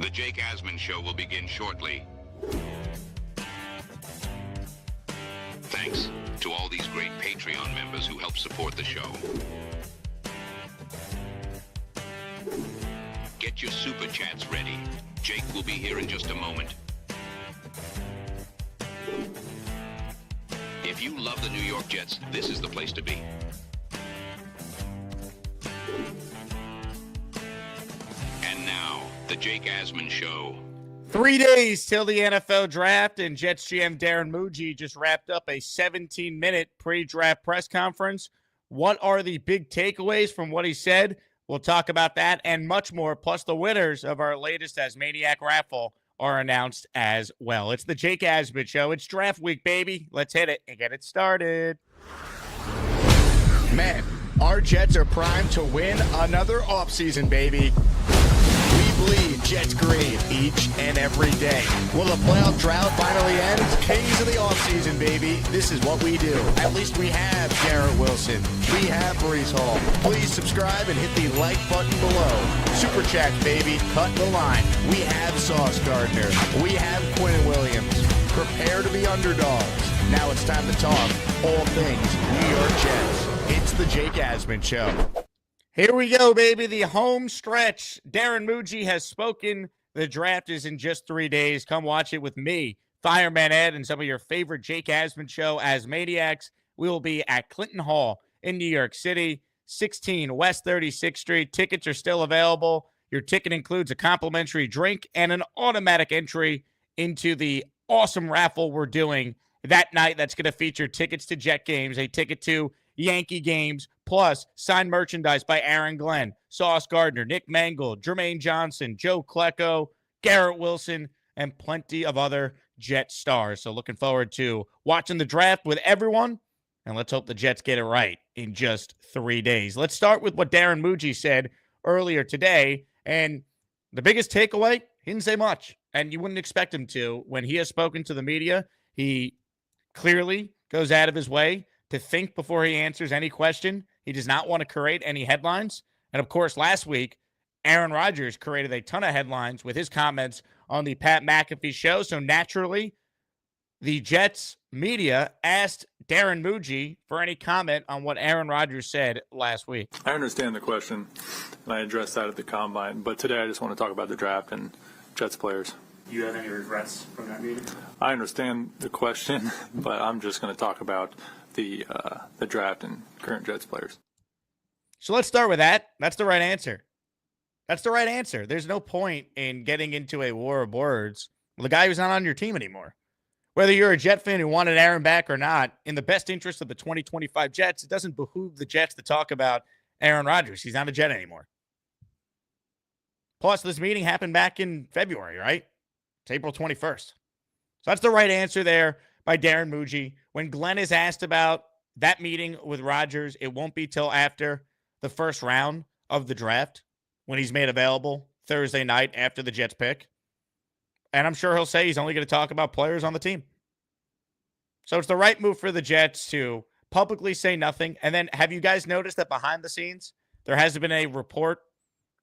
The Jake Asman Show will begin shortly. Thanks to all these great Patreon members who help support the show. Get your super chats ready. Jake will be here in just a moment. If you love the New York Jets, this is the place to be. And now, the Jake Asman Show. 3 days till the NFL draft, and Jets GM Darren Mougey just wrapped up a 17-minute pre-draft press conference. What are the big takeaways from what he said? We'll talk about that and much more, plus the winners of our latest Asmaniac raffle are announced as well. It's the Jake Asman Show. It's draft week, baby. Let's hit it and get it started. Man, our Jets are primed to win another offseason, baby. We bleed Jets green each and every day. Will the playoff drought finally end? Kings of the offseason, baby. This is what we do. At least we have Garrett Wilson. We have Breece Hall. Please subscribe and hit the like button below. Super chat, baby. Cut the line. We have Sauce Gardner. We have Quinn Williams. Prepare to be underdogs. Now it's time to talk all things New York Jets. It's the Jake Asman Show. Here we go, baby. The home stretch. Darren Mougey has spoken. The draft is in just 3 days. Come watch it with me, Fireman Ed, and some of your favorite Jake Asman Show Asmaniacs. We will be at Clinton Hall in New York City, 16 West 36th Street. Tickets are still available. Your ticket includes a complimentary drink and an automatic entry into the awesome raffle we're doing that night. That's going to feature tickets to Jet games, a ticket to Yankee games, plus signed merchandise by Aaron Glenn, Sauce Gardner, Nick Mangold, Jermaine Johnson, Joe Klecko, Garrett Wilson, and plenty of other Jet stars. So looking forward to watching the draft with everyone, and let's hope the Jets get it right in just 3 days. Let's start with what Darren Mougey said earlier today, and the biggest takeaway, he didn't say much, and you wouldn't expect him to. When he has spoken to the media, he clearly goes out of his way to think before he answers any question. He does not want to create any headlines. And, of course, last week, Aaron Rodgers created a ton of headlines with his comments on the Pat McAfee show. So, naturally, the Jets media asked Darren Mougey for any comment on what Aaron Rodgers said last week. I understand the question, and I addressed that at the Combine. But today I just want to talk about the draft and Jets players. Do you have any regrets from that meeting? I understand the question, but I'm just going to talk about the draft and current Jets players. So let's start with that. That's the right answer. That's the right answer. There's no point in getting into a war of words with a guy who's not on your team anymore. Whether you're a Jet fan who wanted Aaron back or not, in the best interest of the 2025 Jets, it doesn't behoove the Jets to talk about Aaron Rodgers. He's not a Jet anymore. Plus, this meeting happened back in February, right? It's April 21st. So that's the right answer there by Darren Mougey. When Glenn is asked about that meeting with Rodgers, it won't be till after the first round of the draft when he's made available Thursday night after the Jets pick. And I'm sure he'll say he's only going to talk about players on the team. So it's the right move for the Jets to publicly say nothing. And then have you guys noticed that behind the scenes, there hasn't been a report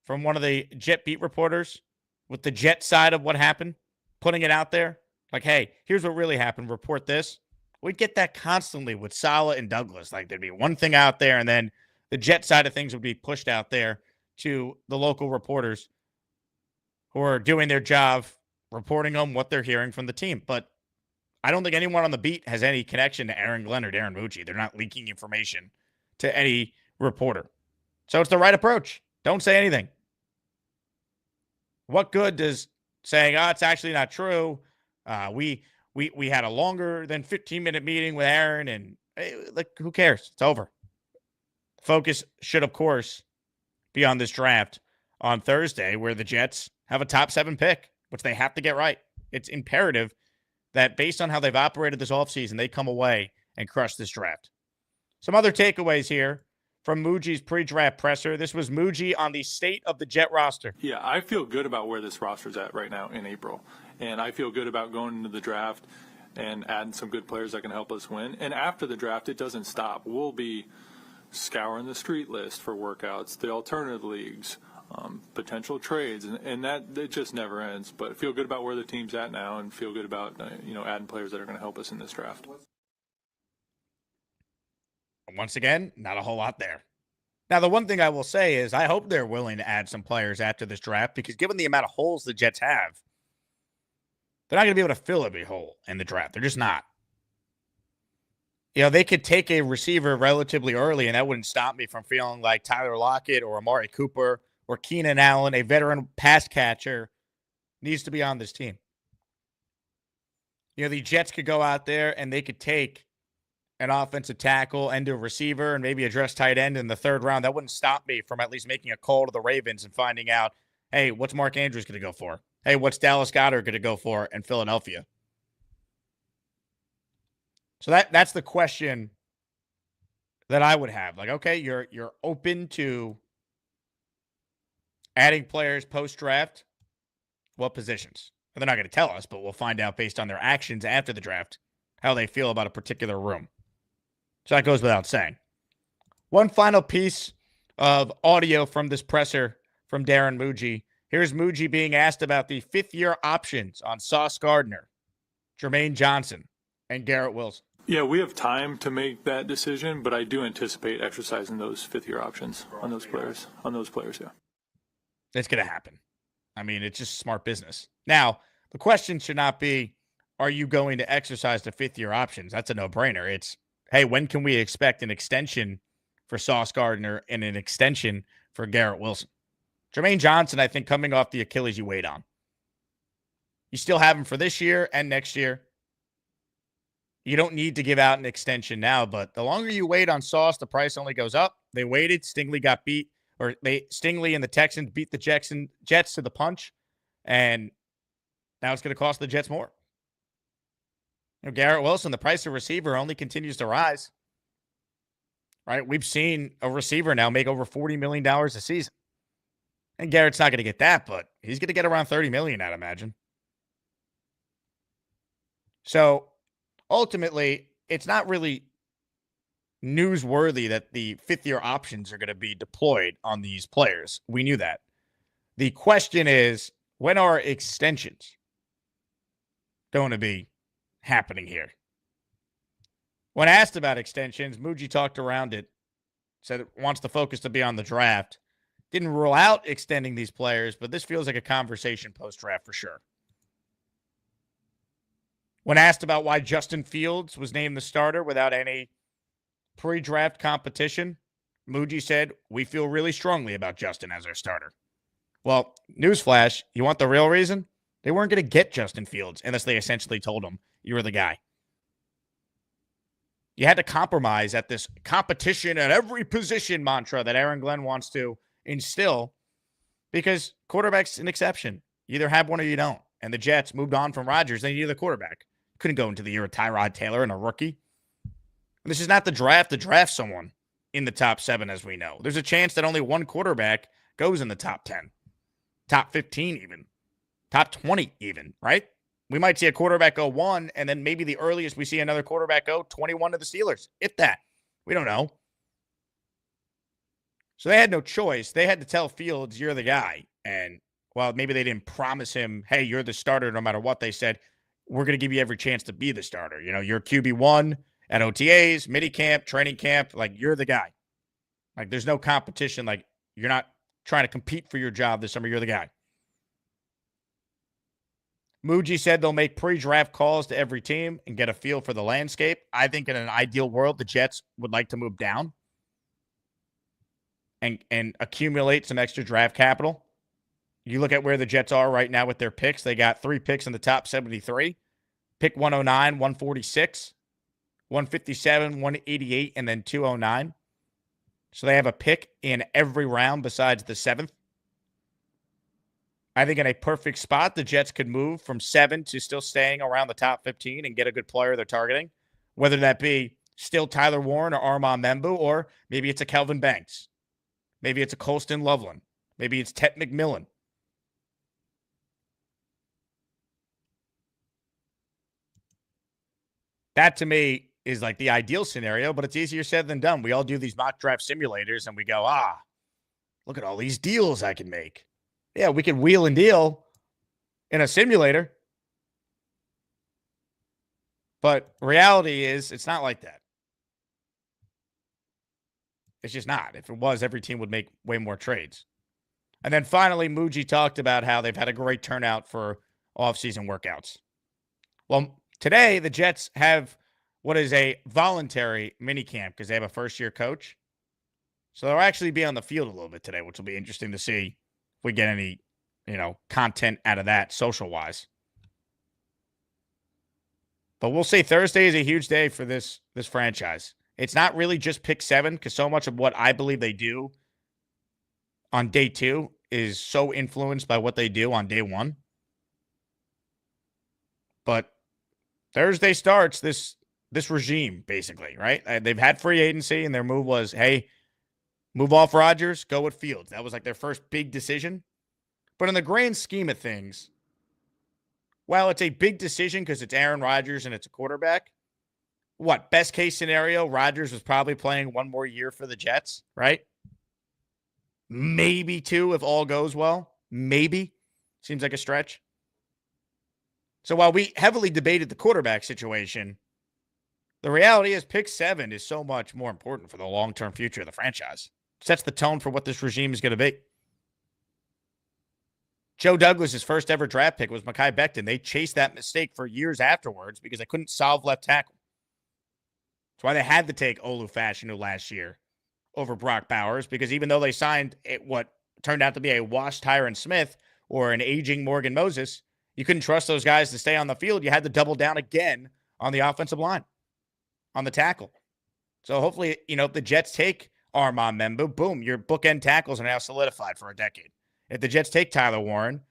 from one of the Jet beat reporters with the Jet side of what happened, putting it out there? Like, hey, here's what really happened. Report this. We'd get that constantly with Saleh and Douglas. Like, there'd be one thing out there, and then the Jet side of things would be pushed out there to the local reporters who are doing their job, reporting on what they're hearing from the team. But I don't think anyone on the beat has any connection to Aaron Glenn or Darren Mougey. They're not leaking information to any reporter. So it's the right approach. Don't say anything. What good does saying, oh, it's actually not true, we had a longer than 15-minute meeting with Aaron, and like, who cares? It's over. Focus should, of course, be on this draft on Thursday, where the Jets have a top 7 pick, which they have to get right. It's imperative that based on how they've operated this offseason, they come away and crush this draft. Some other takeaways here from Mougey's pre-draft presser. This was Mougey on the state of the Jet roster. Yeah, I feel good about where this roster's at right now in April. And I feel good about going into the draft and adding some good players that can help us win. And after the draft, it doesn't stop. We'll be scouring the street list for workouts, the alternative leagues, potential trades, and that it just never ends. But feel good about where the team's at now, and feel good about adding players that are going to help us in this draft. Once again, not a whole lot there. Now, the one thing I will say is I hope they're willing to add some players after this draft, because given the amount of holes the Jets have, they're not going to be able to fill every hole in the draft. They're just not. They could take a receiver relatively early, and that wouldn't stop me from feeling like Tyler Lockett or Amari Cooper or Keenan Allen, a veteran pass catcher, needs to be on this team. The Jets could go out there and they could take an offensive tackle and a receiver and maybe address tight end in the third round. That wouldn't stop me from at least making a call to the Ravens and finding out, hey, what's Mark Andrews going to go for? Hey, what's Dallas Goedert going to go for in Philadelphia? So that's the question that I would have. Like, okay, you're open to adding players post-draft. What positions? And they're not going to tell us, but we'll find out based on their actions after the draft how they feel about a particular room. So that goes without saying. One final piece of audio from this presser from Darren Mougey. Here's Mougey being asked about the fifth-year options on Sauce Gardner, Jermaine Johnson, and Garrett Wilson. Yeah, we have time to make that decision, but I do anticipate exercising those fifth-year options on those players. Yeah. It's going to happen. I mean, it's just smart business. Now, the question should not be, are you going to exercise the fifth-year options? That's a no-brainer. It's, hey, when can we expect an extension for Sauce Gardner and an extension for Garrett Wilson? Jermaine Johnson, I think, coming off the Achilles you wait on. You still have him for this year and next year. You don't need to give out an extension now, but the longer you wait on Sauce, the price only goes up. They waited. Stingley got beat, or Stingley and the Texans beat the Jets to the punch, and now it's going to cost the Jets more. Garrett Wilson, the price of receiver only continues to rise. Right? We've seen a receiver now make over $40 million a season. And Garrett's not going to get that, but he's going to get around $30 million, I'd imagine. So ultimately, it's not really newsworthy that the fifth-year options are going to be deployed on these players. We knew that. The question is, when are extensions going to be happening here? When asked about extensions, Mougey talked around it, said it wants the focus to be on the draft. Didn't rule out extending these players, but this feels like a conversation post-draft for sure. When asked about why Justin Fields was named the starter without any pre-draft competition, Mougey said, we feel really strongly about Justin as our starter. Well, newsflash, you want the real reason? They weren't going to get Justin Fields unless they essentially told him you were the guy. You had to compromise at this competition at every position mantra that Aaron Glenn wants to instill, because quarterback's an exception. You either have one or you don't. And the Jets moved on from Rodgers. They needed a quarterback. Couldn't go into the year with Tyrod Taylor and a rookie. And this is not the draft to draft someone in the top 7, as we know. There's a chance that only one quarterback goes in the top 10, top 15 even, top 20 even, right? We might see a quarterback go 1, and then maybe the earliest we see another quarterback go 21 to the Steelers, if that. We don't know. So they had no choice. They had to tell Fields, you're the guy. And while maybe they didn't promise him, hey, you're the starter no matter what, they said, we're going to give you every chance to be the starter. You know, you're QB1 at OTAs, minicamp, training camp. Like, you're the guy. Like, there's no competition. Like, you're not trying to compete for your job this summer. You're the guy. Mougey said they'll make pre-draft calls to every team and get a feel for the landscape. I think in an ideal world, the Jets would like to move down and accumulate some extra draft capital. You look at where the Jets are right now with their picks. They got 3 picks in the top 73. Pick 109, 146, 157, 188, and then 209. So they have a pick in every round besides the 7th. I think in a perfect spot, the Jets could move from 7 to still staying around the top 15 and get a good player they're targeting, whether that be still Tyler Warren or Armand Membu, or maybe it's a Kelvin Banks. Maybe it's a Colston Loveland. Maybe it's Tet McMillan. That, to me, is like the ideal scenario, but it's easier said than done. We all do these mock draft simulators, and we go, Look at all these deals I can make. Yeah, we can wheel and deal in a simulator. But reality is, it's not like that. It's just not. If it was, every team would make way more trades. And then finally, Mougey talked about how they've had a great turnout for off-season workouts. Well, today, the Jets have what is a voluntary minicamp because they have a first-year coach. So they'll actually be on the field a little bit today, which will be interesting to see if we get any, content out of that social-wise. But we'll say Thursday is a huge day for this franchise. It's not really just pick 7 because so much of what I believe they do on day 2 is so influenced by what they do on day 1. But Thursday starts this regime, basically, right? They've had free agency, and their move was, hey, move off Rodgers, go with Fields. That was like their first big decision. But in the grand scheme of things, while it's a big decision because it's Aaron Rodgers and it's a quarterback, what, best case scenario, Rodgers was probably playing one more year for the Jets, right? Maybe 2 if all goes well. Maybe. Seems like a stretch. So while we heavily debated the quarterback situation, the reality is pick 7 is so much more important for the long-term future of the franchise. It sets the tone for what this regime is going to be. Joe Douglas's first ever draft pick was Mekhi Becton. They chased that mistake for years afterwards because they couldn't solve left tackle. That's why they had to take Olu Fashanu last year over Brock Bowers, because even though they signed what turned out to be a washed Tyron Smith or an aging Morgan Moses, you couldn't trust those guys to stay on the field. You had to double down again on the offensive line, on the tackle. So hopefully, if the Jets take Armand Membu, boom, your bookend tackles are now solidified for a decade. If the Jets take Tyler Warren,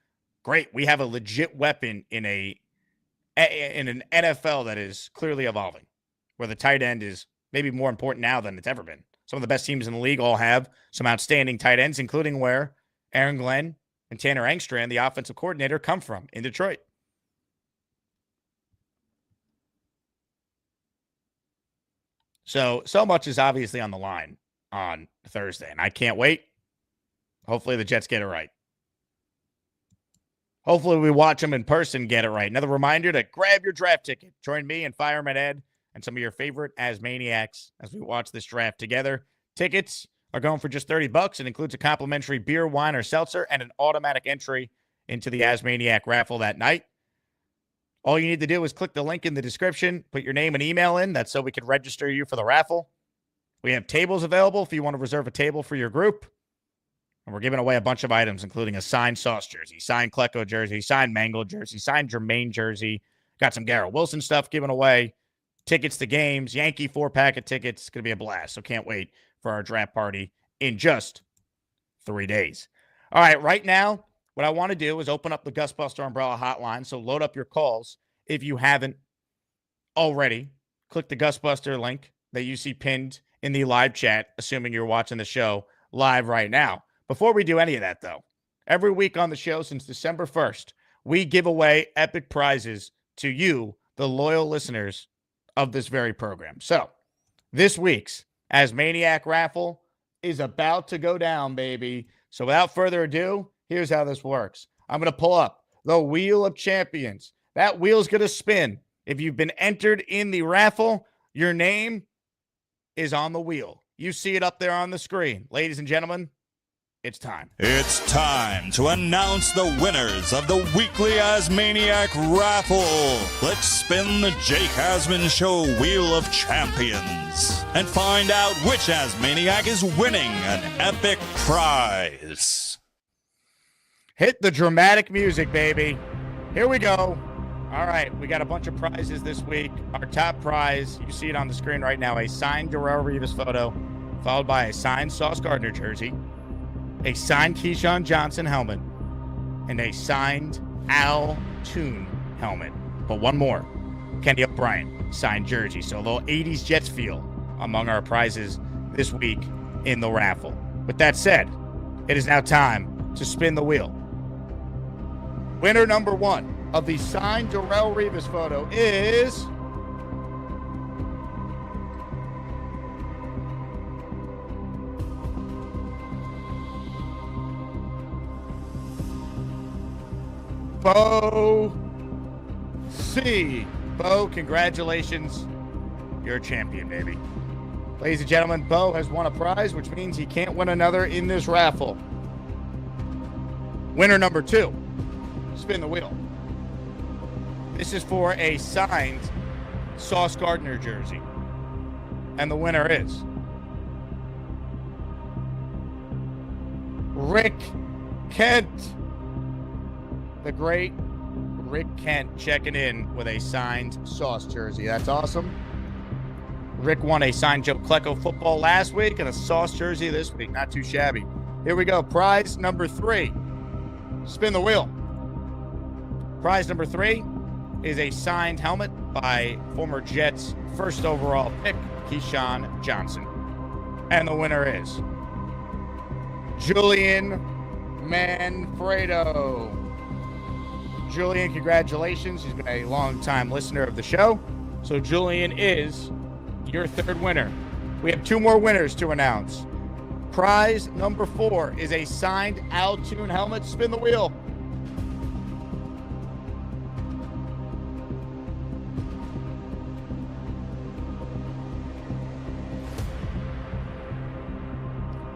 great. We have a legit weapon in an NFL that is clearly evolving, where the tight end is maybe more important now than it's ever been. Some of the best teams in the league all have some outstanding tight ends, including where Aaron Glenn and Tanner Engstrand, the offensive coordinator, come from in Detroit. So much is obviously on the line on Thursday, and I can't wait. Hopefully the Jets get it right. Hopefully we watch them in person get it right. Another reminder to grab your draft ticket. Join me and Fireman Ed and some of your favorite Asmaniacs as we watch this draft together. Tickets are going for just $30. It includes a complimentary beer, wine, or seltzer and an automatic entry into the Asmaniac raffle that night. All you need to do is click the link in the description, put your name and email in. That's so we can register you for the raffle. We have tables available if you want to reserve a table for your group. And we're giving away a bunch of items, including a signed Sauce jersey, signed Klecko jersey, signed Mangle jersey, signed Jermaine jersey. Got some Garrett Wilson stuff given away. Tickets to games, Yankee 4-pack of tickets. It's going to be a blast. So can't wait for our draft party in just 3 days. All right, right now, what I want to do is open up the Gustbuster Umbrella hotline. So load up your calls if you haven't already. Click the Gustbuster link that you see pinned in the live chat, assuming you're watching the show live right now. Before we do any of that, though, every week on the show since December 1st, we give away epic prizes to you, the loyal listeners of this very program. So this week's Asmaniac raffle is about to go down, baby. So without further ado, here's how this works. I'm going to pull up the Wheel of Champions. That wheel's going to spin. If you've been entered in the raffle, your name is on the wheel. You see it up there on the screen. Ladies and gentlemen, it's time. It's time to announce the winners of the weekly Asmaniac raffle. Let's spin the Jake Asman Show Wheel of Champions and find out which Asmaniac is winning an epic prize. Hit the dramatic music, baby. Here we go. All right, we got a bunch of prizes this week. Our top prize, you see it on the screen right now, a signed Darrell Revis photo, followed by a signed Sauce Gardner jersey, a signed Keyshawn Johnson helmet, and a signed Al Toon helmet. But one more, Kenny O'Brien signed jersey. So a little 80s Jets feel among our prizes this week in the raffle. With that said, it is now time to spin the wheel. Winner number 1 of the signed Darrell Revis photo is Bo C. Bo, congratulations. You're a champion, baby. Ladies and gentlemen, Bo has won a prize, which means he can't win another in this raffle. Winner number 2. Spin the wheel. This is for a signed Sauce Gardner jersey. And the winner is Rick Kent. The great Rick Kent checking in with a signed Sauce jersey. That's awesome. Rick won a signed Joe Klecko football last week and a Sauce jersey this week. Not too shabby. Here we go. Prize number 3. Spin the wheel. Prize number 3 is a signed helmet by former Jets first overall pick, Keyshawn Johnson. And the winner is Julian Manfredo. Julian, congratulations. He's been a long-time listener of the show. So Julian is your 3rd winner. We have 2 more winners to announce. Prize number 4 is a signed Al Toon helmet. Spin the wheel.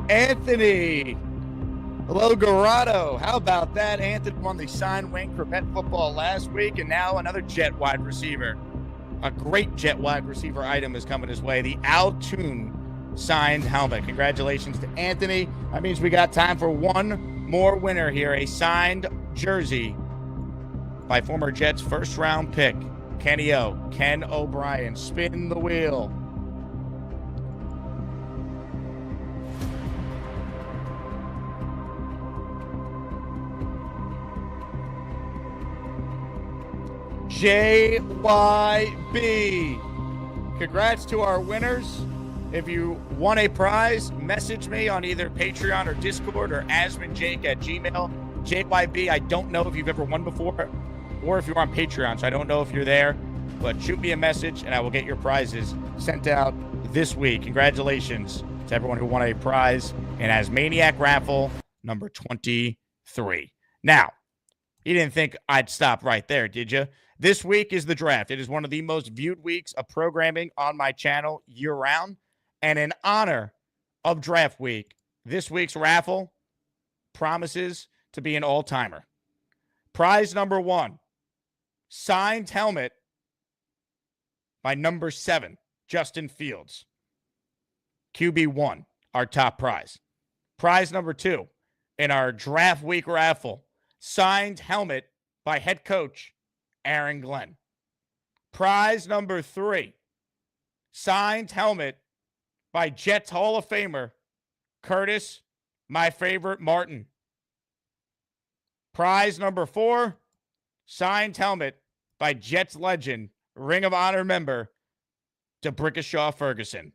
Anthony Logarato. How about that? Anthony won the signed wing for Pet Football last week, and now another Jet wide receiver. A great Jet wide receiver item is coming his way. The Al Toon signed helmet. Congratulations to Anthony. That means we got time for one more winner here. A signed jersey by former Jets first round pick, Ken O'Brien. Spin the wheel. JYB. Congrats to our winners. If you won a prize, message me on either Patreon or Discord or asmanjake@gmail. JYB, I don't know if you've ever won before or if you're on Patreon, so I don't know if you're there, but shoot me a message and I will get your prizes sent out this week. Congratulations to everyone who won a prize in Asmaniac raffle number 23. Now, you didn't think I'd stop right there, did you? This week is the draft. It is one of the most viewed weeks of programming on my channel year-round. And in honor of draft week, this week's raffle promises to be an all-timer. Prize number 1, signed helmet by number 7, Justin Fields. QB1, our top prize. Prize number 2, in our draft week raffle, signed helmet by head coach Aaron Glenn. Prize number 3, signed helmet by Jets Hall of Famer Curtis, my favorite, Martin. Prize number 4, signed helmet by Jets legend, Ring of Honor member DeBrickashaw Ferguson.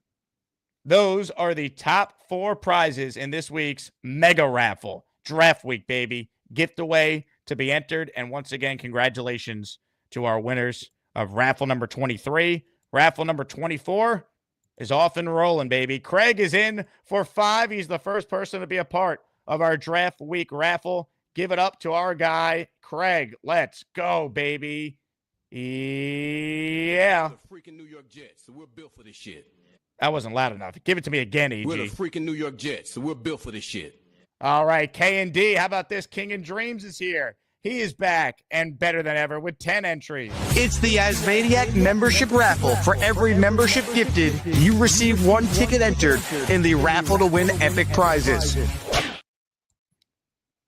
Those are the top 4 prizes in this week's mega raffle. Draft week, baby. Gift away to be entered. And once again, congratulations to our winners of raffle number 23. Raffle number 24 is off and rolling, baby. Craig is in for 5. He's the first person to be a part of our draft week raffle. Give it up to our guy, Craig. Let's go, baby. Yeah. We're the freaking New York Jets, so we're built for this shit. That wasn't loud enough. Give it to me again, EG. We're the freaking New York Jets, so we're built for this shit. All right, K&D, how about this? King and Dreams is here. He is back and better than ever with 10 entries. It's the Asmaniac membership raffle. For every membership gifted, you receive 1 ticket entered in the raffle to win epic prizes.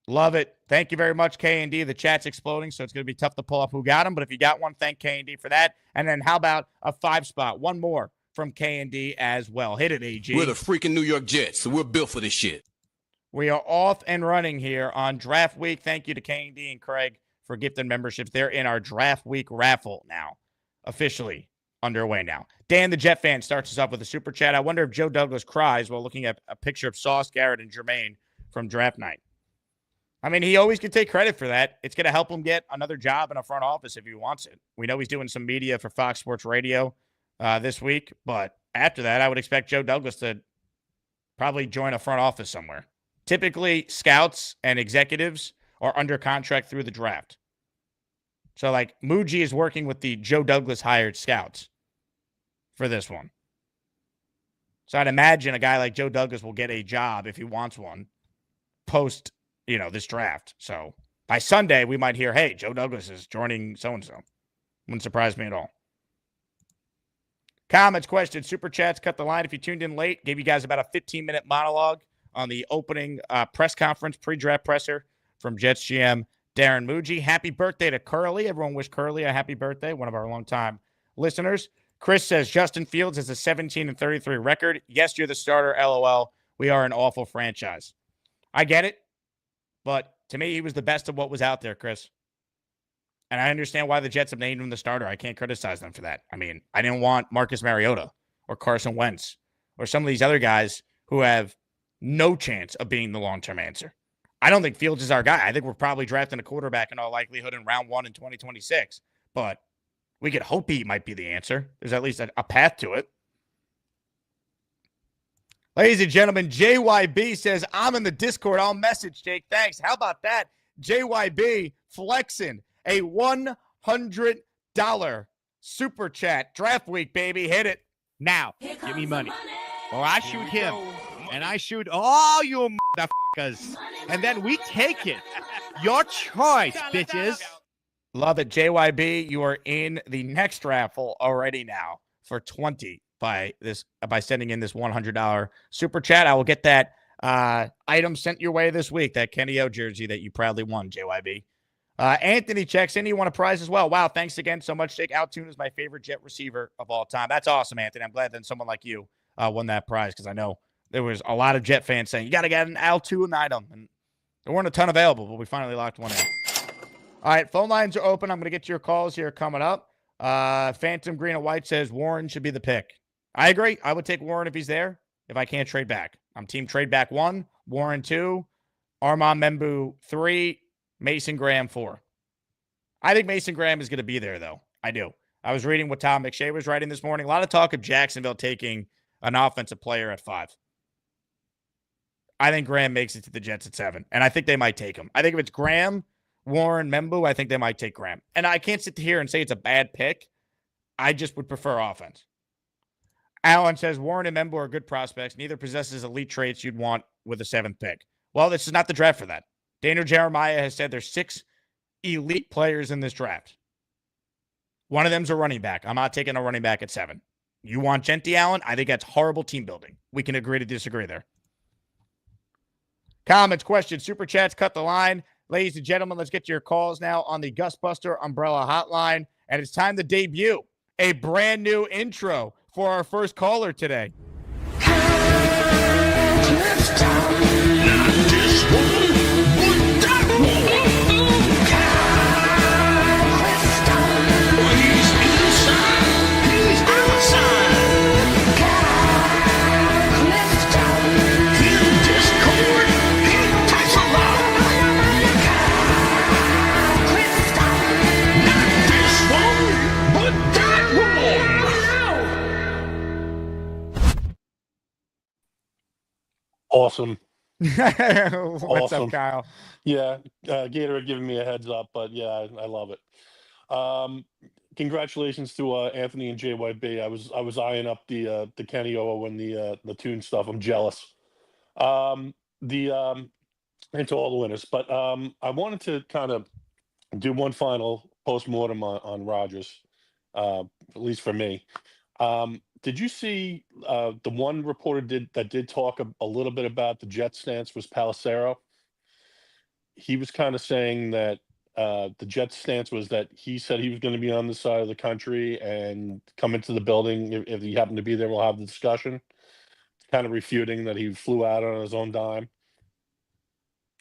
Love it. Thank you very much, K&D. The chat's exploding, so it's going to be tough to pull up who got them. But if you got one, thank K&D for that. And then how about a 5 spot? One more from K&D as well. Hit it, AG. We're the freaking New York Jets, so we're built for this shit. We are off and running here on draft week. Thank you to K&D and Craig for gifting memberships. They're in our draft week raffle now, officially underway now. Dan the Jet fan starts us off with a super chat. I wonder if Joe Douglas cries while looking at a picture of Sauce, Garrett, and Jermaine from draft night. I mean, he always can take credit for that. It's going to help him get another job in a front office if he wants it. We know he's doing some media for Fox Sports Radio this week, but after that, I would expect Joe Douglas to probably join a front office somewhere. Typically, scouts and executives are under contract through the draft. So, like, Mougey is working with the Joe Douglas hired scouts for this one. So I'd imagine a guy like Joe Douglas will get a job if he wants one post, this draft. So by Sunday, we might hear, hey, Joe Douglas is joining so-and-so. Wouldn't surprise me at all. Comments, questions, super chats, cut the line. If you tuned in late, gave you guys about a 15-minute monologue on the opening press conference, pre-draft presser from Jets GM Darren Mougey. Happy birthday to Curly. Everyone wish Curly a happy birthday, one of our longtime listeners. Chris says Justin Fields has a 17-33 record. Yes, you're the starter. LOL. We are an awful franchise. I get it, but to me, he was the best of what was out there, Chris. And I understand why the Jets have named him the starter. I can't criticize them for that. I mean, I didn't want Marcus Mariota or Carson Wentz or some of these other guys who have no chance of being the long-term answer. I don't think Fields is our guy. I think we're probably drafting a quarterback in all likelihood in round 1 in 2026. But we could hope he might be the answer. There's at least a path to it. Ladies and gentlemen, JYB says, I'm in the Discord. I'll message Jake. Thanks. How about that? JYB flexing a $100 super chat. Draft week, baby. Hit it now. Give me money. Or I shoot him. And I shoot all you motherfuckers. And then we take it. Your choice, bitches. Love it. JYB, you are in the next raffle already now for 20 by sending in this $100 super chat. I will get that item sent your way this week, that Kenny O jersey that you proudly won, JYB. Anthony checks in. You want a prize as well. Wow, thanks again so much, Jake. Altoon is my favorite Jet receiver of all time. That's awesome, Anthony. I'm glad that someone like you won that prize because I know there was a lot of Jet fans saying, you got to get an Altoon item. And there weren't a ton available, but we finally locked one in. All right, phone lines are open. I'm going to get to your calls here coming up. Phantom Green and White says Warren should be the pick. I agree. I would take Warren if he's there, if I can't trade back. I'm team trade back 1, Warren 2, Armand Membu 3, Mason Graham 4. I think Mason Graham is going to be there, though. I do. I was reading what Tom McShay was writing this morning. A lot of talk of Jacksonville taking an offensive player at 5. I think Graham makes it to the Jets at 7, and I think they might take him. I think if it's Graham, Warren, Membu, I think they might take Graham. And I can't sit here and say it's a bad pick. I just would prefer offense. Alan says Warren and Membu are good prospects. Neither possesses elite traits you'd want with a 7th pick. Well, this is not the draft for that. Daniel Jeremiah has said there's 6 elite players in this draft. One of them's a running back. I'm not taking a running back at 7. You want Genty Allen? I think that's horrible team building. We can agree to disagree there. Comments, questions, super chats, cut the line. Ladies and gentlemen, let's get to your calls now on the Gustbuster Umbrella Hotline. And it's time to debut a brand new intro for our first caller today. Awesome. What's up, Kyle? Yeah, Gator had given me a heads up, but yeah, I love it. Congratulations to Anthony and JYB. I was eyeing up the Kenny O and the Tune stuff. I'm jealous. Into all the winners, but I wanted to kind of do one final postmortem on Rodgers, at least for me. Did you see the one reporter did talk a little bit about the Jets stance was Palacero? He was kind of saying that the Jets stance was that he said he was going to be on the side of the country and come into the building. If he happened to be there, we'll have the discussion. Kind of refuting that he flew out on his own dime.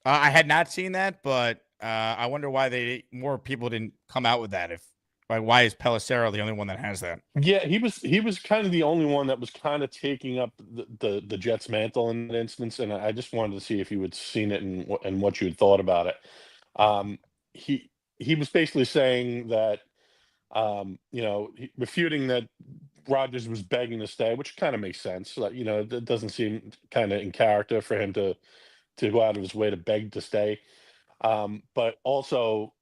I had not seen that, but I wonder why more people didn't come out with that. Why is Pelissero the only one that has that? Yeah, he was kind of the only one that was kind of taking up the Jets mantle in that instance, and I just wanted to see if you had seen it and what you had thought about it. He was basically saying that refuting that Rodgers was begging to stay, which kind of makes sense. Like, it doesn't seem kind of in character for him to go out of his way to beg to stay. But also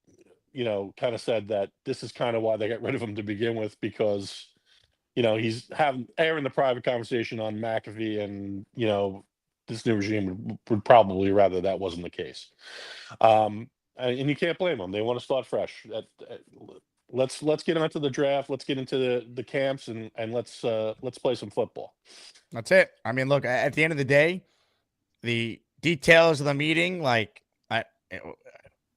kind of said that this is kind of why they got rid of him to begin with, because, he's airing the private conversation on McAfee, and, this new regime would probably rather that wasn't the case. And you can't blame them. They want to start fresh. Let's get into the draft. Let's get into the camps, and let's play some football. That's it. I mean, look, at the end of the day, the details of the meeting, it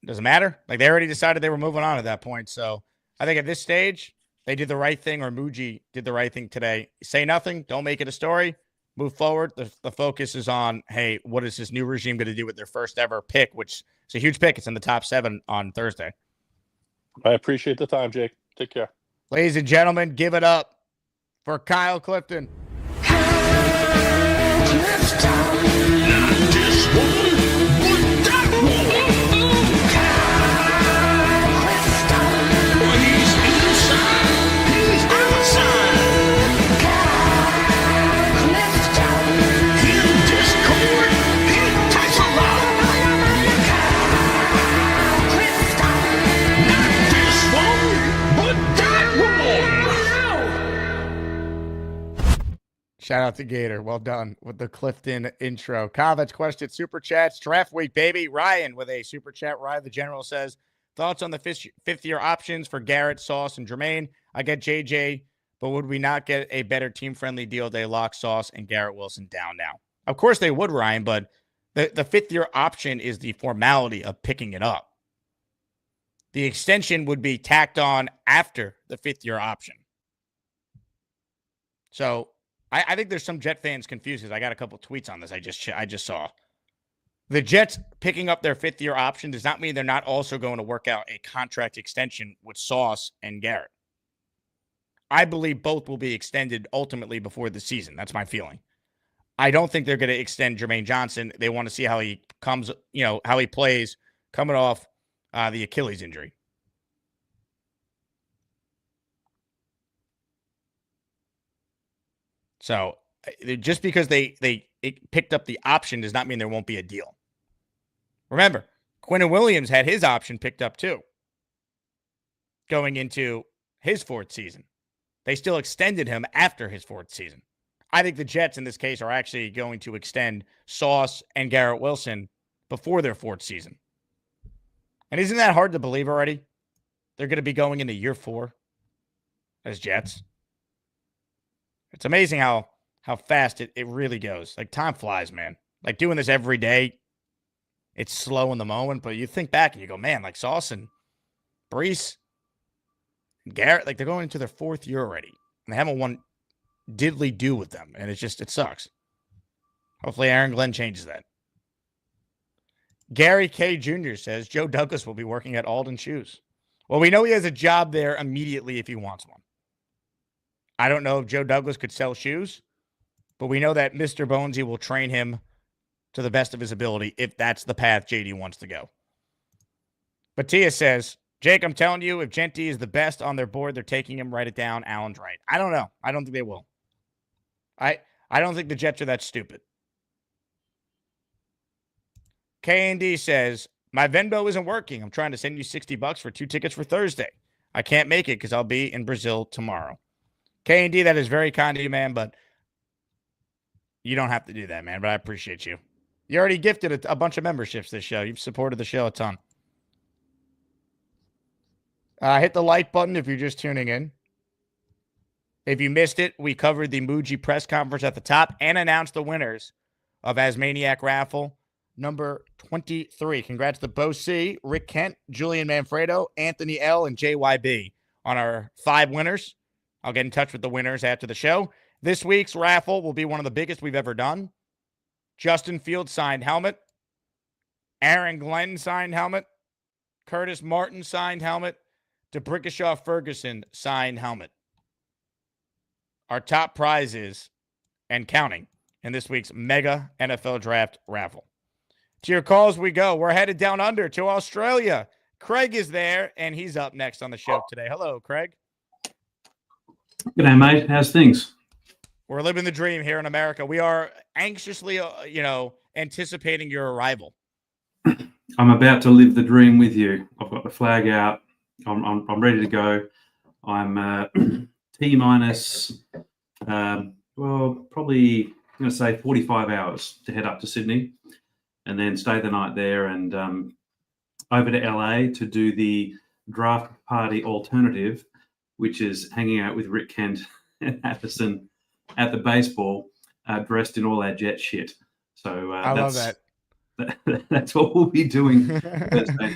doesn't matter. Like, they already decided they were moving on at that point. So I think at this stage, they did the right thing, or Mougey did the right thing today. Say nothing. Don't make it a story. Move forward. The focus is on, hey, what is this new regime going to do with their first ever pick, which is a huge pick. It's in the top 7 on Thursday. I appreciate the time, Jake. Take care. Ladies and gentlemen, give it up for Kyle Clifton. Shout out to Gator. Well done with the Clifton intro. Comments, questions, super chats, draft week, baby. Ryan with a super chat. Ryan the General says, thoughts on the fifth-year options for Garrett, Sauce, and Jermaine? I get JJ, but would we not get a better team-friendly deal? They lock Sauce and Garrett Wilson down now. Of course they would, Ryan, but the fifth-year option is the formality of picking it up. The extension would be tacked on after the fifth-year option. So I think there's some Jet fans confused because I got a couple tweets on this I just saw. The Jets picking up their fifth-year option does not mean they're not also going to work out a contract extension with Sauce and Garrett. I believe both will be extended ultimately before the season. That's my feeling. I don't think they're going to extend Jermaine Johnson. They want to see how he comes, how he plays coming off the Achilles injury. So just because they picked up the option does not mean there won't be a deal. Remember, Quinnen Williams had his option picked up too, going into his 4th season. They still extended him after his 4th season. I think the Jets in this case are actually going to extend Sauce and Garrett Wilson before their 4th season. And isn't that hard to believe already? They're going to be going into year 4 as Jets. It's amazing how fast it really goes. Like, time flies, man. Like, doing this every day, it's slow in the moment, but you think back and you go, man, like Sauce and Brees and Garrett, like, they're going into their 4th year already. And they haven't won diddly do with them. And it sucks. Hopefully Aaron Glenn changes that. Gary K. Jr. says Joe Douglas will be working at Alden Shoes. Well, we know he has a job there immediately if he wants one. I don't know if Joe Douglas could sell shoes, but we know that Mr. Bonesy will train him to the best of his ability if that's the path JD wants to go. But Tia says, Jake, I'm telling you, if Genty is the best on their board, they're taking him. Write it down. Allen's right. I don't know. I don't think they will. I don't think the Jets are that stupid. K&D says, my Venmo isn't working. I'm trying to send you $60 for 2 tickets for Thursday. I can't make it because I'll be in Brazil tomorrow. K&D, that is very kind of you, man, but you don't have to do that, man, but I appreciate you. You already gifted a bunch of memberships this show. You've supported the show a ton. Hit the like button if you're just tuning in. If you missed it, we covered the Mougey press conference at the top and announced the winners of Asmaniac raffle number 23. Congrats to Bonesy, Rick Kent, Julian Manfredo, Anthony L., and JYB on our 5 winners. I'll get in touch with the winners after the show. This week's raffle will be one of the biggest we've ever done. Justin Fields signed helmet. Aaron Glenn signed helmet. Curtis Martin signed helmet. DeBrickashaw Ferguson signed helmet. Our top prizes and counting in this week's mega NFL draft raffle. To your calls we go. We're headed down under to Australia. Craig is there, and he's up next on the show today. Hello, Craig. G'day, mate. How's things? We're living the dream here in America. We are anxiously, anticipating your arrival. I'm about to live the dream with you. I've got the flag out. I'm ready to go. I'm T minus, well, probably I'm going to say 45 hours to head up to Sydney, and then stay the night there, and over to LA to do the draft party alternative, which is hanging out with Rick Kent and Atherson at the baseball, dressed in all our Jet shit. So I love that. That's what we'll be doing Thursday.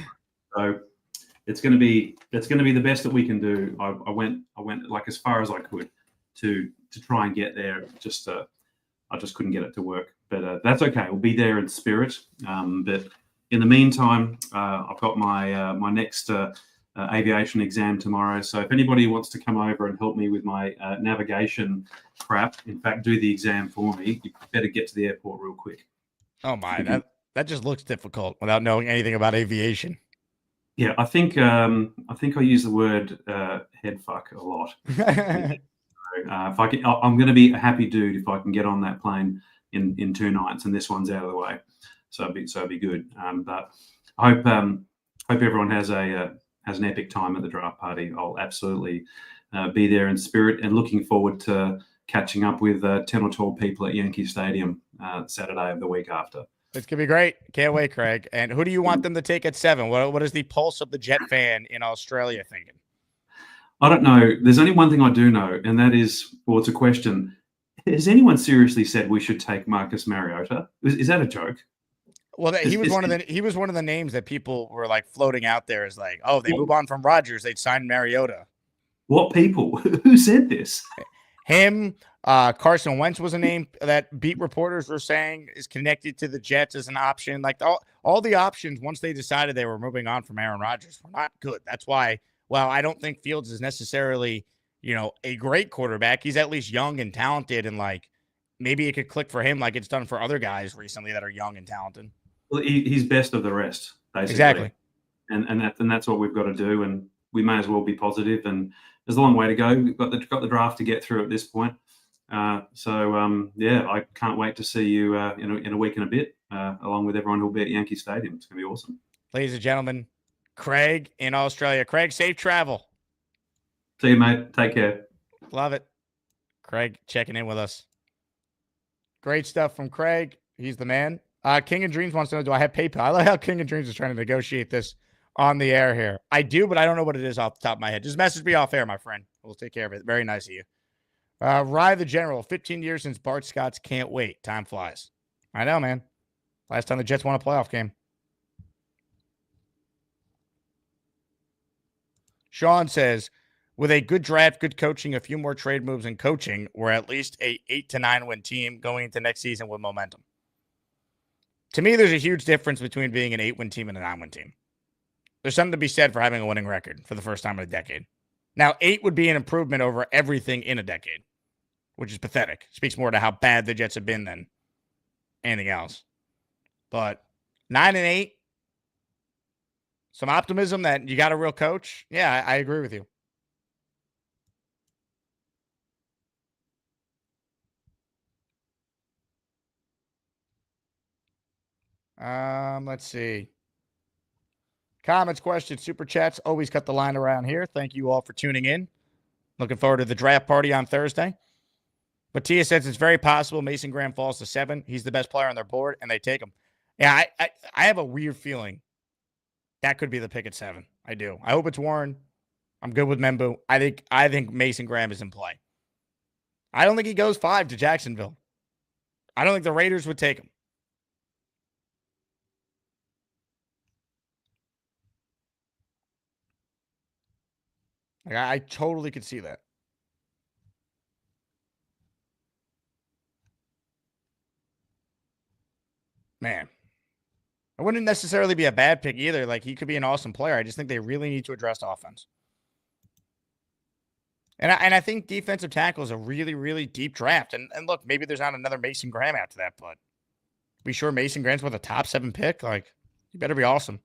So it's going to be the best that we can do. I went like as far as I could to try and get there. I just couldn't get it to work, but that's okay. We'll be there in spirit. But in the meantime, I've got my next aviation exam tomorrow. So if anybody wants to come over and help me with my navigation crap, in fact, do the exam for me, you better get to the airport real quick. Oh my, that just looks difficult without knowing anything about aviation. Yeah, I think I use the word head fuck a lot. If I can, I'm going to be a happy dude if I can get on that plane in 2 nights, and this one's out of the way. So it'd be good. But I hope everyone has an epic time at the draft party. I'll absolutely be there in spirit, and looking forward to catching up with 10 or 12 people at Yankee Stadium Saturday of the week after. It's going to be great. Can't wait, Craig. And who do you want them to take at 7? What is the pulse of the Jet fan in Australia thinking? I don't know. There's only one thing I do know, and that is, well, it's a question. Has anyone seriously said we should take Marcus Mariota? Is that a joke? Well, he was one of the names that people were like floating out there as like, oh, they move on from Rodgers, they'd sign Mariota. What people? Who said this? Him. Carson Wentz was a name that beat reporters were saying is connected to the Jets as an option. Like all the options, once they decided they were moving on from Aaron Rodgers, were not good. That's why. Well, I don't think Fields is necessarily, a great quarterback. He's at least young and talented, and like maybe it could click for him like it's done for other guys recently that are young and talented. Well, he's best of the rest, basically. Exactly. And that's what we've got to do, and we may as well be positive. And there's a long way to go. We've got the draft to get through at this point. I can't wait to see you in a week and a bit, along with everyone who'll be at Yankee Stadium. It's going to be awesome. Ladies and gentlemen, Craig in Australia. Craig, safe travel. See you, mate. Take care. Love it. Craig checking in with us. Great stuff from Craig. He's the man. King of Dreams wants to know, do I have PayPal? I like how King of Dreams is trying to negotiate this on the air here. I do, but I don't know what it is off the top of my head. Just message me off air, my friend. We'll take care of it. Very nice of you. Rye the General, 15 years since Bart Scott's Can't Wait. Time flies. I know, man. Last time the Jets won a playoff game. Sean says, with a good draft, good coaching, a few more trade moves and coaching, we're at least a 8 to 9 win team going into next season with momentum. To me, there's a huge difference between being an 8-win team and a 9-win team. There's something to be said for having a winning record for the first time in a decade. Now, 8 would be an improvement over everything in a decade, which is pathetic. Speaks more to how bad the Jets have been than anything else. But 9 and 8, some optimism that you got a real coach. Yeah, I agree with you. Let's see. Comments, questions, super chats. Always cut the line around here. Thank you all for tuning in. Looking forward to the draft party on Thursday. But Tia says it's very possible Mason Graham falls to 7. He's the best player on their board, and they take him. Yeah, I have a weird feeling that could be the pick at 7. I do. I hope it's Warren. I'm good with Membu. I think Mason Graham is in play. I don't think he goes 5 to Jacksonville. I don't think the Raiders would take him. Like, I totally could see that. Man. It wouldn't necessarily be a bad pick either. Like, he could be an awesome player. I just think they really need to address offense. And I think defensive tackle is a really, really deep draft. And look, maybe there's not another Mason Graham after that, but be sure Mason Graham's with a top 7 pick. Like, you better be awesome.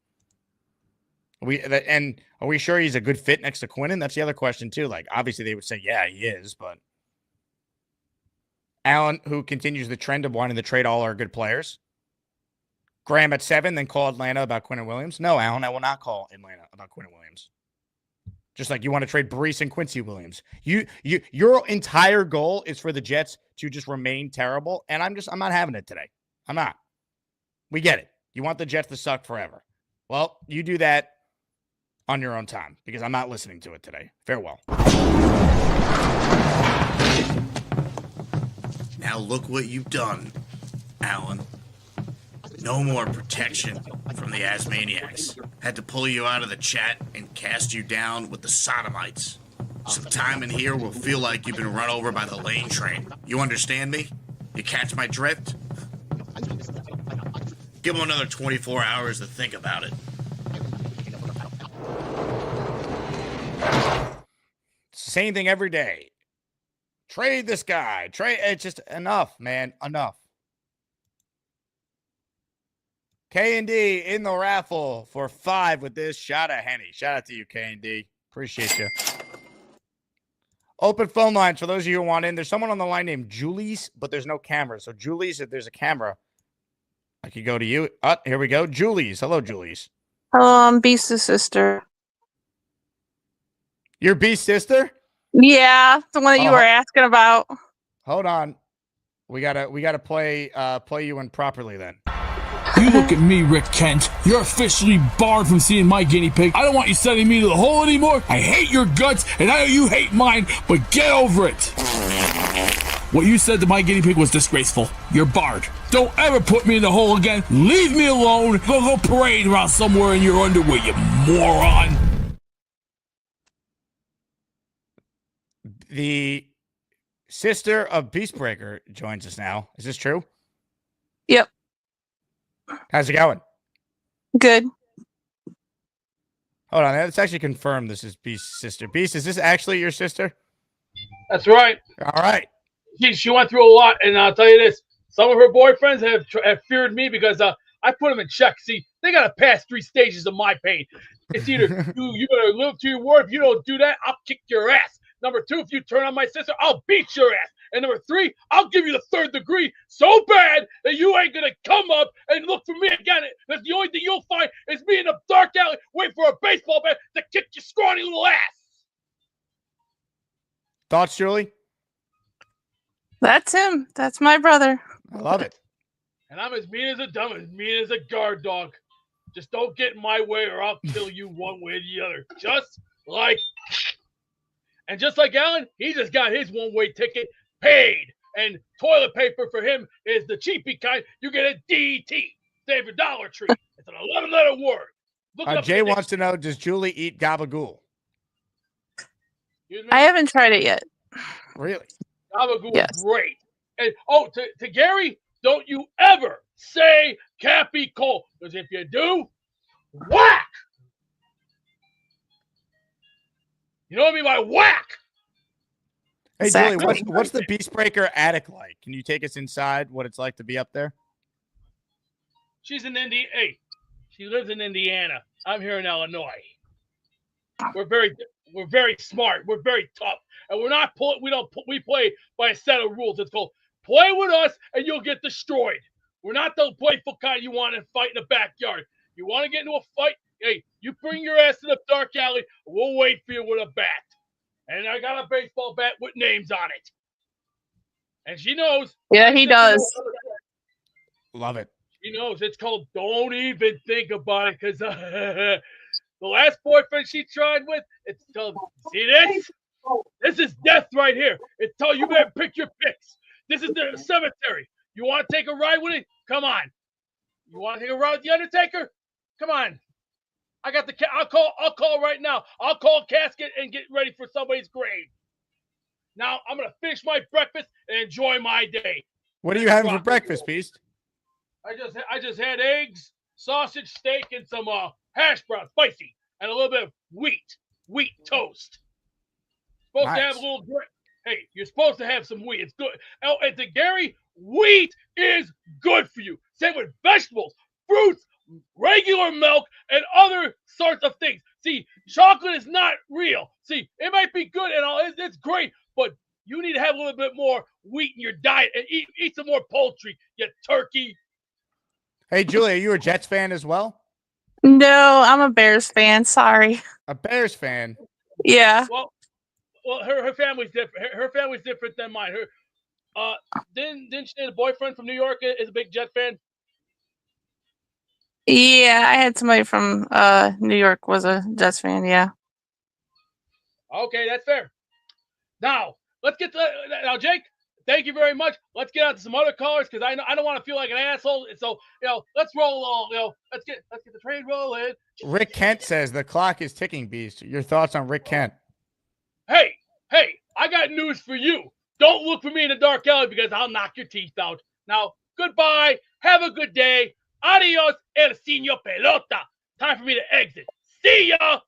Are we sure he's a good fit next to Quinnen? That's the other question, too. Like, obviously, they would say, yeah, he is, but Allen, who continues the trend of wanting to trade all our good players. Graham at 7, then call Atlanta about Quinnen Williams. No, Allen, I will not call Atlanta about Quinnen Williams. Just like you want to trade Brees and Quincy Williams. Your entire goal is for the Jets to just remain terrible, and I'm not having it today. I'm not. We get it. You want the Jets to suck forever. Well, you do that on your own time because I'm not listening to it today. Farewell. Now look what you've done, Alan. No more protection from the Asmaniacs. Had to pull you out of the chat and cast you down with the sodomites. Some time in here will feel like you've been run over by the lane train. You understand me? You catch my drift? Give them another 24 hours to think about it. Same thing every day. Trade this guy. It's just enough, man. Enough. K&D in the raffle for 5 with this shot of Henny. Shout out to you, K&D. Appreciate you. Open phone lines for those of you who want in. There's someone on the line named Julie's, but there's no camera. So Julie's, if there's a camera, I could go to you. Here we go. Julie's. Hello, Julie's. Hello, I'm Beast's sister. Your Beast's sister? Yeah, the one that you were asking about. Hold on. We gotta play you in properly then. You look at me, Rick Kent. You're officially barred from seeing my guinea pig. I don't want you sending me to the hole anymore. I hate your guts, and I know you hate mine, but get over it. What you said to my guinea pig was disgraceful. You're barred. Don't ever put me in the hole again. Leave me alone. Go parade around somewhere in your underwear, you moron. The sister of Beastbreaker joins us now. Is this true? Yep. How's it going? Good. Hold on. Let's actually confirm this is Beast's sister. Beast, is this actually your sister? That's right. All right. She went through a lot, and I'll tell you this. Some of her boyfriends have feared me because I put them in check. See, they got to pass 3 stages of my pain. It's either you better live to your word. If you don't do that, I'll kick your ass. Number 2, if you turn on my sister, I'll beat your ass. And number 3, I'll give you the 3rd degree so bad that you ain't going to come up and look for me again. That's the only thing you'll find is me in a dark alley waiting for a baseball bat to kick your scrawny little ass. Thoughts, Julie? That's him. That's my brother. I love it. And I'm as mean as a guard dog. Just don't get in my way or I'll kill you one way or the other. Just like Alan, he just got his one-way ticket paid. And toilet paper for him is the cheapy kind. You get a DT. Save your Dollar Tree. It's an 11-letter word. Jay wants to know, does Julie eat gabagool? I haven't tried it yet. Really? Gabagool is great. And to Gary, don't you ever say Cappy Cole. Because if you do, whack! You know what I mean by whack? Hey, exactly. Julie, what's the Beastbreaker attic like? Can you take us inside what it's like to be up there? She's in Indiana. Hey, she lives in Indiana. I'm here in Illinois. We're very smart. We're very tough. And we play by a set of rules. It's called play with us and you'll get destroyed. We're not the playful kind you want to fight in the backyard. You want to get into a fight? Hey, you bring your ass to the dark alley. We'll wait for you with a bat. And I got a baseball bat with names on it. And she knows. Yeah, he does. Love it. She knows. It's called Don't Even Think About It. Because the last boyfriend she tried with, it's called, see this? This is death right here. It's telling you better pick your picks. This is the cemetery. You want to take a ride with it? Come on. You want to take a ride with the Undertaker? Come on. I got the. I'll call right now. I'll call casket and get ready for somebody's grave. Now I'm gonna finish my breakfast and enjoy my day. What are you having for breakfast, Beast? I just had eggs, sausage, steak, and some hash brown, spicy, and a little bit of wheat toast. Supposed to have a little grit. Hey, you're supposed to have some wheat. It's good. Oh, and to Gary, wheat is good for you. Same with vegetables, fruits, regular milk, and other sorts of things. See, chocolate is not real. See, it might be good and all, it's great, but you need to have a little bit more wheat in your diet and eat some more poultry, you turkey. Hey, Julie, are you a Jets fan as well? No, I'm a Bears fan. Sorry. A Bears fan? Yeah. Well, her family's different. Her family's different than mine. Her didn't she have a boyfriend from New York is a big Jet fan? Yeah, I had somebody from New York was a Jets fan. Yeah. Okay, that's fair. Now let's get to Jake. Thank you very much. Let's get on to some other callers because I don't want to feel like an asshole. So let's roll along. Let's get the train rolling. Rick Kent says the clock is ticking, Beast. Your thoughts on Rick Kent? Hey, I got news for you. Don't look for me in the dark alley because I'll knock your teeth out. Now, goodbye. Have a good day. Adios, el señor pelota. Time for me to exit. See ya.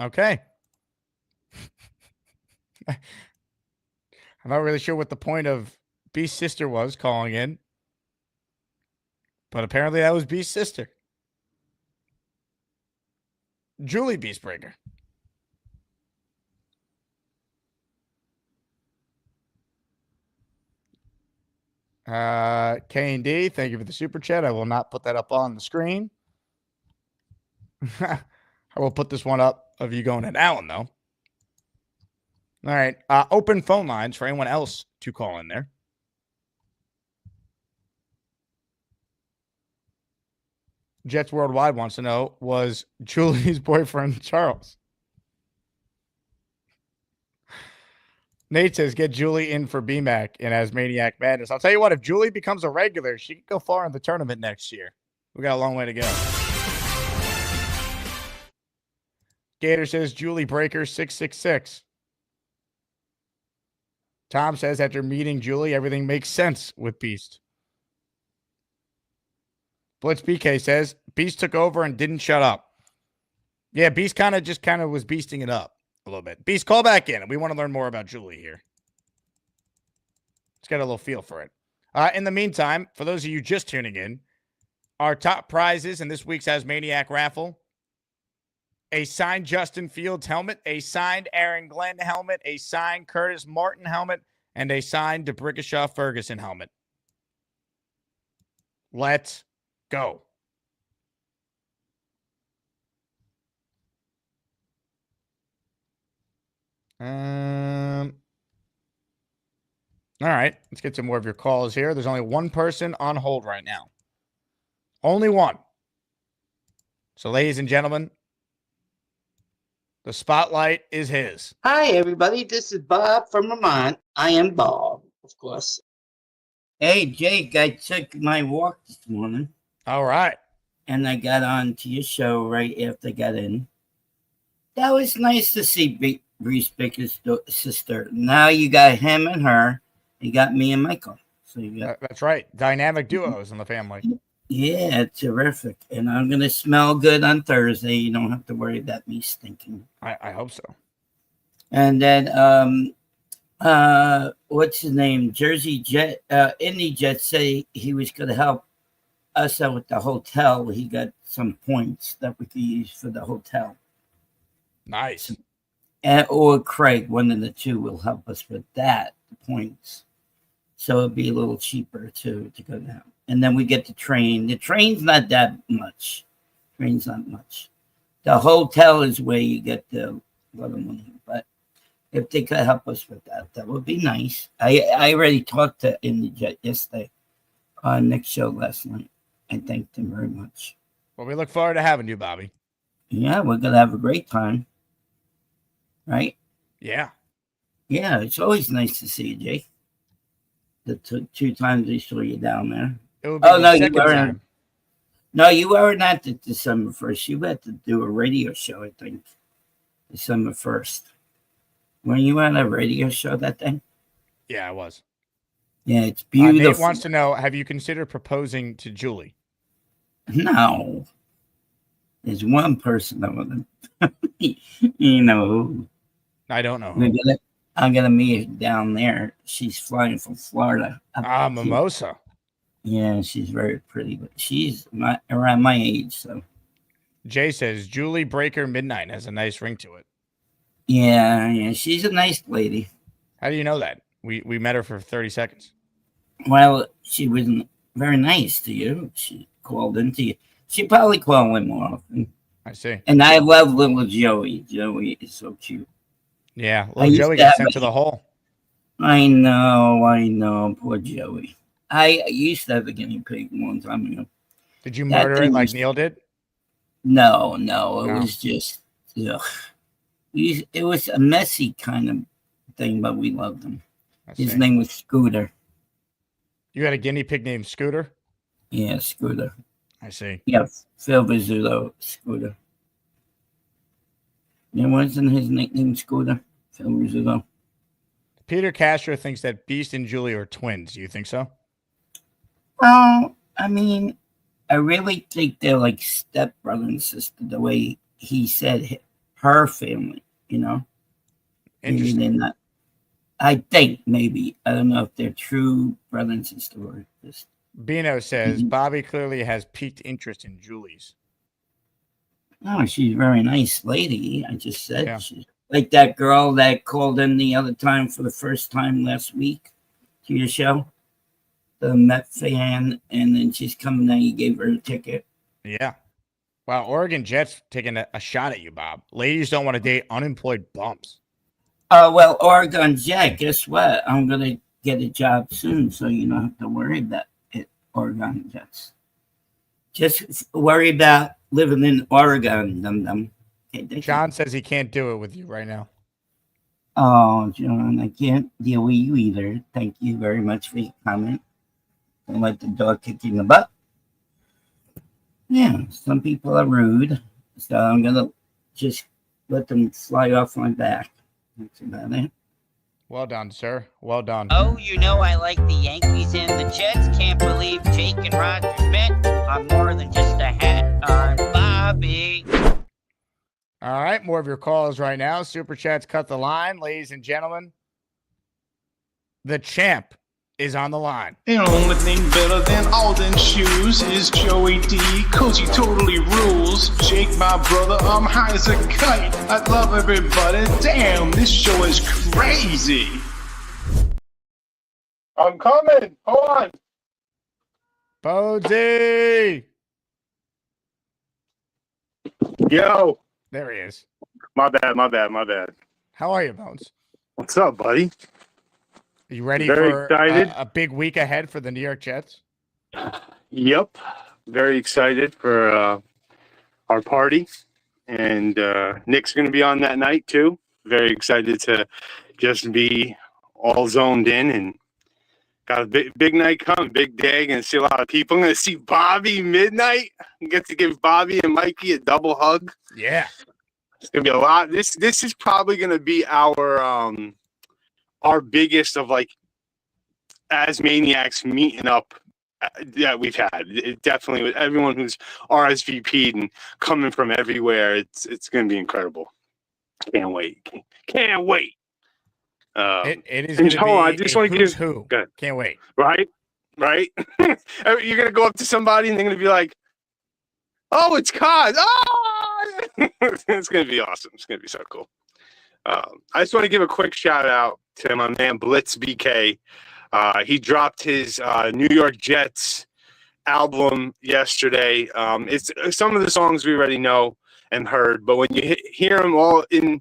Okay. I'm not really sure what the point of Beast's sister was calling in, but apparently that was Beast's sister. Julie Beastbreaker. K&D, thank you for the super chat. I will not put that up on the screen. I will put this one up of you going at Alan, though. All right. Open phone lines for anyone else to call in there. Jets Worldwide wants to know, was Julie's boyfriend Charles? Nate says, get Julie in for BMAC in Asmaniac Madness. I'll tell you what, if Julie becomes a regular, she could go far in the tournament next year. We got a long way to go. Gator says, Julie Breaker 666. Tom says, after meeting Julie, everything makes sense with Beast. Blitz BK says, Beast took over and didn't shut up. Yeah, Beast kind of was beasting it up a little bit. Beast, call back in. We want to learn more about Julie here. Let's get a little feel for it. In the meantime, for those of you just tuning in, our top prizes in this week's Asmaniac raffle: a signed Justin Fields helmet, a signed Aaron Glenn helmet, a signed Curtis Martin helmet, and a signed DeBrickashaw Ferguson helmet. Let's go. All right, let's get some more of your calls here. There's only one person on hold right now. Only one. So, ladies and gentlemen, the spotlight is his. Hi, everybody. This is Bob from Vermont. I am Bob, of course. Hey, Jake, I took my walk this morning. All right. And I got on to your show right after I got in. That was nice to see Beastbreaker's sister. Now you got him and her. You got me and Michael. So you got That's right. Dynamic duos in the family. Yeah, terrific. And I'm going to smell good on Thursday. You don't have to worry about me stinking. I hope so. And then, what's his name? Jersey Jet, Indy Jet say he was going to help us out with the hotel. He got some points that we could use for the hotel. Nice. Or Craig, one of the two will help us with that, the points. So it'd be a little cheaper to go down. And then we get the train. The train's not that much. Train's not much. The hotel is where you get the lot of money. But if they could help us with that, that would be nice. I already talked to Indy Jet yesterday on Nick's show last night. I thanked him very much. Well, we look forward to having you, Bobby. Yeah, we're going to have a great time. Right? Yeah. Yeah, it's always nice to see you, Jake. The two times I saw you down there. Oh, no, you weren't. No, you weren't at the December 1st. You had to do a radio show, I think. December 1st. Were you on a radio show that day? Yeah, I was. Yeah, it's beautiful. Nate wants to know, have you considered proposing to Julie? No. There's one person that would you know who. I don't know who. I'm gonna meet her down there. She's flying from Florida. Mimosa. Yeah, she's very pretty, but she's around my age. So Jay says Julie Breaker Midnight has a nice ring to it. Yeah, she's a nice lady. How do you know that? We met her for 30 seconds. Well, she wasn't very nice to you. She called into you. She probably called in more often. I see. And I love little Joey. Joey is so cute. Yeah, little Joey got sent to the hole. I know. Poor Joey. I used to have a guinea pig a long time ago. Did you murder it like Neil did? No. It was just, it was a messy kind of thing, but we loved him. His name was Scooter. You had a guinea pig named Scooter? Yeah, Scooter. I see. Yeah, Phil Rizzuto, Scooter. There wasn't his nickname Scooter, Phil Rizzuto. Peter Castro thinks that Beast and Julie are twins. Do you think so? Oh, I mean, I really think they're like stepbrother and sister, the way he said her family, you know? Interesting. Maybe they're not. I think maybe. I don't know if they're true brother and sister or just. Bino says Bobby clearly has piqued interest in Julie's. Oh, she's a very nice lady. I just said she's like that girl that called in the other time for the first time last week to your show. The Met fan, and then she's coming down. You gave her a ticket. Yeah. Wow, Oregon Jets taking a shot at you, Bob. Ladies don't want to date unemployed bumps. Oh, well, Oregon Jet, guess what? I'm going to get a job soon, so you don't have to worry about it, Oregon Jets. Just worry about living in Oregon, dum-dum. Okay, John says he can't do it with you right now. Oh, John, I can't deal with you either. Thank you very much for your comment. Don't let the dog kick you in the butt. Yeah, some people are rude, so I'm going to just let them fly off my back. That's about it. Well done, sir. Well done. Oh, you know I like the Yankees and the Jets. Can't believe Jake and Rogers met. I'm more than just a hat on Bobby. All right, more of your calls right now. Super Chats cut the line. Ladies and gentlemen, the champ is on the line. The only thing better than all them shoes is Joey D, cause he totally rules. Jake, my brother, I'm high as a kite. I love everybody. Damn, this show is crazy. I'm coming. Hold on. Bonesy. Yo. There he is. My bad. How are you, Bones? What's up, buddy? Are you ready Very for excited. A big week ahead for the New York Jets? Yep. Very excited for our party. And Nick's going to be on that night, too. Very excited to just be all zoned in and got a big night coming, big day. Going to see a lot of people. I'm going to see Bobby midnight. Get to give Bobby and Mikey a double hug. Yeah. It's going to be a lot. This is probably going to be our biggest of like Asmaniacs meeting up that we've had. It definitely with everyone who's RSVP'd and coming from everywhere. It's going to be incredible. Can't wait. It is going to be I just want to give who. Can't wait. Right. You're going to go up to somebody and they're going to be like, "Oh, it's Kaz." Oh! It's going to be awesome. It's going to be so cool. I just want to give a quick shout out to my man Blitz BK. He dropped his New York Jets album yesterday. It's some of the songs we already know and heard, but when you hear them all in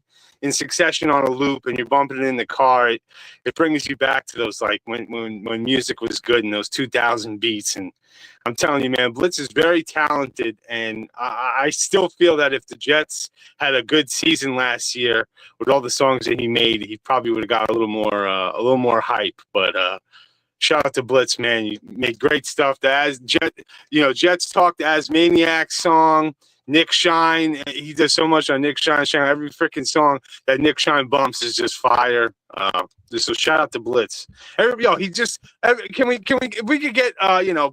succession on a loop and you're bumping it in the car, it brings you back to those like when music was good and those 2000 beats. And I'm telling you, man, Blitz is very talented, and I still feel that if the Jets had a good season last year with all the songs that he made, he probably would have got a little more hype. But shout out to Blitz, man. You made great stuff. Jets Talk, the Asmaniac song, Nick Shine. He does so much on Nick Shine. Every freaking song that Nick Shine bumps is just fire. So shout out to Blitz. Can we if we could get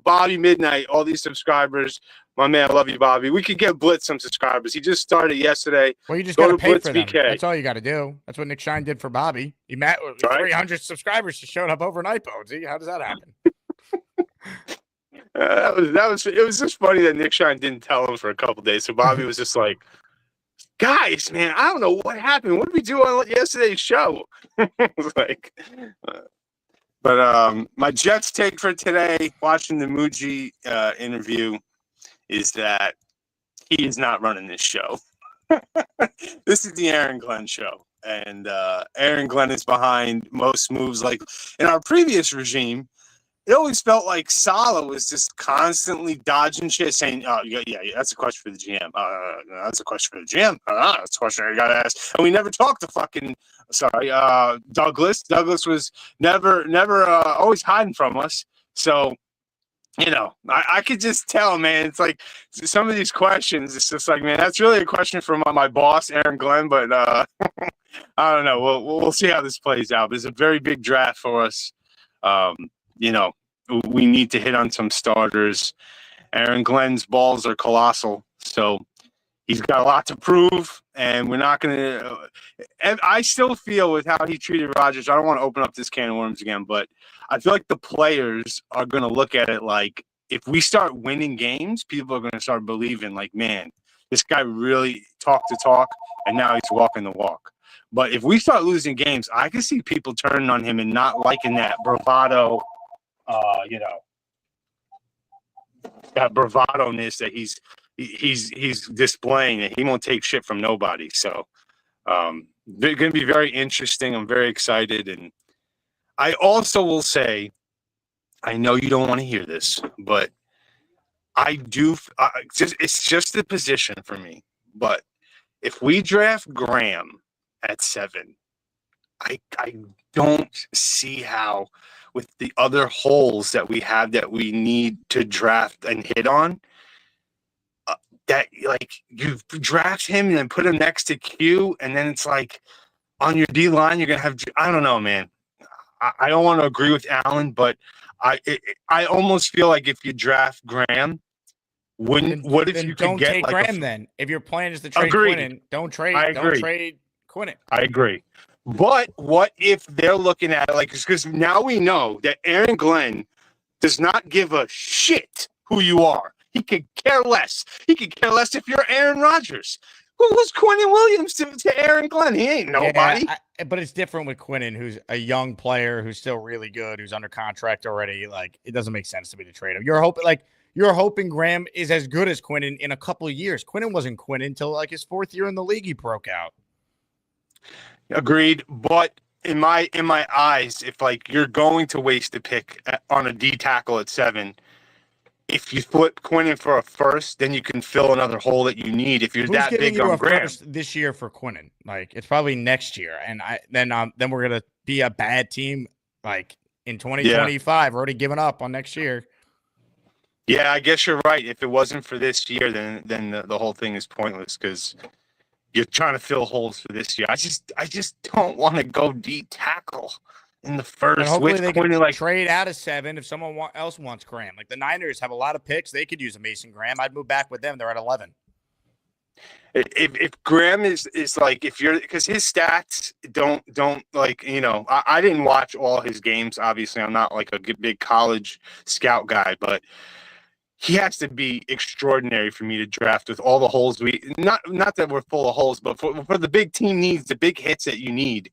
Bobby Midnight, all these subscribers. My man, I love you, Bobby. We could get Blitz some subscribers. He just started yesterday. Well, you just got to pay Blitz for them. BK. That's all you got to do. That's what Nick Shine did for Bobby. He met with 300 subscribers. Just showed up overnight, Bonesy. How does that happen? It was just funny that Nick Shine didn't tell him for a couple days. So Bobby was just like, "Guys, man, I don't know what happened. What did we do on yesterday's show?" But my Jets take for today, watching the Mougey interview, is that he is not running this show. This is the Aaron Glenn show. And Aaron Glenn is behind most moves. Like in our previous regime, it always felt like Salah was just constantly dodging shit, saying, "Oh, yeah, that's a question for the GM. That's a question for the GM. That's a question I gotta ask." And we never talked to fucking Douglas. Douglas was never always hiding from us. So, you know, I could just tell, man. It's like some of these questions. It's just like, man, that's really a question for my boss, Aaron Glenn. But I don't know. We'll see how this plays out. There's a very big draft for us. You know, we need to hit on some starters. Aaron Glenn's balls are colossal, so he's got a lot to prove, and we're not going to I still feel with how he treated Rodgers, I don't want to open up this can of worms again, but I feel like the players are going to look at it like if we start winning games, people are going to start believing like, man, this guy really talked the talk, and now he's walking the walk. But if we start losing games, I can see people turning on him and not liking that bravado, you know, that bravado-ness that he's displaying, that he won't take shit from nobody. So they're going to be very interesting. I'm very excited. And I also will say, I know you don't want to hear this, but I do. It's just the position for me. But if we draft Graham at 7, I don't see how, with the other holes that we have that we need to draft and hit on, that like you draft him and then put him next to Q, and then it's like on your D line you're gonna have, I don't know, man. I don't want to agree with Allen, but I almost feel like if you draft Graham, what if you don't could get take like Graham then? If your plan is to trade Quinnen, don't trade Quinnen. I agree. But what if they're looking at it like, because now we know that Aaron Glenn does not give a shit who you are. He could care less. He could care less if you're Aaron Rodgers. Who was Quinnen Williams to Aaron Glenn? He ain't nobody. Yeah, but it's different with Quinnen, who's a young player who's still really good, who's under contract already. Like, it doesn't make sense to me to trade him. You're hoping Graham is as good as Quinnen in a couple of years. Quinnen wasn't Quinnen until like his 4th year in the league. He broke out. Agreed, but in my eyes, if like you're going to waste a pick on a D tackle at 7, if you flip Quinnen for a first, then you can fill another hole that you need. If you're Who's that giving big you on a Graham first this year for Quinnen, like it's probably next year, and then we're gonna be a bad team like in 2025. We're already giving up on next year. Yeah, I guess you're right. If it wasn't for this year, then the whole thing is pointless because you're trying to fill holes for this year. I just don't want to go D tackle in the first. And hopefully they can like trade out of 7 if someone else wants Graham. Like the Niners have a lot of picks. They could use a Mason Graham. I'd move back with them. They're at 11. If Graham is like, if you're, because his stats don't like, you know, I didn't watch all his games. Obviously, I'm not like a big college scout guy, but he has to be extraordinary for me to draft with all the holes not that we're full of holes, but for the big team needs, the big hits that you need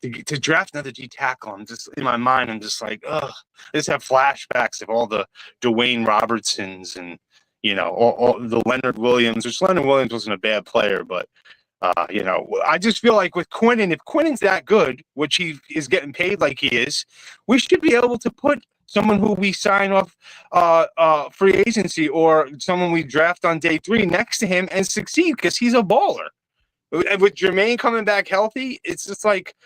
to draft another D tackle. I'm just in my mind, I'm just like, ugh, I just have flashbacks of all the Dwayne Robertsons and, you know, all the Leonard Williams, which Leonard Williams wasn't a bad player, but you know, I just feel like with Quinnen, if Quinnen's that good, which he is getting paid like he is, we should be able to put someone who we sign off free agency or someone we draft on day 3 next to him and succeed because he's a baller. And with Jermaine coming back healthy, it's just like,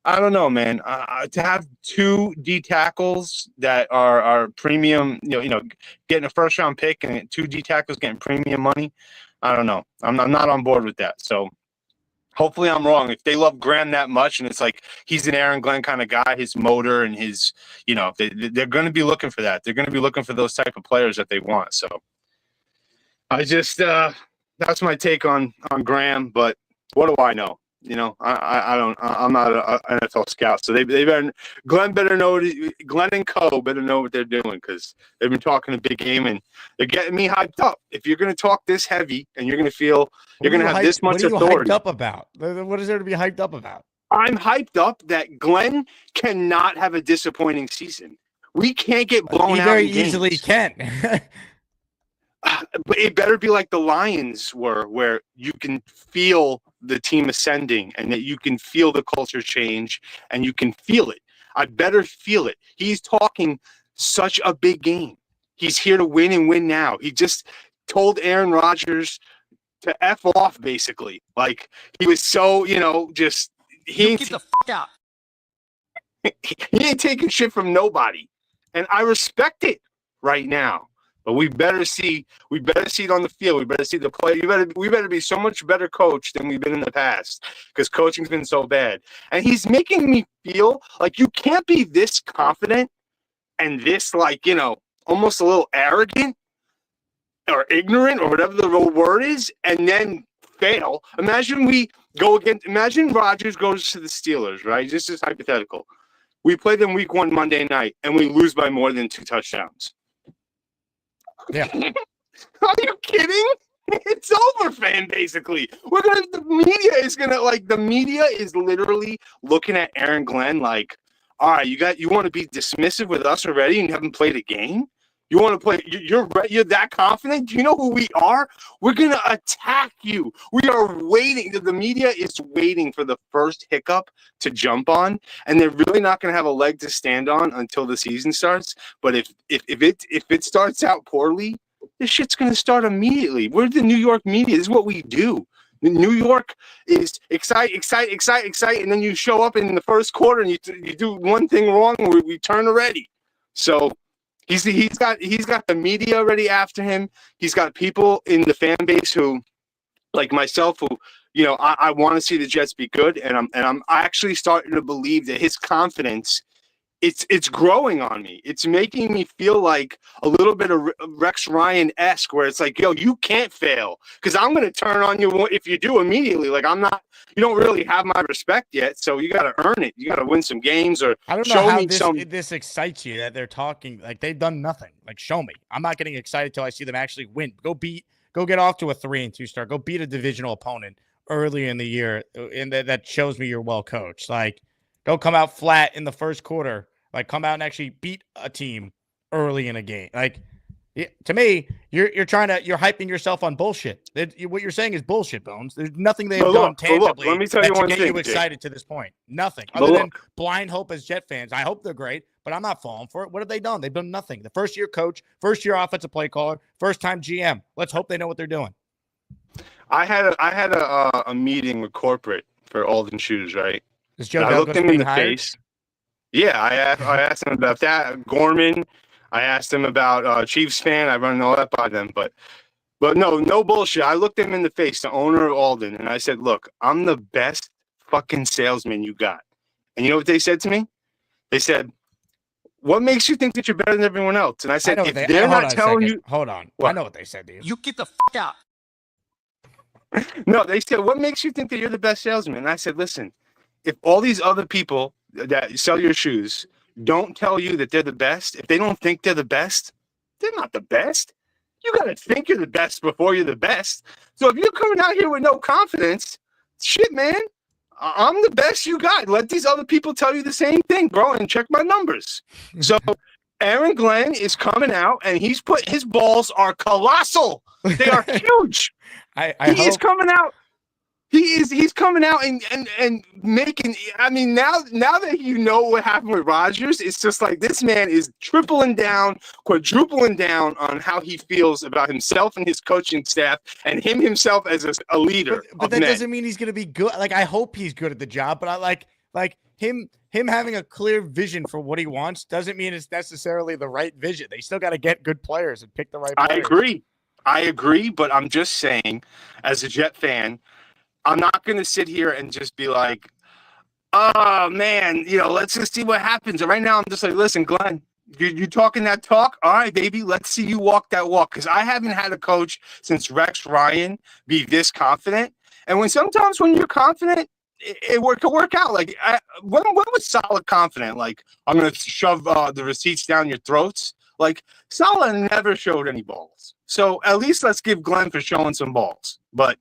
I don't know, man. To have 2 D tackles that are premium, you know, getting a first round pick and 2 D tackles getting premium money, I don't know. I'm not on board with that. So hopefully I'm wrong. If they love Graham that much and it's like he's an Aaron Glenn kind of guy, his motor and his, you know, they're going to be looking for that. They're going to be looking for those type of players that they want. So I just that's my take on Graham. But what do I know? You know, I'm not an NFL scout, so they better. Glenn and Co better know what they're doing because they've been talking a big game and they're getting me hyped up. If you're going to talk this heavy and you're going to feel you're going to have this much authority, what are you hyped up about? What is there to be hyped up about? I'm hyped up that Glenn cannot have a disappointing season. We can't get blown out. He very easily can. But it better be like the Lions were, where you can feel the team ascending and that you can feel the culture change and you can feel it. I better feel it. He's talking such a big game. He's here to win and win now. He just told Aaron Rodgers to F off, basically. Like, he was so, just... He Get the fuck out. He ain't taking shit from nobody. And I respect it right now. But we better see it on the field. We better see the play. We better be so much better coached than we've been in the past, because coaching's been so bad. And he's making me feel like you can't be this confident and this, almost a little arrogant or ignorant or whatever the real word is, and then fail. Imagine Rodgers goes to the Steelers, right? This is hypothetical. We play them week 1 Monday night and we lose by more than 2 touchdowns. Yeah. Are you kidding? It's over, fan, basically. The media is literally looking at Aaron Glenn like, all right, you want to be dismissive with us already and you haven't played a game? You want to play? You're that confident? Do you know who we are? We're gonna attack you. We are waiting. The media is waiting for the first hiccup to jump on, and they're really not gonna have a leg to stand on until the season starts. But if it starts out poorly, this shit's gonna start immediately. We're the New York media. This is what we do. New York is excite, and then you show up in the first quarter and you do one thing wrong, and we turn already. So. He's got the media already after him. He's got people in the fan base who, like myself, who I want to see the Jets be good, and I'm actually starting to believe that his confidence, it's growing on me. It's making me feel like a little bit of Rex Ryan-esque, where it's like, yo, you can't fail, because I'm going to turn on you if you do immediately. Like, you don't really have my respect yet, so you got to earn it. You got to win some games, or I don't know how this excites you that they're talking like they've done nothing. Like, show me. I'm not getting excited till I see them actually win. Go get off to a 3-2 start. Go beat a divisional opponent early in the year, and that shows me you're well coached. Like, don't come out flat in the first quarter. Like, come out and actually beat a team early in a game. Like, to me, you're hyping yourself on bullshit. What you're saying is bullshit, Bones. There's nothing they've done tangibly let me tell you one get thing, you excited to this point. Nothing other than blind hope as Jet fans. I hope they're great, but I'm not falling for it. What have they done? They've done nothing. The first year coach, first year offensive play caller, first time GM. Let's hope they know what they're doing. I had a meeting with corporate for Alden Shoes, right? Is Joe I looked him in the hired? face. Yeah, I asked him about that. Gorman, I asked him about Chiefs fan. I run all that by them, but no bullshit. I looked him in the face, the owner of Alden, and I said, "Look, I'm the best fucking salesman you got." And you know what they said to me? They said, "What makes you think that you're better than everyone else?" And I said, "If they're not telling you, hold on, what? I know what they said to you. You get the fuck out." No, they said, "What makes you think that you're the best salesman?" And I said, "Listen, if all these other people that sell your shoes don't tell you that they're the best, if they don't think they're the best, they're not the best. You got to think you're the best before you're the best. So if you're coming out here with no confidence, shit, man, I'm the best you got. Let these other people tell you the same thing, bro, and check my numbers." So Aaron Glenn is coming out, and his balls are colossal. They are huge. He's coming out. He's coming out and making. I mean, now that you know what happened with Rodgers, it's just like this man is tripling down, quadrupling down on how he feels about himself and his coaching staff and himself as a leader. But that doesn't mean he's going to be good. Like, I hope he's good at the job, but I like him having a clear vision for what he wants doesn't mean it's necessarily the right vision. They still got to get good players and pick the right players. I agree, but I'm just saying, as a Jet fan, I'm not going to sit here and just be like, "Oh, man, let's just see what happens." And right now, I'm just like, "Listen, Glenn, you talking that talk? All right, baby, let's see you walk that walk." Because I haven't had a coach since Rex Ryan be this confident. And sometimes when you're confident, it can work out. Like, when was Saleh confident? Like, I'm going to shove the receipts down your throats? Like, Saleh never showed any balls. So at least let's give Glenn for showing some balls. But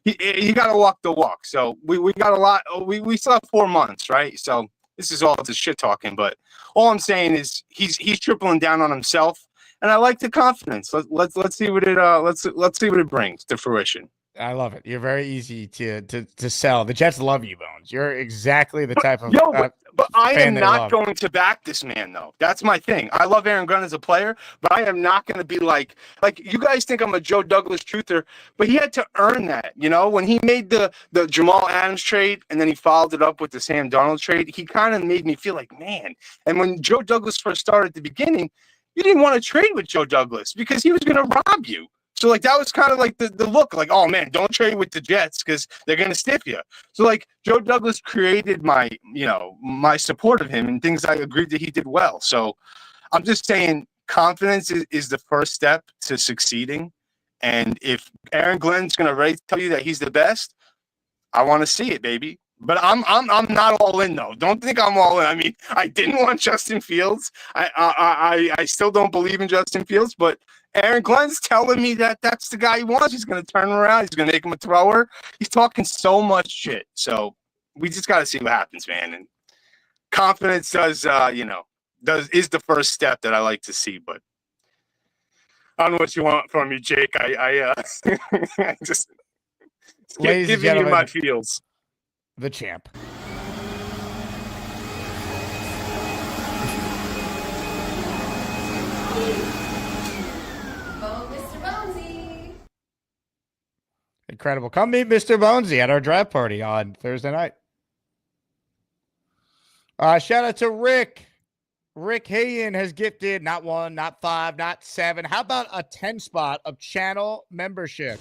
you got to walk the walk. So we got a lot. We still have 4 months, right? So this is all just shit talking. But all I'm saying is he's tripling down on himself, and I like the confidence. Let's see what it let's see what it brings to fruition. I love it. You're very easy to sell. The Jets love you, Bones. You're exactly the type of But I fan am they not love. going to back this man, though. That's my thing. I love Aaron Glenn as a player, but I am not going to be like you guys think I'm a Joe Douglas truther, but he had to earn that. You know, when he made the Jamal Adams trade and then he followed it up with the Sam Darnold trade, he kind of made me feel like, man. And when Joe Douglas first started at the beginning, you didn't want to trade with Joe Douglas because he was going to rob you. So, like, that was kind of like the look, like, oh, man, don't trade with the Jets because they're going to stiff you. So, like, Joe Douglas created my support of him and things I agreed that he did well. So, I'm just saying confidence is the first step to succeeding. And if Aaron Glenn's going to tell you that he's the best, I want to see it, baby. But I'm not all in, though. Don't think I'm all in. I mean, I didn't want Justin Fields. I still don't believe in Justin Fields, but Aaron Glenn's telling me that that's the guy he wants. He's going to turn him around. He's going to make him a thrower. He's talking so much shit. So we just got to see what happens, man. And confidence is the first step that I like to see. But I don't know what you want from me, Jake. I just giving you my feels. The champ. Mr. Bonesy. Incredible. Come meet Mr. Bonesy at our draft party on Thursday night. Shout out to Rick. Rick Hayen has gifted not 1, not 5, not 7. How about a 10 spot of channel membership?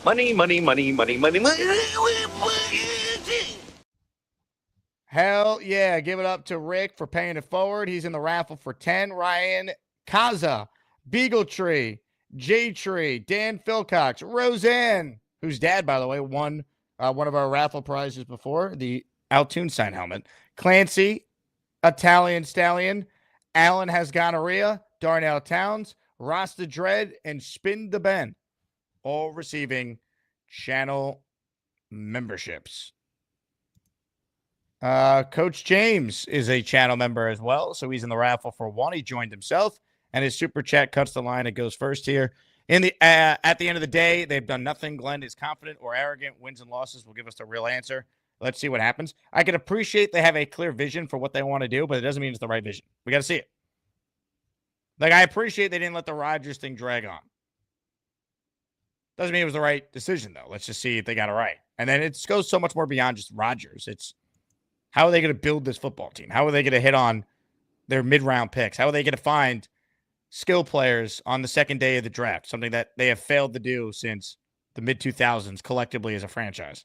Money. Hell yeah. Give it up to Rick for paying it forward. He's in the raffle for 10. Ryan Kaza, Beagle Tree, J Tree, Dan Philcox, Roseanne, whose dad, by the way, won one of our raffle prizes before, the Altoon sign helmet. Clancy, Italian Stallion, Alan has gonorrhea, Darnell Towns, Rasta Dread, and Spin the Ben, all receiving channel memberships. Coach James is a channel member as well, so he's in the raffle for 1. He joined himself, and his super chat cuts the line. It goes first here. At the end of the day, they've done nothing. Glenn is confident or arrogant. Wins and losses will give us the real answer. Let's see what happens. I can appreciate they have a clear vision for what they want to do, but it doesn't mean it's the right vision. We got to see it. Like, I appreciate they didn't let the Rodgers thing drag on. Doesn't mean it was the right decision, though. Let's just see if they got it right. And then it goes so much more beyond just Rodgers. It's how are they going to build this football team? How are they going to hit on their mid-round picks? How are they going to find skill players on the second day of the draft? Something that they have failed to do since the mid-2000s collectively as a franchise.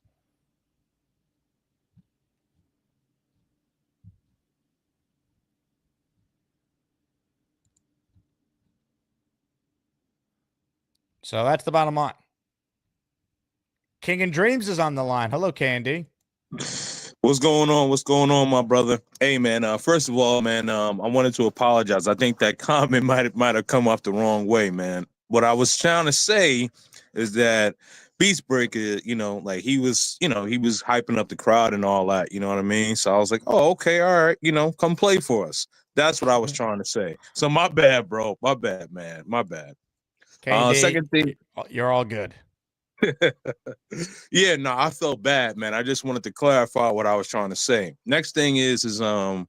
So that's the bottom line. King and Dreams is on the line. Hello, Candy. What's going on? What's going on, my brother? Hey, man. First of all, man, I wanted to apologize. I think that comment might have come off the wrong way, man. What I was trying to say is that Beastbreaker, he was hyping up the crowd and all that. You know what I mean? So I was like, oh, okay, all right. Come play for us. That's what I was trying to say. So my bad, bro. My bad, man. My bad. Candy, second thing, you're all good. Yeah, no, I felt bad, man. I just wanted to clarify what I was trying to say. Next thing is I'm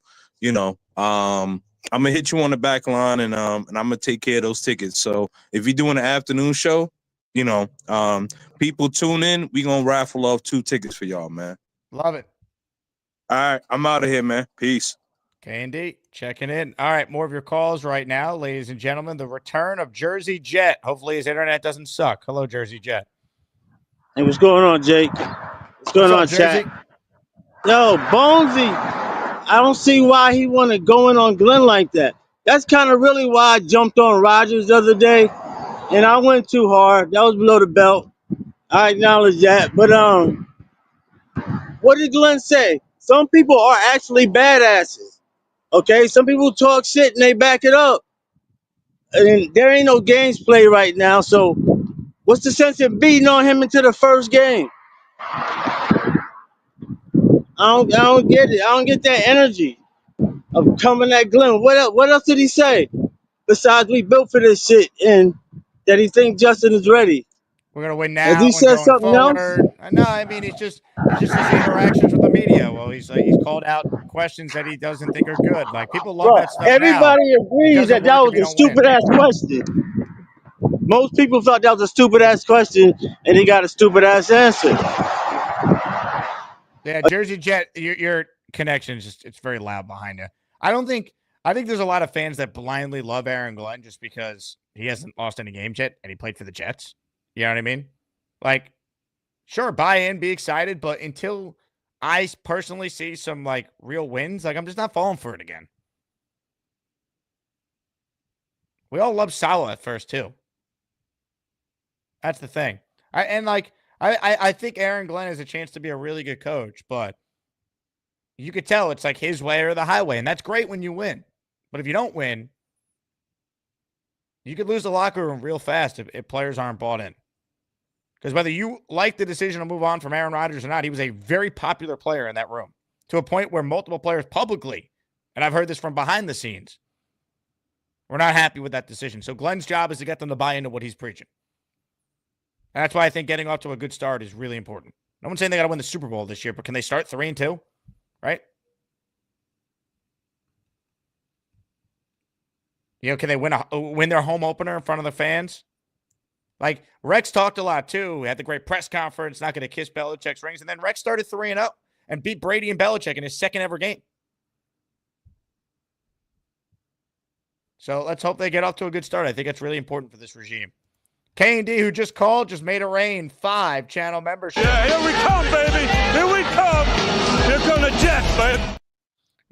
gonna hit you on the back line and I'm gonna take care of those tickets. So if you're doing an afternoon show, people tune in. We gonna raffle off 2 tickets for y'all, man. Love it. All right, I'm out of here, man. Peace. Candy, checking in. All right, more of your calls right now, ladies and gentlemen. The return of Jersey Jet. Hopefully his internet doesn't suck. Hello, Jersey Jet. Hey, what's going on, Jake? What's going on, chat? Yo, Bonesy, I don't see why he want to go in on Glenn like that. That's kind of really why I jumped on Rodgers the other day, and I went too hard. That was below the belt. I acknowledge that. But what did Glenn say? Some people are actually badasses. Okay, some people talk shit and they back it up. And there ain't no games played right now, so what's the sense in beating on him into the first game? I don't get it. I don't get that energy of coming at Glenn. What else did he say? besides we built for this shit and that he think Justin is ready? We're gonna win Has now he and said going something else? forward. No, I mean it's just his interactions with the media. Well, he's called out questions that he doesn't think are good. Like people love Bro, that stuff now. everybody It agrees doesn't that that work if was you a don't win. stupid ass question. Most people thought that was a stupid ass question, and he got a stupid ass answer. Yeah, Jersey Jet, your connection is just it's very loud behind you. I think there's a lot of fans that blindly love Aaron Glenn just because he hasn't lost any games yet and he played for the Jets. You know what I mean? Like, sure, buy in, be excited, but until I personally see some like real wins, like I'm just not falling for it again. We all love Salah at first too. That's the thing. I think Aaron Glenn has a chance to be a really good coach, but you could tell it's like his way or the highway, and that's great when you win. But if you don't win, you could lose the locker room real fast if players aren't bought in. Because whether you like the decision to move on from Aaron Rodgers or not, he was a very popular player in that room to a point where multiple players publicly, and I've heard this from behind the scenes, were not happy with that decision. So Glenn's job is to get them to buy into what he's preaching. And that's why I think getting off to a good start is really important. No one's saying they got to win the Super Bowl this year, but can they start 3-2? Right? You know, can they win their home opener in front of the fans? Like, Rex talked a lot, too. He had the great press conference, not going to kiss Belichick's rings. And then Rex started 3-0 and beat Brady and Belichick in his second ever game. So let's hope they get off to a good start. I think that's really important for this regime. K&D, who just called, just made it rain. 5-channel membership. Yeah, here we come, baby. Here we come. Here come the Jets, baby.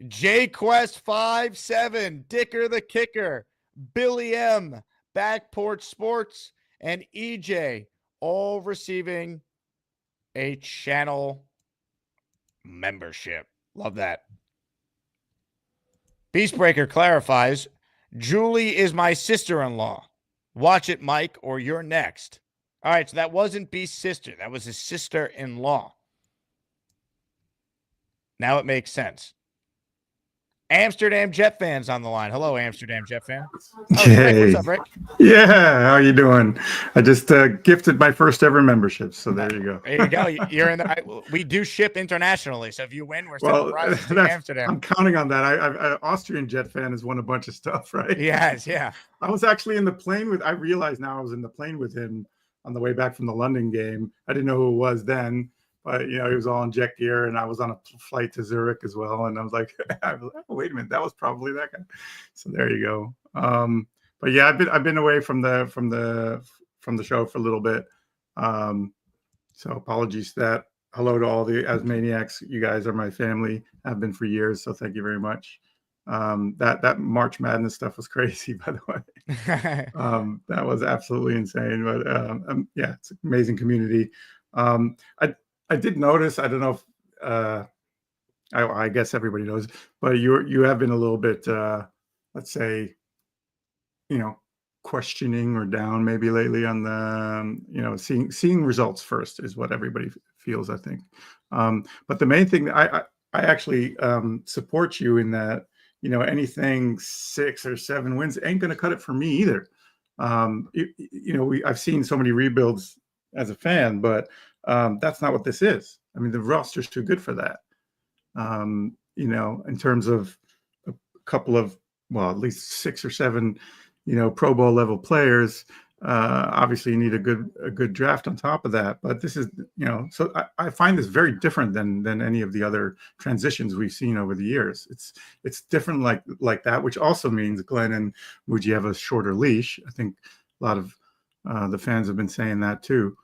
J-Quest 57, Dicker the Kicker, Billy M, Backporch Sports, and EJ, all receiving a channel membership. Love that. Beastbreaker clarifies, Julie is my sister-in-law. Watch it, Mike, or you're next. All right, so that wasn't Beast's sister. That was his sister-in-law. Now it makes sense. Amsterdam Jet fans on the line. Hello, Amsterdam Jet fan. Oh, Rick, what's up, Rick? Yeah, how you doing? I just gifted my first ever membership, so there you go. There you go. You're in the. We do ship internationally, so if you win, we're still to Amsterdam. I'm counting on that. I Austrian Jet fan has won a bunch of stuff, right? Yes, yeah. I was actually in the plane with. I realized now I was in the plane with him on the way back from the London game. I didn't know who it was then. But, you know, he was all in jet gear, and I was on a flight to Zurich as well. And I was like, oh, wait a minute, that was probably that guy. So there you go. But yeah, I've been away from the show for a little bit. So apologies for that. Hello to all the Asmaniacs. You guys are my family. Have been for years. So thank you very much. That March Madness stuff was crazy, by the way. That was absolutely insane. But yeah, it's an amazing community. I did notice, I don't know if I guess everybody knows, but you have been a little bit let's say, you know, questioning or down maybe lately on the you know, seeing results first is what everybody feels, I think. But the main thing I actually support you in that, you know, anything 6 or 7 wins ain't going to cut it for me either. You know, I've seen so many rebuilds as a fan, but that's not what this is. I mean, the roster's too good for that. You know, in terms of a couple of, well, at least 6 or 7, you know, Pro Bowl level players. Obviously, you need a good draft on top of that. But this is, you know, so I find this very different than any of the other transitions we've seen over the years. It's different like that, which also means Glenn and Mougey have a shorter leash. I think a lot of the fans have been saying that too.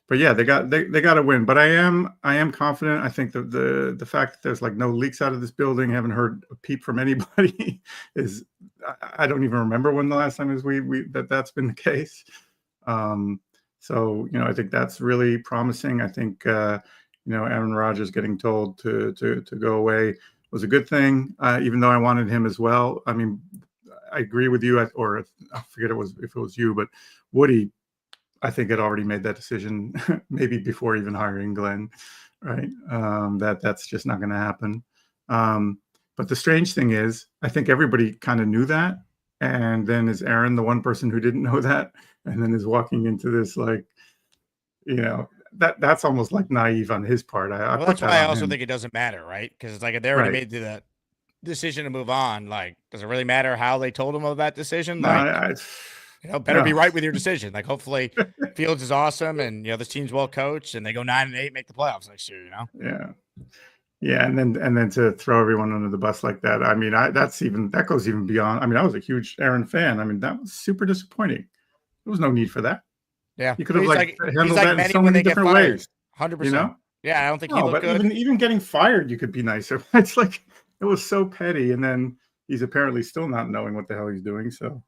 But yeah, they got to win. But I am confident. I think the fact that there's like no leaks out of this building, haven't heard a peep from anybody, is I don't even remember when the last time is that's been the case. So you know, I think that's really promising. I think you know, Aaron Rodgers getting told to go away was a good thing, even though I wanted him as well. I mean, I agree with you, or I forget if it was you, but Woody, I think had already made that decision maybe before even hiring Glenn, right? That's just not going to happen. But the strange thing is, I think everybody kind of knew that, And then is Aaron the one person who didn't know that, and then is walking into this like, that's almost like naive on his part. I Well, put that's that why I on also him. think it doesn't matter, right? Because it's like they already Right. made the decision to move on. Like, does it really matter how they told him of that decision? No, Like, better be no. right with your decision. Like, hopefully, Fields is awesome, and this team's well coached, and they go 9-8, make the playoffs next year. Yeah, and then to throw everyone under the bus like that. I mean, that goes even beyond. I mean, I was a huge Aaron fan. I mean, that was super disappointing. There was no need for that. Yeah, You could But have handled that in so when many they get different fired. ways. 100%. Yeah, I don't think he No, looked but good. even getting fired, you could be nicer. It's like it was so petty, and then he's apparently still not knowing what the hell he's doing. So,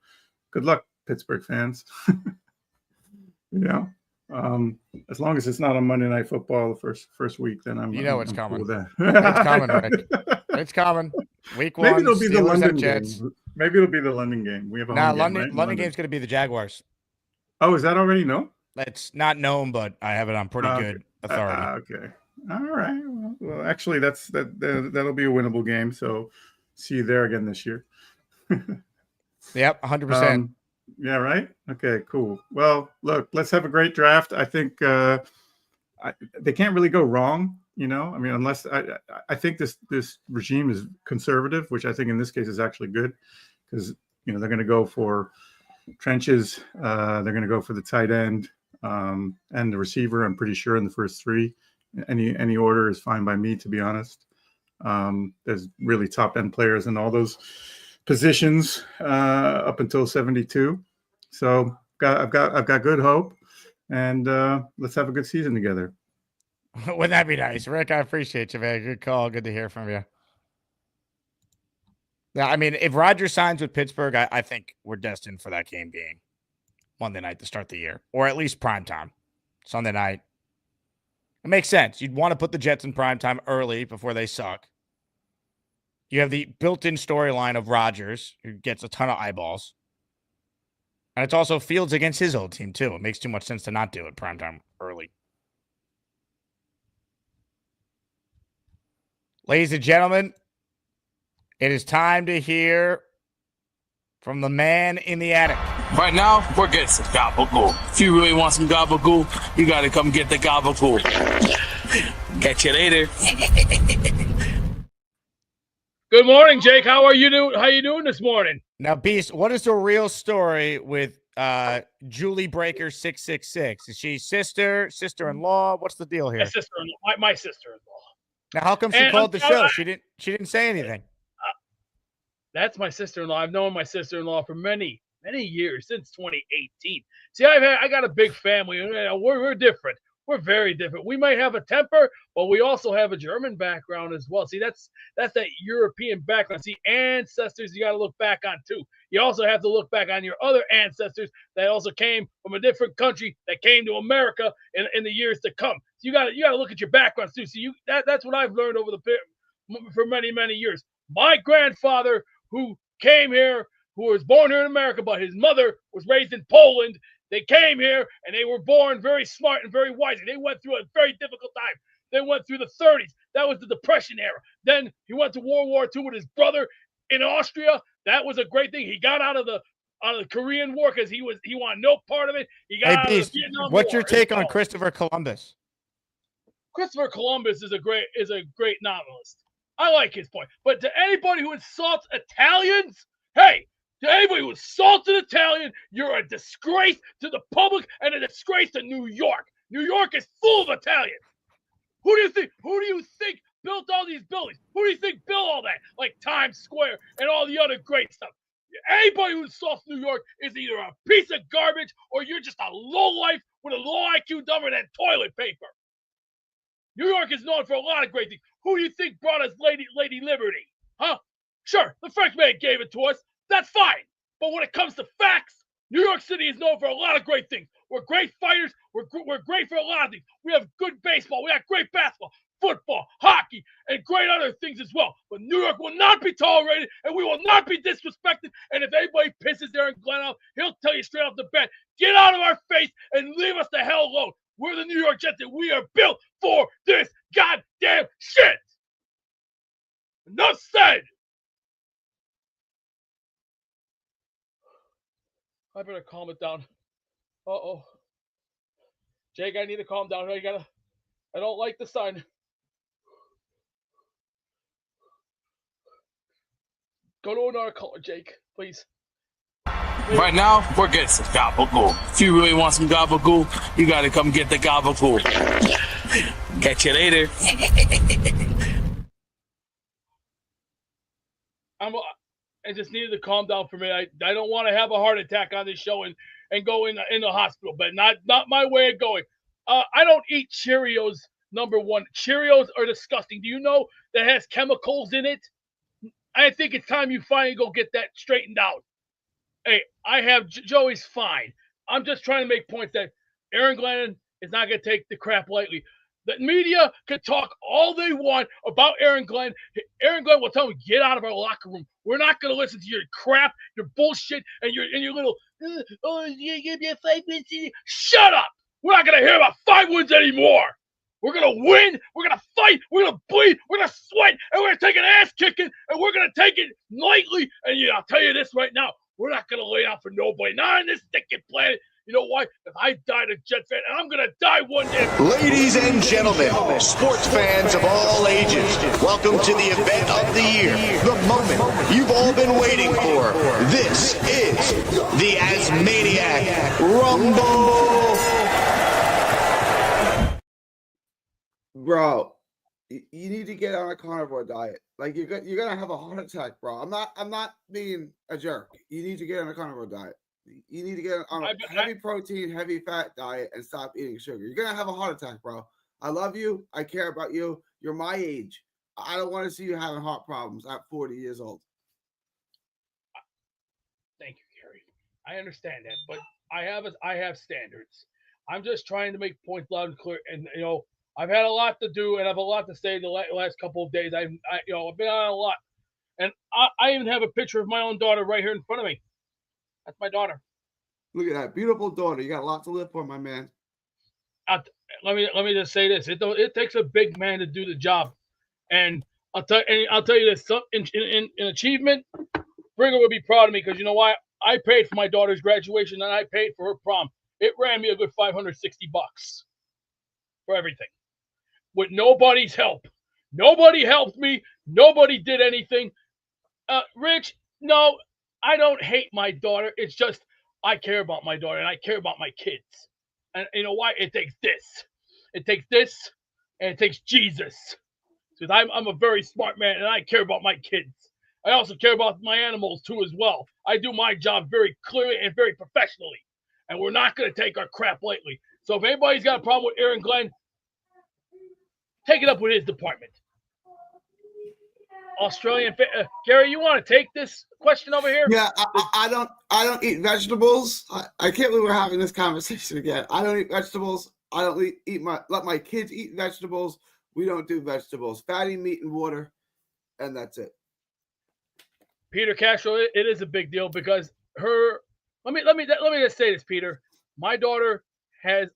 good luck, Pittsburgh fans. As long as it's not on Monday Night Football the first week, then I'm it's I'm coming. cool with that. It's coming, Rick. It's coming. Week 1. Maybe it'll be the Steelers London at Jets. game. Maybe it'll be the London game. We have a home game, right? London game's going to be the Jaguars. Oh, is that already known? That's not known, but I have it on pretty good authority. Okay. All right. Well, actually, that'll be a winnable game. So, see you there again this year. Yep, 100%. Yeah, right? Okay, cool. Well, look, let's have a great draft. I think they can't really go wrong, I mean, unless I think this regime is conservative, which I think in this case is actually good because, they're going to go for trenches. They're going to go for the tight end and the receiver, I'm pretty sure, in the first 3. Any order is fine by me, to be honest. There's really top end players in all those positions up until 72. So I've got good hope, and let's have a good season together. Wouldn't that be nice, Rick? I appreciate you, man. Good call. Good to hear from you. Yeah, I mean, if Rodgers signs with Pittsburgh, I think we're destined for that game being Monday night to start the year, or at least primetime, Sunday night. It makes sense. You'd want to put the Jets in primetime early before they suck. You have the built-in storyline of Rodgers, who gets a ton of eyeballs. And it's also Fields against his old team, too. It makes too much sense to not do it primetime early. Ladies and gentlemen, it is time to hear from the man in the attic. Right now, we're getting some gabagool. If you really want some gabagool, you gotta come get the gabagool. Catch you later. Good morning, Jake. How are you doing? How you doing this morning? Now, Beast, what is the real story with Julie Breaker 666? Is she sister-in-law? What's the deal here? My sister-in-law. Now, how come she called the show? She didn't say anything. That's my sister-in-law. I've known my sister-in-law for many years, since 2018. See, I got a big family. We're different. We're very different. We might have a temper, but we also have a German background as well. See, that's that European background. See, ancestors you got to look back on too. You also have to look back on your other ancestors that also came from a different country that came to America in the years to come. So you got to look at your backgrounds too. See, that's what I've learned for many years. My grandfather, who came here, who was born here in America, but his mother was raised in Poland. They came here and they were born very smart and very wise. They went through a very difficult time. They went through the 30s. That was the Depression era. Then he went to World War II with his brother in Austria. That was a great thing. He got out of the Korean War because he wanted no part of it. He got out of the Vietnam what's War. your take on Christopher Columbus? Christopher Columbus is a great novelist. I like his point. But to anybody who insults Italians, hey, to anybody who insults an Italian, you're a disgrace to the public and a disgrace to New York. New York is full of Italians. Who do you think built all these buildings? Who do you think built all that? Like Times Square and all the other great stuff. Anybody who insults New York is either a piece of garbage or you're just a lowlife with a low IQ dumber than toilet paper. New York is known for a lot of great things. Who do you think brought us Lady Liberty? Huh? Sure, the Frenchman gave it to us. That's fine. But when it comes to facts, New York City is known for a lot of great things. We're great fighters. We're great for a lot of things. We have good baseball. We have great basketball, football, hockey, and great other things as well. But New York will not be tolerated, and we will not be disrespected. And if anybody pisses Darren Glenn off, he'll tell you straight off the bat, get out of our face and leave us the hell alone. We're the New York Jets, and we are built for this goddamn shit. Enough said. I better calm it down. Uh-oh. Jake, I need to calm down. I don't like the sun. Go to another color, Jake, please. Right now, we're getting some gabagool. If you really want some gabagool, you gotta come get the gabagool. Catch you later. I just needed to calm down for a minute. I don't want to have a heart attack on this show and go in the hospital, but not my way of going. I don't eat Cheerios, number one. Cheerios are disgusting. Do you know that has chemicals in it? I think it's time you finally go get that straightened out. Hey, I have Joey's fine. I'm just trying to make points that Aaron Glenn is not going to take the crap lightly. The media can talk all they want about Aaron Glenn. Aaron Glenn will tell me, get out of our locker room. We're not going to listen to your crap, your bullshit, and your little, you give me a 5 wins. Shut up. We're not going to hear about 5 wins anymore. We're going to win. We're going to fight. We're going to bleed. We're going to sweat. And we're going to take an ass kicking. And we're going to take it lightly. And I'll tell you this right now. We're not going to lay out for nobody. Not on this stinking planet. You know why? Because I died a Jets fan, and I'm going to die one day. Ladies and gentlemen, sports fans of all ages, welcome to the event of the year, the moment you've all been waiting for. This is the Asmaniac Rumble. Bro, you need to get on a carnivore diet. Like you're gonna have a heart attack, bro. I'm not being a jerk. You need to get on a carnivore diet. You need to get on a heavy protein, heavy fat diet and stop eating sugar. You're gonna have a heart attack, bro. I love you. I care about you. You're my age. I don't want to see you having heart problems at 40 years old. Thank you, Gary. I understand that, but I have standards. I'm just trying to make points loud and clear, and I've had a lot to do, and I have a lot to say the last couple of days. I've been on a lot, and I even have a picture of my own daughter right here in front of me. That's my daughter. Look at that beautiful daughter. You got a lot to live for, my man. Let me just say this: it takes a big man to do the job, and I'll tell you this: in achievement, Bringer would be proud of me because you know why? I paid for my daughter's graduation and I paid for her prom. It ran me a good $560 for everything, with nobody's help. Nobody helped me. Nobody did anything. Rich, no, I don't hate my daughter. It's just I care about my daughter and I care about my kids. And you know why? It takes this. It takes this, and it takes Jesus. Because I'm a very smart man, and I care about my kids. I also care about my animals, too, as well. I do my job very clearly and very professionally. And we're not going to take our crap lightly. So if anybody's got a problem with Aaron Glenn, take it up with his department. Australian Gary, you want to take this question over here? Yeah, I don't eat vegetables. I can't believe we're having this conversation again. I don't eat vegetables. I don't let my kids eat vegetables. We don't do vegetables. Fatty meat and water, and that's it. Peter Castro, it is a big deal because let me just say this, Peter. My daughter has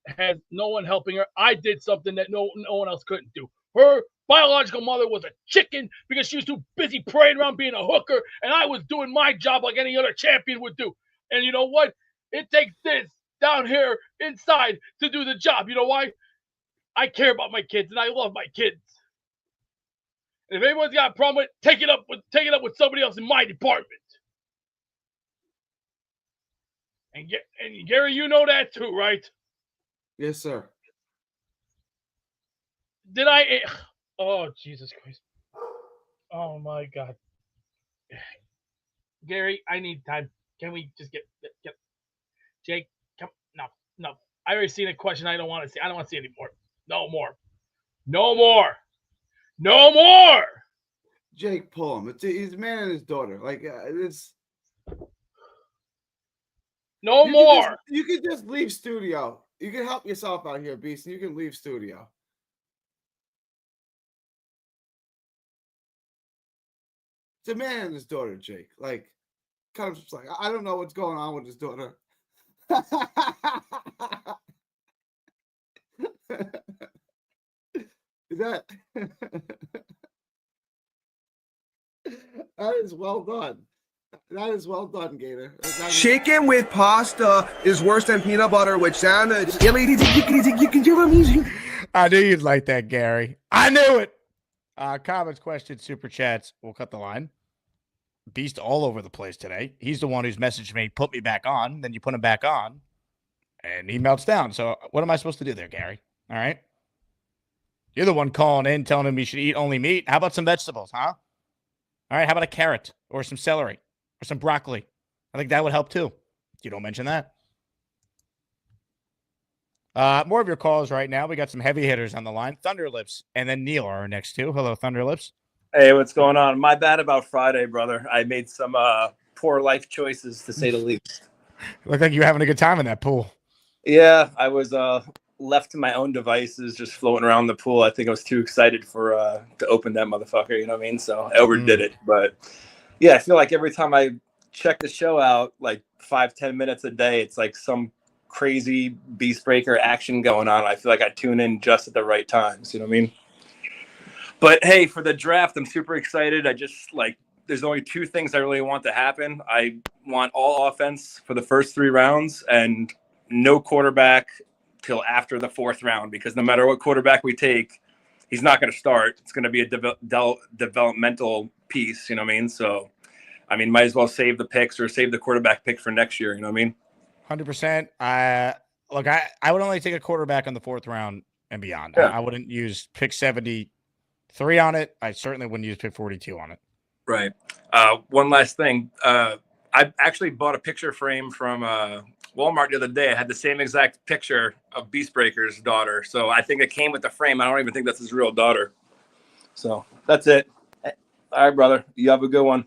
no one helping her. I did something that no one else couldn't do. Her biological mother was a chicken because she was too busy praying around being a hooker, and I was doing my job like any other champion would do. And you know what? It takes this down here inside to do the job. You know why? I care about my kids and I love my kids. And if anyone's got a problem with it, take it up with somebody else in my department. And Gary, you know that too, right? Yes, sir. Did I? Oh, Jesus Christ. Oh, my God. Gary, I need time. Can we just get Jake, come. No. I already seen a question I don't want to see. I don't want to see anymore. No more. Jake, pull him. He's a man and his daughter. Like, it's... No more. You can just leave studio. You can help yourself out here, Beast. You can leave studio. It's a man and his daughter, Jake. Like, kind of like, I don't know what's going on with his daughter. That is well done. That is well done, Gator. Chicken with pasta is worse than peanut butter with sandwich. I knew you'd like that, Gary. I knew it. Comments, questions, super chats. We'll cut the line. Beast all over the place today. He's the one who's messaged me, put me back on. Then you put him back on, and he melts down. So what am I supposed to do there, Gary? All right. You're the one calling in, telling him he should eat only meat. How about some vegetables, huh? All right. How about a carrot or some celery or some broccoli? I think that would help too. You don't mention that. More of your calls right now. We got some heavy hitters on the line. Thunderlips and then Neil are our next two. Hello, Thunderlips. Hey, what's going on? My bad about Friday, brother. I made some poor life choices, to say the least. Look like you're having a good time in that pool. Yeah, I was left to my own devices, just floating around the pool. I think I was too excited to open that motherfucker. You know what I mean? So I overdid it. But yeah, I feel like every time I check the show out, like 5-10 minutes a day, it's like some crazy Beastbreaker action going on. I feel like I tune in just at the right times. You know what I mean? But hey, for the draft, I'm super excited. I just there's only two things I really want to happen. I want all offense for the first 3 rounds and no quarterback till after the 4th round, because no matter what quarterback we take, he's not going to start. It's going to be a developmental piece. You know what I mean? So, I mean, might as well save the picks or save the quarterback pick for next year. You know what I mean? 100%. Look, I would only take a quarterback on the 4th round and beyond. Yeah. I wouldn't use pick 73 on it. I certainly wouldn't use pick 42 on it. Right. One last thing. I actually bought a picture frame from Walmart the other day. I had the same exact picture of Beastbreaker's daughter. So I think it came with the frame. I don't even think that's his real daughter. So that's it. All right, brother. You have a good one.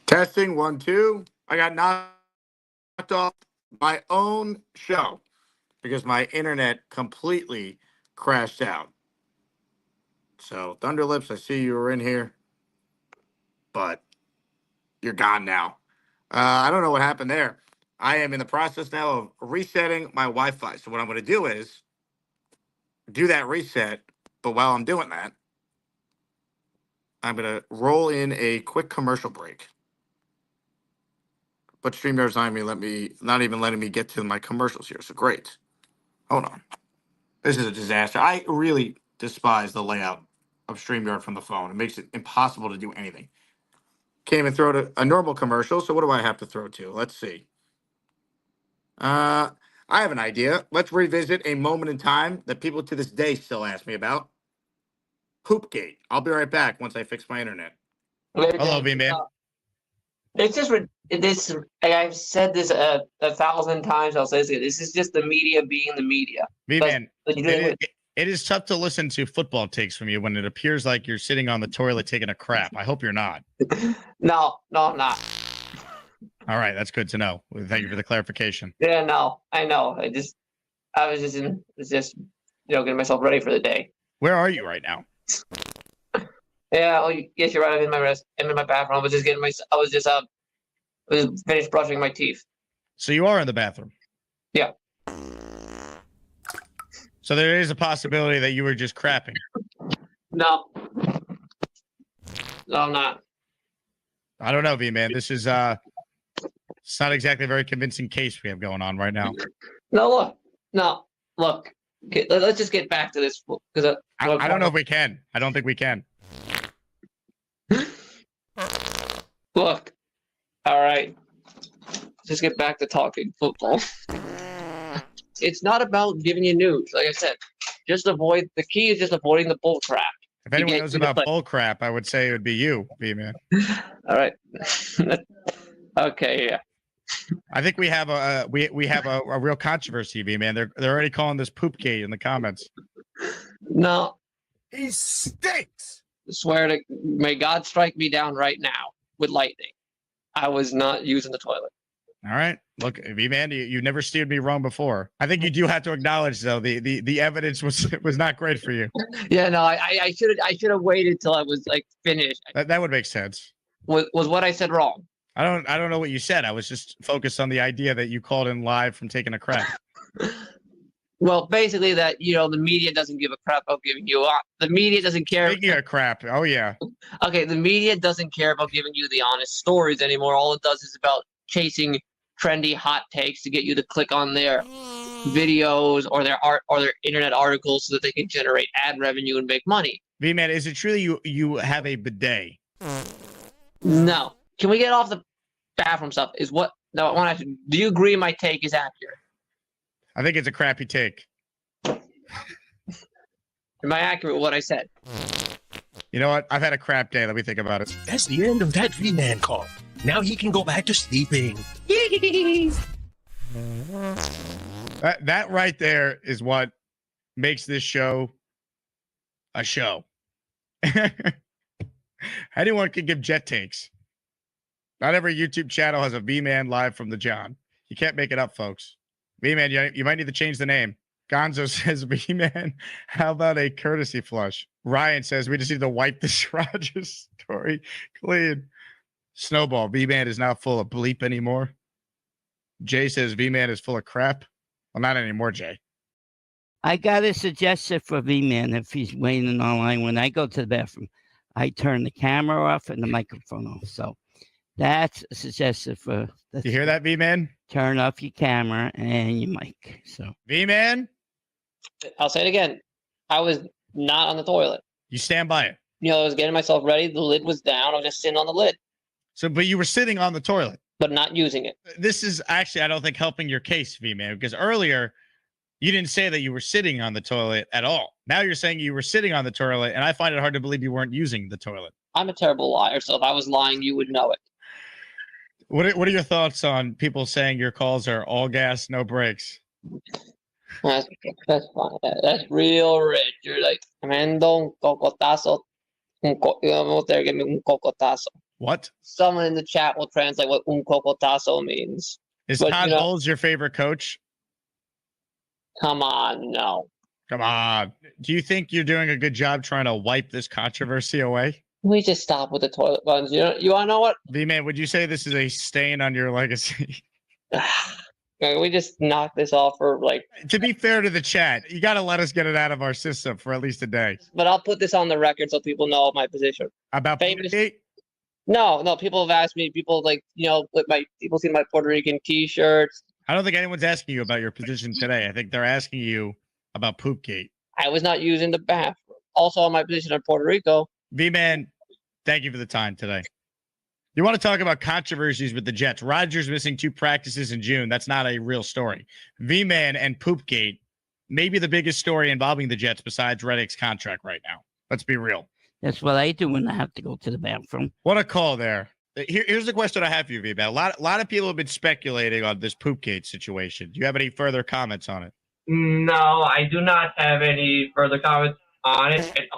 Testing 1, 2. I got knocked off my own show because my internet completely crashed out. So, Thunderlips, I see you were in here, but you're gone now. I don't know what happened there. I am in the process now of resetting my Wi-Fi. So what I'm going to do is do that reset. But while I'm doing that, I'm going to roll in a quick commercial break. But StreamYard's not even letting me get to my commercials here. So great. Hold on. This is a disaster. I really despise the layout of StreamYard from the phone. It makes it impossible to do anything. Can't even throw to a normal commercial. So what do I have to throw to? Let's see. I have an idea. Let's revisit a moment in time that people to this day still ask me about. Hoopgate. I'll be right back once I fix my internet. Hello, V-Man. It's just this. I've said this 1,000 times. I'll say this again. This is just the media being the media. V-Man, it is tough to listen to football takes from you when it appears like you're sitting on the toilet taking a crap. I hope you're not. No, I'm not. All right, that's good to know. Thank you for the clarification. Yeah, no, I know. I was just getting myself ready for the day. Where are you right now? Yeah, yes, you're right. I'm in my bathroom. I was just finished brushing my teeth. So you are in the bathroom? Yeah. So there is a possibility that you were just crapping. No, I'm not. I don't know, V-Man. This is it's not exactly a very convincing case we have going on right now. Look. Let's just get back to this because I don't know if we can. I don't think we can. Look, all right. Just get back to talking football. It's not about giving you news. Like I said, the key is just avoiding the bull crap. If anyone knows about bull crap, I would say it would be you, V-Man. All right. Okay, yeah. I think we have a we have a real controversy, V-Man. They're already calling this Poopgate in the comments. No. He stinks. Swear to may God strike me down right now with lightning. I was not using the toilet. All right. Look, V-Man, you never steered me wrong before. I think you do have to acknowledge, though, the evidence was not great for you. Yeah, no, I should have waited till I was like finished. That would make sense. Was what I said wrong? I don't know what you said. I was just focused on the idea that you called in live from taking a crap. Well, basically that, the media doesn't give a crap about giving you the media doesn't care. Speaking of crap, oh yeah. Okay, the media doesn't care about giving you the honest stories anymore. All it does is about chasing trendy hot takes to get you to click on their videos or their art or their internet articles so that they can generate ad revenue and make money. V-Man, is it true that you have a bidet? No. Can we get off the bathroom stuff? No, I want to. Do you agree my take is accurate? I think it's a crappy take. Am I accurate with what I said? You know what? I've had a crap day. Let me think about it. That's the end of that V-Man call. Now he can go back to sleeping. That right there is what makes this show a show. Anyone can give jet takes. Not every YouTube channel has a V-Man live from the John. You can't make it up, folks. V-Man, you might need to change the name. Gonzo says, V-Man, how about a courtesy flush? Ryan says, we just need to wipe this Rogers story clean. Snowball, V-Man is not full of bleep anymore. Jay says, V-Man is full of crap. Well, not anymore, Jay. I got a suggestion for V-Man if he's waiting online. When I go to the bathroom, I turn the camera off and the microphone off. So that's a suggestion for. You hear that, V-Man? Turn off your camera and your mic. So V-Man? I'll say it again. I was not on the toilet. You stand by it. I was getting myself ready. The lid was down. I was just sitting on the lid. So, but you were sitting on the toilet. But not using it. This is actually, I don't think, helping your case, V-Man, because earlier you didn't say that you were sitting on the toilet at all. Now you're saying you were sitting on the toilet, and I find it hard to believe you weren't using the toilet. I'm a terrible liar, so if I was lying, you would know it. What are your thoughts on people saying your calls are all gas, no brakes? That's fine. That's real rich. You're like, Mendo un cocotazo. Give me un cocotazo. What? Someone in the chat will translate what un cocotazo means. Is Todd Bowles your favorite coach? Come on, no. Come on. Do you think you're doing a good job trying to wipe this controversy away? We just stop with the toilet buns. You want to know what? V-Man, would you say this is a stain on your legacy? We just knock this off for like. To be fair to the chat, you got to let us get it out of our system for at least a day. But I'll put this on the record so people know my position. About Poopgate? No. People have asked me. People people see my Puerto Rican T-shirts. I don't think anyone's asking you about your position today. I think they're asking you about Poopgate. I was not using the bathroom. Also, on my position in Puerto Rico. V-Man, thank you for the time today. You want to talk about controversies with the Jets? Rodgers missing 2 practices in June. That's not a real story. V-Man and Poopgate, maybe the biggest story involving the Jets besides Reddick's contract right now. Let's be real. That's what I do when I have to go to the bathroom. What a call there. Here's the question I have for you, V-Man. A lot of people have been speculating on this Poopgate situation. Do you have any further comments on it? No, I do not have any further comments on it.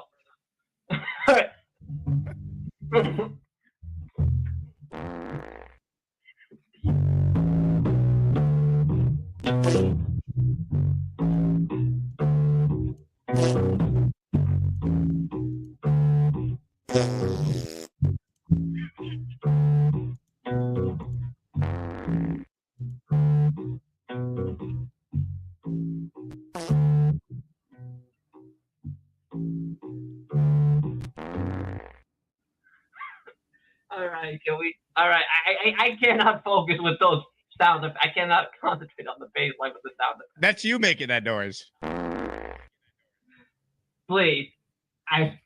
All right, can we? All right, I cannot focus with those sound effects. I cannot concentrate on the bass line with the sound effects. That's you making that noise. Please, I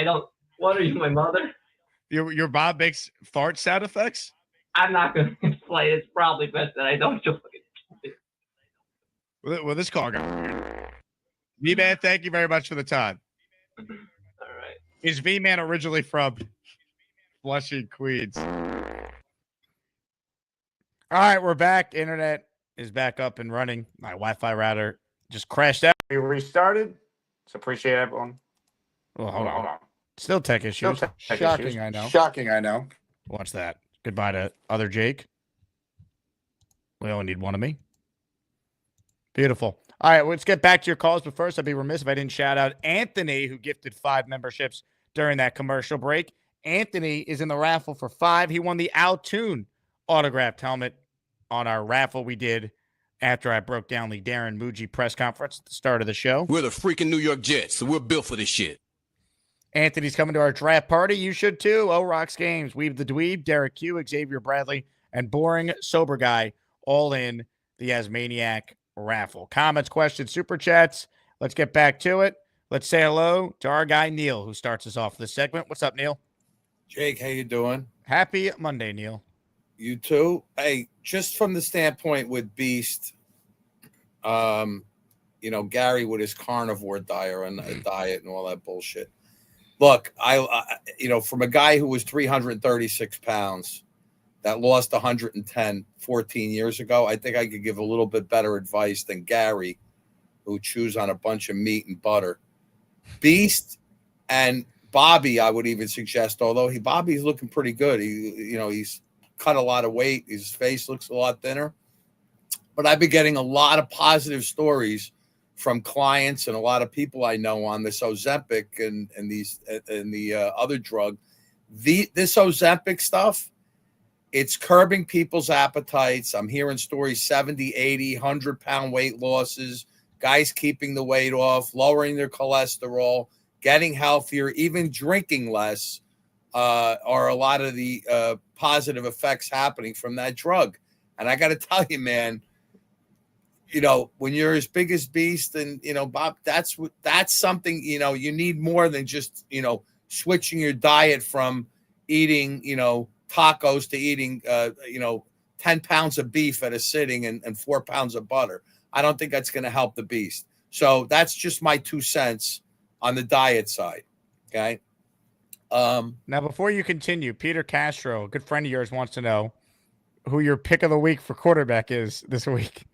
don't. What are you, my mother? Your Bob makes fart sound effects? I'm not going to play. It's probably best that I don't do it. Well, this call got V-Man, thank you very much for the time. All right. Is V-Man originally from Flushing, Queens? All All right, we're back. Internet is back up and running. My Wi-Fi router just crashed out. We restarted. So appreciate everyone. Well, hold on. Still tech issues. Shocking, I know. Shocking, I know. Watch that. Goodbye to other Jake. We only need one of me. Beautiful. All right, let's get back to your calls. But first, I'd be remiss if I didn't shout out Anthony, who gifted 5 memberships during that commercial break. Anthony is in the raffle for 5. He won the Al Toon autographed helmet on our raffle we did after I broke down the Darren Mougey press conference at the start of the show. We're the freaking New York Jets, so we're built for this shit. Anthony's coming to our draft party. You should too. O-Rocks Games, Weave the Dweeb, Derek Q, Xavier Bradley, and Boring Sober Guy all in the Asmaniac raffle. Comments, questions, super chats. Let's get back to it. Let's say hello to our guy Neil, who starts us off this segment. What's up, Neil? Jake, how you doing? Happy Monday, Neil. You too. Hey, just from the standpoint with Beast, Gary with his carnivore diet and all that bullshit. Look, I from a guy who was 336 pounds that lost 110 14 years ago, I think I could give a little bit better advice than Gary, who chews on a bunch of meat and butter. Beast and Bobby, I would even suggest, although Bobby's looking pretty good. He's cut a lot of weight. His face looks a lot thinner. But I've been getting a lot of positive stories from clients and a lot of people I know on this Ozempic and the other drug. This Ozempic stuff, it's curbing people's appetites. I'm hearing stories 70, 80, 100-pound weight losses, guys keeping the weight off, lowering their cholesterol, getting healthier, even drinking less are a lot of the positive effects happening from that drug. And I got to tell you, man, when you're as big as Beast and, Bob, that's something, you need more than just, switching your diet from eating, tacos to eating, 10 pounds of beef at a sitting and 4 pounds of butter. I don't think that's going to help the Beast. So that's just my 2 cents on the diet side. Okay. Now, before you continue, Peter Castro, a good friend of yours, wants to know who your pick of the week for quarterback is this week.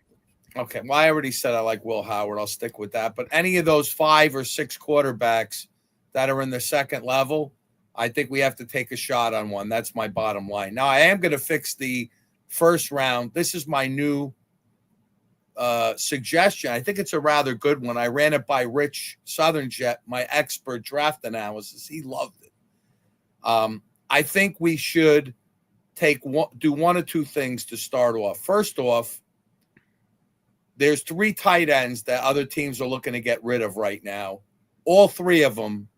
Okay. Well, I already said I like Will Howard. I'll stick with that. But any of those 5 or 6 quarterbacks that are in the second level, I think we have to take a shot on one. That's my bottom line. Now, I am going to fix the first round. This is my new suggestion. I think it's a rather good one. I ran it by Rich Southern Jet, my expert draft analysis. He loved it. I think we should do one or two things to start off. First off, there's 3 tight ends that other teams are looking to get rid of right now. All 3 of them,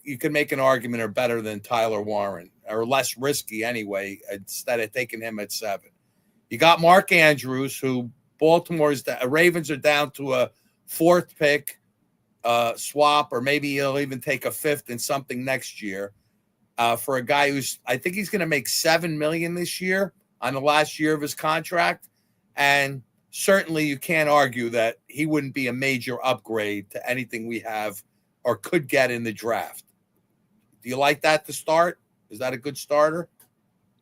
you can make an argument, are better than Tyler Warren, or less risky anyway, instead of taking him at 7. You got Mark Andrews, who Ravens are down to a 4th pick swap, or maybe he'll even take a 5th and something next year. For a guy I think he's going to make $7 million this year on the last year of his contract. And certainly you can't argue that he wouldn't be a major upgrade to anything we have or could get in the draft. Do you like that to start? Is that a good starter?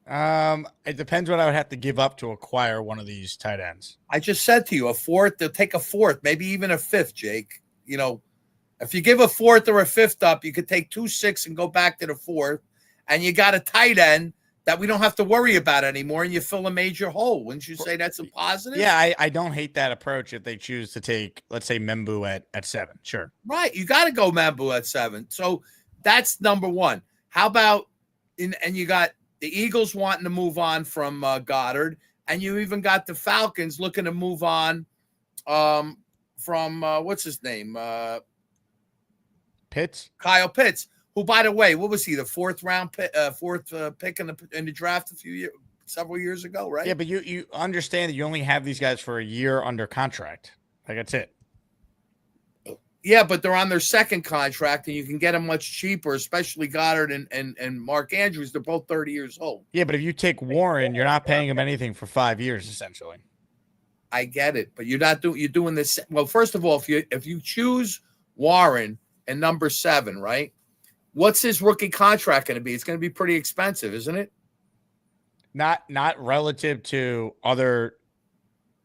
It depends what I would have to give up to acquire one of these tight ends. I just said to you, a 4th, they'll take a 4th, maybe even a 5th, Jake. If you give a 4th or a 5th up, you could take 2 6 and go back to the 4th, and you got a tight end that we don't have to worry about anymore, and you fill a major hole. Wouldn't you say that's a positive? Yeah, I don't hate that approach if they choose to take, let's say, Membu at 7. Sure. Right. You got to go Membu at 7. So that's number one. How about and you got the Eagles wanting to move on from Goddard, and you even got the Falcons looking to move on from what's his name? Pitts. Kyle Pitts, who, by the way, what was he, the 4th round pick in the draft several years ago, right? Yeah, but you understand that you only have these guys for a year under contract. Like, that's it. Yeah, but they're on their 2nd contract, and you can get them much cheaper, especially Goddard and Mark Andrews. They're both 30 years old. Yeah, but if you take Warren, you're not paying him anything for 5 years, essentially. I get it, but you're doing this. Well, first of all, if you choose Warren and number 7, right? What's his rookie contract going to be? It's going to be pretty expensive, isn't it? Not relative to other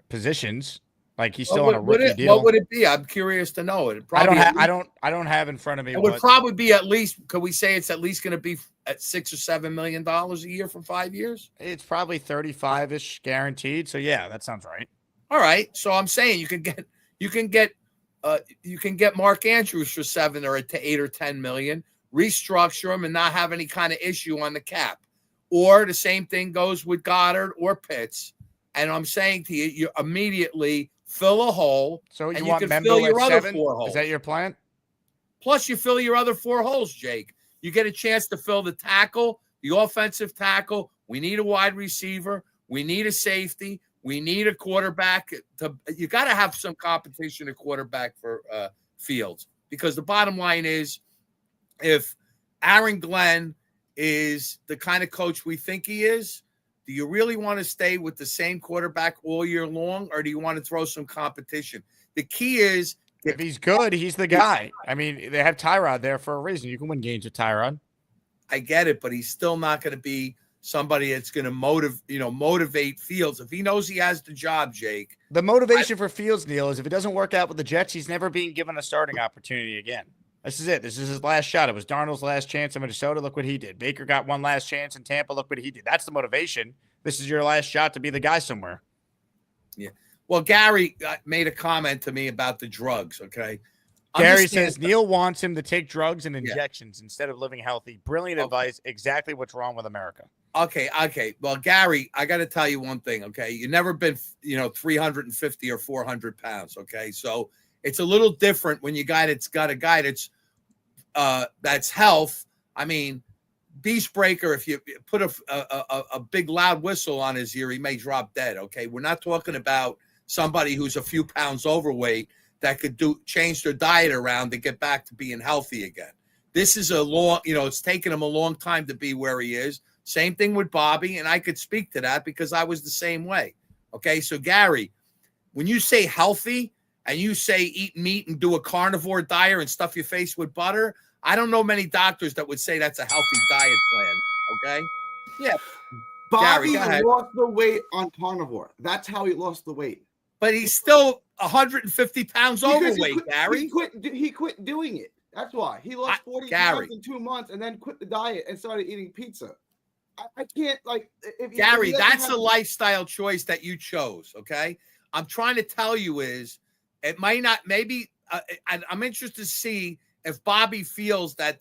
positions. Like he's still on a rookie deal. What would it be? I'm curious to know. It I don't have in front of me. It would probably be at least. Could we say it's at least going to be at $6 or $7 million a year for 5 years? It's probably 35-ish guaranteed. So yeah, that sounds right. All right. So I'm saying you can get Mark Andrews for 7 or 8 or 10 million, restructure him and not have any kind of issue on the cap. Or the same thing goes with Goddard or Pitts. And I'm saying to you, you immediately fill a hole. So you and want you can Membo fill your at other 7? 4 holes. Is that your plan? Plus, you fill your other 4 holes, Jake. You get a chance to fill the tackle, the offensive tackle. We need a wide receiver. We need a safety. We need a quarterback. You got to have some competition at quarterback for Fields, because the bottom line is, if Aaron Glenn is the kind of coach we think he is, do you really want to stay with the same quarterback all year long, or do you want to throw some competition? The key is, if he's good, he's the guy. I mean, they have Tyrod there for a reason. You can win games with Tyrod. I get it, but he's still not going to be somebody that's going to motivate Fields. If he knows he has the job, Jake. The motivation for Fields, Neil, is if it doesn't work out with the Jets, he's never being given a starting opportunity again. This is it. This is his last shot. It was Darnold's last chance in Minnesota. Look what he did. Baker got one last chance in Tampa. Look what he did. That's the motivation. This is your last shot to be the guy somewhere. Yeah. Well, Gary made a comment to me about the drugs, okay? Gary says Neil wants him to take drugs and injections instead of living healthy. Brilliant advice. Exactly what's wrong with America. Okay. Well, Gary, I got to tell you one thing, okay? You've never been, 350 or 400 pounds, okay? So it's a little different when you got a guy that's health. I mean, Beastbreaker, if you put a big loud whistle on his ear, he may drop dead, okay? We're not talking about somebody who's a few pounds overweight that could change their diet around to get back to being healthy again. This is it's taken him a long time to be where he is. Same thing with Bobby, and I could speak to that because I was the same way. Okay, so Gary, when you say healthy and you say eat meat and do a carnivore diet and stuff your face with butter, I don't know many doctors that would say that's a healthy diet plan. Okay? Yeah. Bobby Gary, go ahead. lost the weight on carnivore. That's how he lost the weight. But he's still 150 pounds overweight, Gary. He quit doing it. That's why. He lost 40 pounds in 2 months and then quit the diet and started eating pizza. I can't, Gary, that's a lifestyle choice that you chose, okay? I'm trying to tell you is it might not, maybe, I'm interested to see if Bobby feels that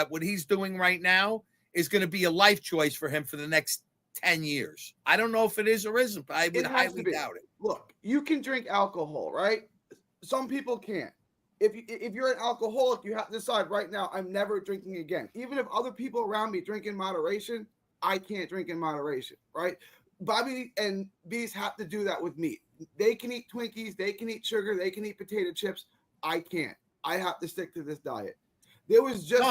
what he's doing right now is going to be a life choice for him for the next 10 years. I don't know if it is or isn't, but I would highly doubt it. Look, you can drink alcohol, right? Some people can't. If you're an alcoholic, you have to decide right now, I'm never drinking again. Even if other people around me drink in moderation, I can't drink in moderation, right? Bobby and Beast have to do that with meat. They can eat Twinkies, they can eat sugar, they can eat potato chips. I can't. I have to stick to this diet. There was just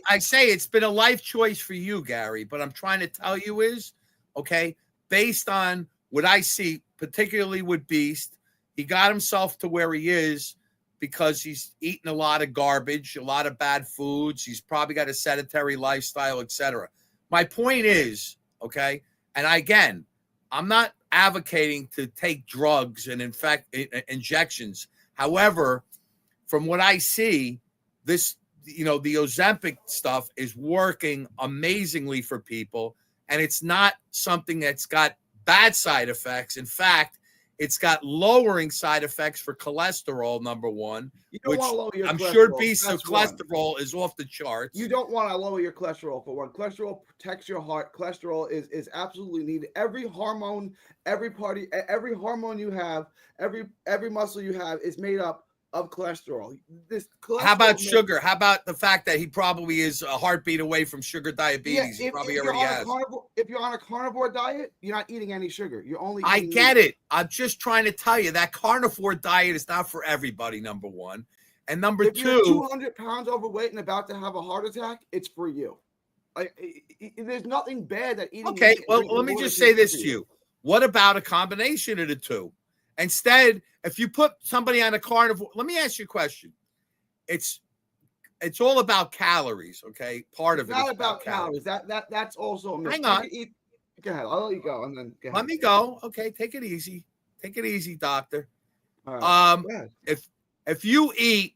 I say it's been a life choice for you, Gary, but I'm trying to tell you is, okay, based on what I see, particularly with Beast, he got himself to where he is because he's eaten a lot of garbage, a lot of bad foods. He's probably got a sedentary lifestyle, etc. My point is, okay, and again, I'm not advocating to take drugs and injections. However, from what I see, this, the Ozempic stuff is working amazingly for people, and it's not something that's got bad side effects. In fact, it's got lowering side effects for cholesterol, number one, which I'm sure Beast's cholesterol is off the charts. You don't want to lower your cholesterol for one. Cholesterol protects your heart. Cholesterol is absolutely needed. Every hormone, every hormone you have, every muscle you have is made up of cholesterol. How about sugar? How about the fact that he probably is a heartbeat away from sugar diabetes? Yeah, He probably already has. If you're on a carnivore diet, you're not eating any sugar. You're only I eating get meat. it. I'm just trying to tell you that carnivore diet is not for everybody, number one. And number If two, you're 200 pounds overweight and about to have a heart attack, it's for you. There's nothing bad that eating. okay, meat and well, drinking let me water just can say do this for to you. What about a combination of the two? Instead, if you put somebody on a carnivore, let me ask you a question. It's all about calories, okay? Part of It's it not is about calories. That's also a myth. Hang on. Go ahead. I'll let you go, and then go ahead. Let me go. Okay, take it easy. Take it easy, doctor. All right. Go ahead. If you eat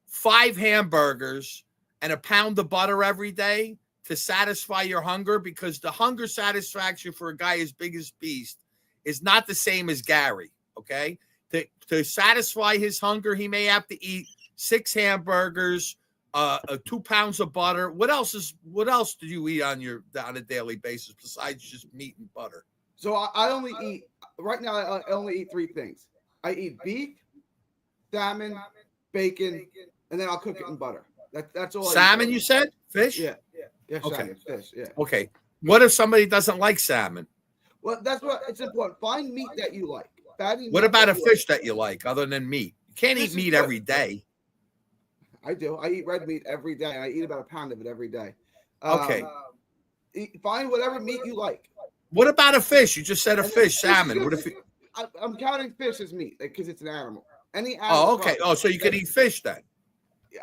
5 hamburgers and a pound of butter every day to satisfy your hunger, because the hunger satisfaction for a guy as big as Beast is not the same as Gary. Okay, to satisfy his hunger, he may have to eat 6 hamburgers, 2 pounds of butter. What else do you eat on a daily basis besides just meat and butter? So I only eat right now. I only eat 3 things. I eat beef, salmon, bacon, and then I'll cook it in butter. That's all. Salmon, you said? Fish? Yeah. Okay. Salmon, fish. Yeah. Okay. What if somebody doesn't like salmon? Well, that's what it's important. Find meat that you like. Fatty What meat about a that you fish that you like other than meat? You can't Fish eat is meat good. every day. I do. I eat red meat every day. I eat about a pound of it every day. Okay. Find whatever meat you like. What about a fish? You just said a And fish, fish is salmon. good. What if? I'm counting fish as meat because it's an animal. Any animal. Oh, okay. product. Oh, so you could eat fish then?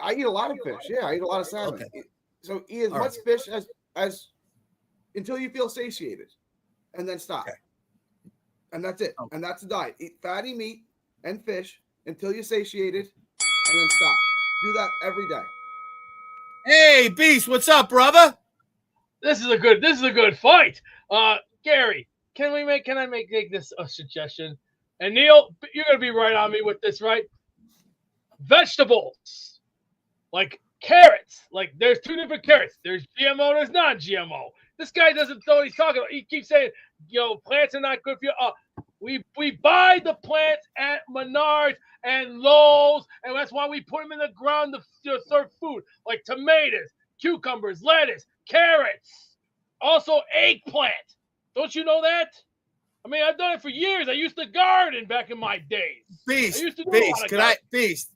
I eat a lot of fish. Yeah, I eat a lot of salmon. Okay. So eat as All much right. fish as until you feel satiated, and then stop. Okay. And that's it. And that's the diet. Eat fatty meat and fish until you're satiated, and then stop. Do that every day. Hey, Beast, what's up, brother? This is a good fight. Gary, can I make this a suggestion? And Neil, you're gonna be right on me with this, right? Vegetables, like carrots. Like there's 2 different carrots. There's GMO, there's non-GMO. This guy doesn't know what he's talking about. He keeps saying, plants are not good for you. We buy the plants at Menards and Lowe's, and that's why we put them in the ground to serve food, like tomatoes, cucumbers, lettuce, carrots, also eggplant. Don't you know that? I mean, I've done it for years. I used to garden back in my days. Beast, I used to do Beast, a lot of can I, Beast,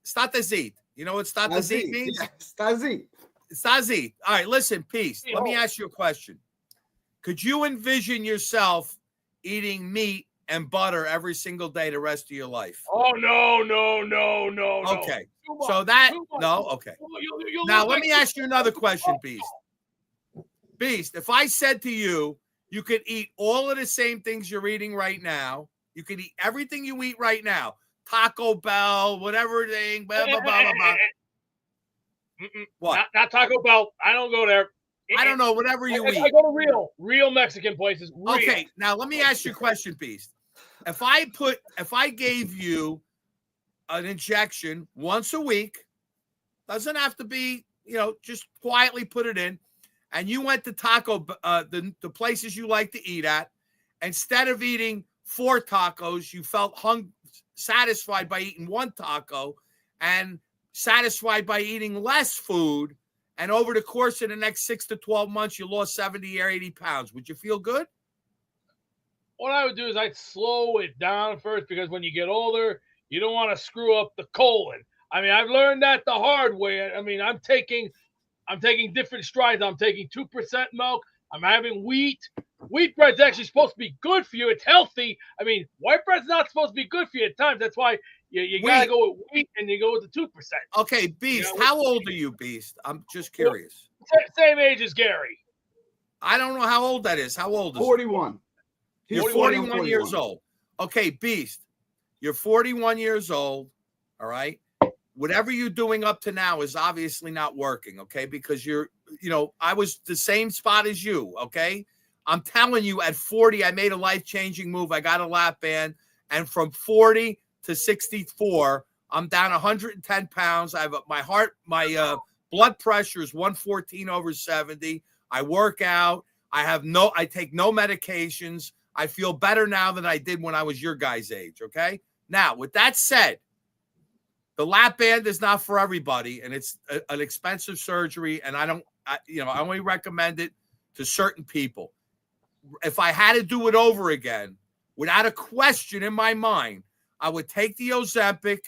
state. You know what state means? Stazit. All right, listen, Beast, let me ask you a question. Could you envision yourself eating meat and butter every single day the rest of your life? Oh, no. Okay. So that, no, okay. Now, let me ask you another question, Beast. Beast, if I said to you, you could eat all of the same things you're eating right now. You could eat everything you eat right now. Taco Bell, whatever thing, blah, blah, blah, blah, blah. What? Not Taco Bell. I don't go there. I don't know, whatever you eat. I go to real Mexican places. Real. Okay, now let me ask you a question, Beast. If I gave you an injection once a week, doesn't have to be, just quietly put it in, and you went to the places you like to eat at, instead of eating 4 tacos, you felt satisfied by eating 1 taco and satisfied by eating less food. And over the course of the next 6 to 12 months, you lost 70 or 80 pounds. Would you feel good? What I would do is I'd slow it down first, because when you get older, you don't want to screw up the colon. I mean, I've learned that the hard way. I mean, I'm taking different strides. I'm taking 2% milk. I'm having wheat. Wheat bread's actually supposed to be good for you. It's healthy. I mean, white bread's not supposed to be good for you at times. That's why you got to go with wheat and you go with the 2%. Okay, Beast, how old are you, Beast? I'm just curious. Same age as Gary. I don't know how old that is. How old is 41. You're 41 years old. Okay, Beast, you're 41 years old, all right? Whatever you're doing up to now is obviously not working, okay? Because I was the same spot as you, okay? I'm telling you, at 40, I made a life-changing move. I got a lap band, and from 40 to 64, I'm down 110 pounds. I have my blood pressure is 114/70. I work out. I take no medications. I feel better now than I did when I was your guys' age, okay? Now, with that said, the lap band is not for everybody, and it's an expensive surgery, and I only recommend it to certain people. If I had to do it over again, without a question in my mind, I would take the Ozempic.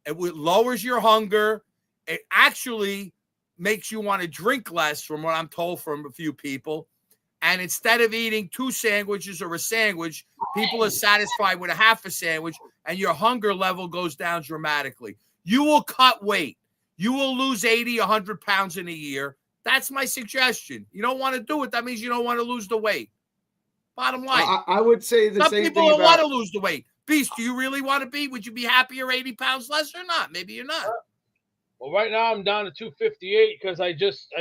It lowers your hunger. It actually makes you want to drink less, from what I'm told from a few people. And instead of eating 2 sandwiches or a sandwich, people are satisfied with a half a sandwich, and your hunger level goes down dramatically. You will cut weight. You will lose 80, 100 pounds in a year. That's my suggestion. You don't want to do it. That means you don't want to lose the weight. Bottom line. I would say the Some same people thing don't want about to lose the weight. Beast, do you really want to be? Would you be happier 80 pounds less or not? Maybe you're not. Well, right now I'm down to 258 because I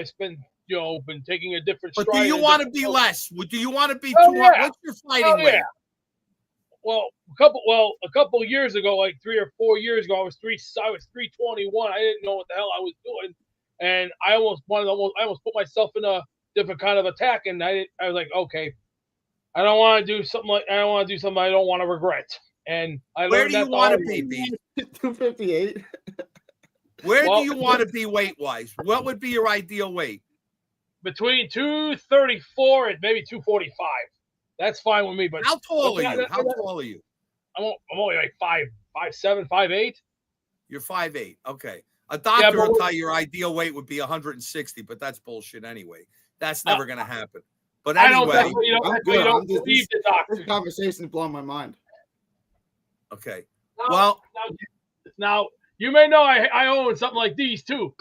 spent been taking a different. But stride do you and want to different be approach. less? Do you want to be Oh, 200? yeah. What's your fighting weight? Well, a couple years ago, like 3 or 4 years ago, I was 321. I didn't know what the hell I was doing, and I almost put myself in a different kind of attack. And I was like, okay, I don't want to do something I don't want to regret. And Where do you want to be, Beast? 258. Where do you want to be weight wise? What would be your ideal weight? Between 234 and maybe 245. That's fine with me. But how tall are you? How tall are you? I'm only like 5'7", 5'8". You're 5'8". Okay. A doctor will tell you your ideal weight would be 160, but that's bullshit anyway. That's never going to happen. But anyway, this conversation is blowing my mind. Okay. Now you may know I own something like these too.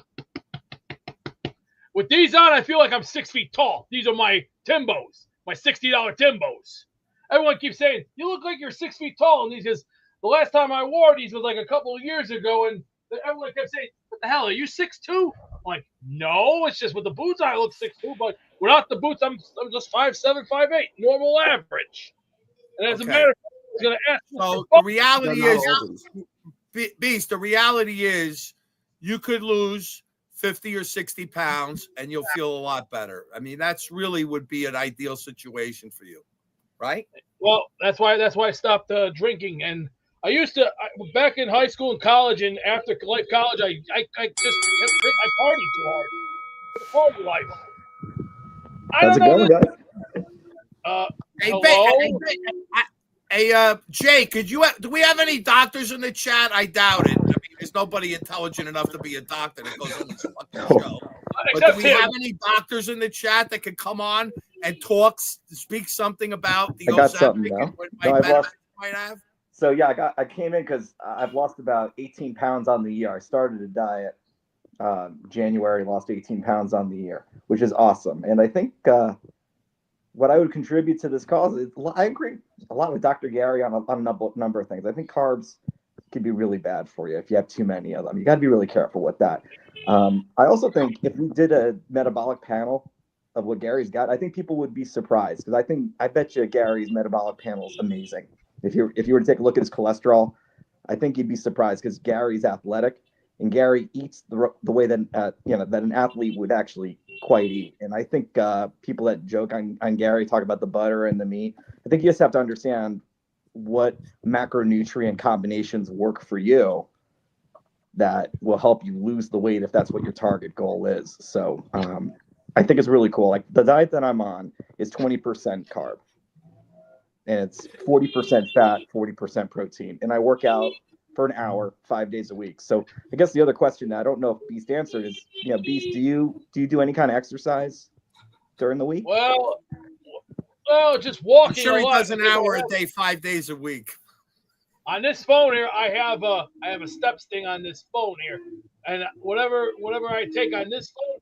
With these on, I feel like I'm 6 feet tall. These are my Timbos, my $60 Timbos. Everyone keeps saying, you look like you're 6 feet tall. And these, because the last time I wore these was like a couple of years ago. And everyone kept saying, what the hell, are you 6'2"? I'm like, no, it's just with the boots I look 6'2", but without the boots, I'm just 5'7", 5'8", normal average. And as a matter of fact, I was going to ask you. So the reality is, Beast, the reality is you could lose 50 or 60 pounds and you'll feel a lot better. I mean, that's really would be an ideal situation for you, right? Well, that's why I stopped drinking. And I used to back in high school and college, and after college, I just I partied too hard. Party life. How's it going, guys? Hey, Jay, do we have any doctors in the chat? I doubt it. I mean, there's nobody intelligent enough to be a doctor that goes on this fucking show. But do we have any doctors in the chat that could come on and speak something about the I got something now. Might have? So yeah, I came in because I've lost about 18 pounds on the year. I started a diet January, lost 18 pounds on the year, which is awesome. And I think what I would contribute to this cause is I agree a lot with Dr. Gary on a number of things. I think carbs can be really bad for you if you have too many of them. You got to be really careful with that. I also think if we did a metabolic panel of what Gary's got, I think people would be surprised because I bet you Gary's metabolic panel is amazing. If you were to take a look at his cholesterol, I think you'd be surprised because Gary's athletic and Gary eats the way that that an athlete would actually quite eat. And I think people that joke on Gary talk about the butter and the meat. I think you just have to understand what macronutrient combinations work for you that will help you lose the weight if that's what your target goal is. So I think it's really cool. Like the diet that I'm on is 20% carb. And it's 40% fat, 40% protein. And I work out for an hour, 5 days a week. So I guess the other question that I don't know if Beast answered is, Beast, do you do any kind of exercise during the week? Well, just walking. I'm sure a he lot. does an hour a day, 5 days a week. On this phone here, I have a steps thing on this phone here, and whatever I take on this phone,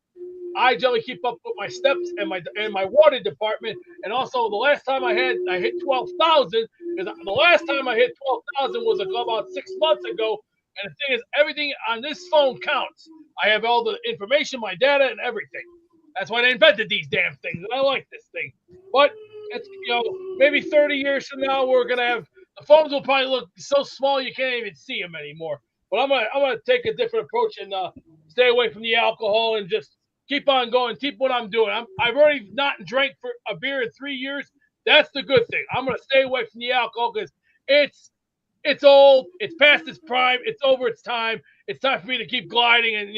I generally keep up with my steps and my water department. And also, the last time I hit 12,000, because the last time I hit 12,000 was about 6 months ago. And the thing is, everything on this phone counts. I have all the information, my data, and everything. That's why they invented these damn things, and I like this thing. But it's maybe 30 years from now, we're gonna have the phones will probably look so small you can't even see them anymore. But I'm gonna take a different approach and stay away from the alcohol and just keep on going, keep what I'm doing. I've already not drank for a beer in 3 years. That's the good thing. I'm gonna stay away from the alcohol because it's old, it's past its prime, it's over its time. It's time for me to keep gliding and